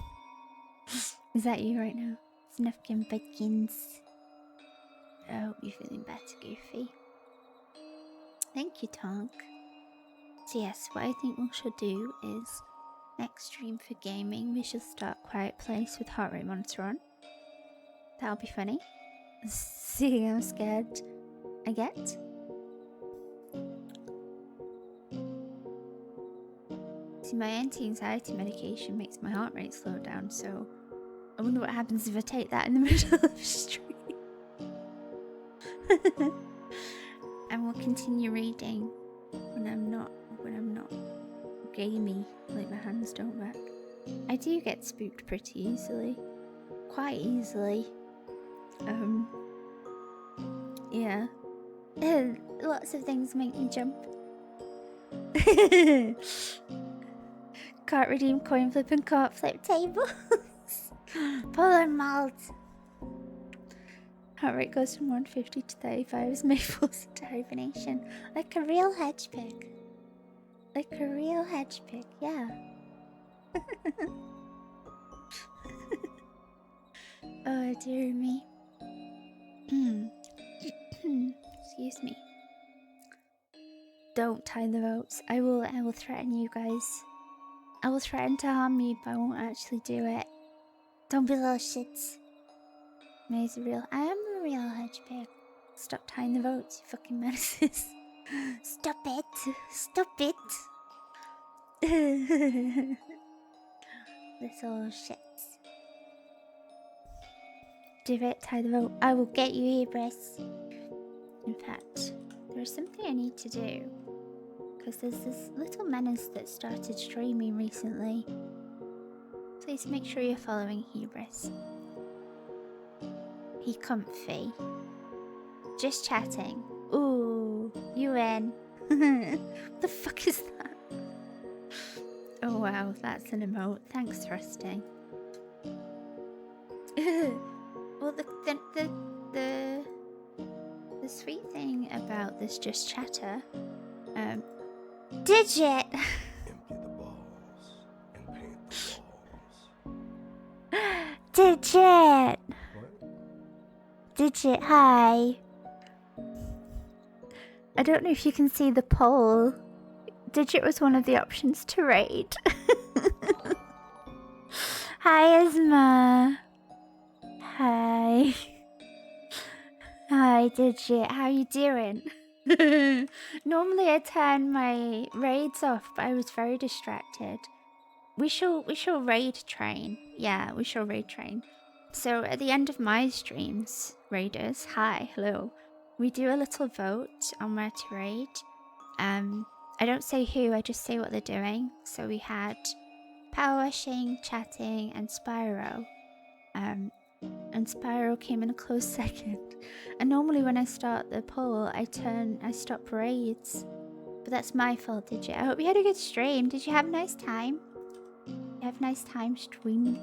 Is that you right now? Snufkin Bidkins. I hope you're feeling better, Goofy. Thank you, Tonk. So yes, what I think we should do is next stream for gaming, we should start Quiet Place with heart rate monitor on. That'll be funny. See how scared I get. See, my anti-anxiety medication makes my heart rate slow down, so I wonder what happens if I take that in the middle of the stream. And we'll continue reading when I'm not gamey, like my hands don't work. I do get spooked pretty easily. Quite easily. Yeah. Lots of things make me jump. Can't redeem coin flip and can't flip tables. Polar malt. Heart rate goes from 150 to 35 as May falls into hibernation. Like a real hedge pig. Like a real hedge pig, yeah. Oh dear me. Excuse me. Don't tie the votes. I will threaten you guys. I will threaten to harm you, but I won't actually do it. Don't be little shits. I am a real hedgehog. Stop tying the votes, you fucking menaces. Stop it. Stop it. Little shits. Do it, tie the vote. I will get you, Ibris. In fact, there's something I need to do. Because there's this little menace that started streaming recently. Please make sure you're following Hubris. He comfy. Just chatting. Ooh, you in. What the fuck is that? Oh wow, that's an emote. Thanks, Thrusting. Well, the sweet thing about this Just Chatter, Digit!
Empty the balls and paint the walls.
Digit!
What?
Digit, hi. I don't know if you can see the poll. Digit was one of the options to raid. Hi, Isma. Hi. Hi, Digit. How you doing? Normally I turn my raids off, but I was very distracted. We shall raid train. Yeah, we shall raid train. So at the end of my streams, raiders, hi, hello. We do a little vote on where to raid. I don't say who, I just say what they're doing. So we had Power Washing, Chatting, and Spyro. And Spyro came in a close second. And normally when I start the poll, I stop raids. But that's my fault, Digit. I hope you had a good stream. Did you have a nice time? You have a nice time streaming?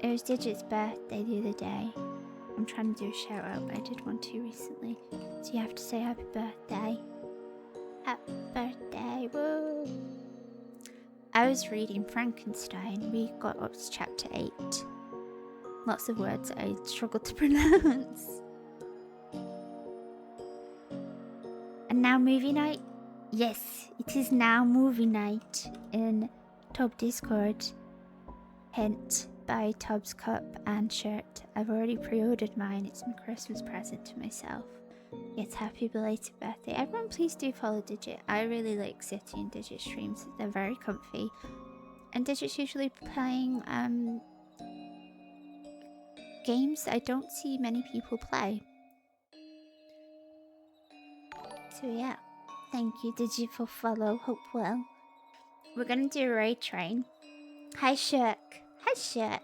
It was Digit's birthday the other day. I'm trying to do a shout out, but I did one too recently. So you have to say happy birthday. Happy birthday, woo! I was reading Frankenstein. We got up to chapter 8. Lots of words I struggled to pronounce. And now movie night? Yes, it is now movie night in Tob Discord. Hint, buy Tob's cup and shirt. I've already pre-ordered mine. It's my Christmas present to myself. Yes, happy belated birthday. Everyone please do follow Digit. I really like sitting in Digit streams. They're very comfy. And Digit's usually playing games I don't see many people play. So yeah, thank you Digit for follow. Hope well. We're gonna do a raid train. Hi Shirk. Hi Shirk.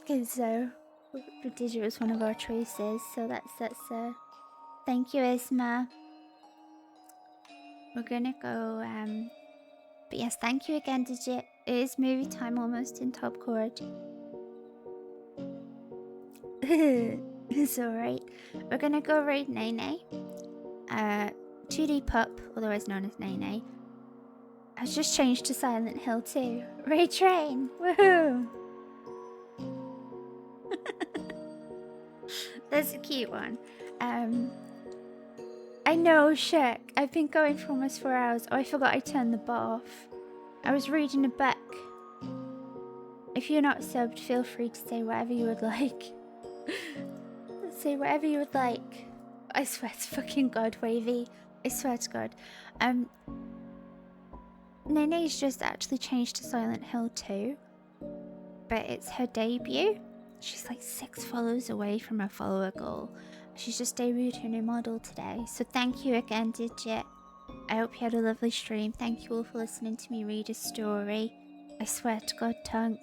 Because Digit was one of our choices, so that's thank you Isma. We're gonna go but yes, thank you again Digit. It is movie time almost in Top Chord. It's alright. We're gonna go raid Nene. 2D Pup, otherwise known as Nene. Has just changed to Silent Hill 2. Raid Train! Woohoo! That's a cute one. I know, Shirk. I've been going for almost 4 hours. Oh, I forgot I turned the bar off. I was reading a book. If you're not subbed, feel free to say whatever you would like. Say whatever you would like. I swear to fucking God, Wavy. I swear to God. Nene's just actually changed to Silent Hill 2. But it's her debut. She's like 6 follows away from her follower goal. She's just debuted her new model today. So thank you again, Digit. I hope you had a lovely stream. Thank you all for listening to me read a story. I swear to God, Tunk.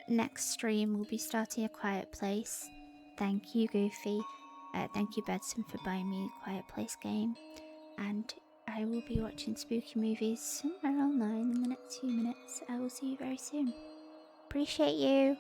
Next stream we'll be starting A Quiet Place. Thank you, Goofy. Thank you, Bedson, for buying me a Quiet Place game. And I will be watching spooky movies somewhere online in the next few minutes. I will see you very soon. Appreciate you.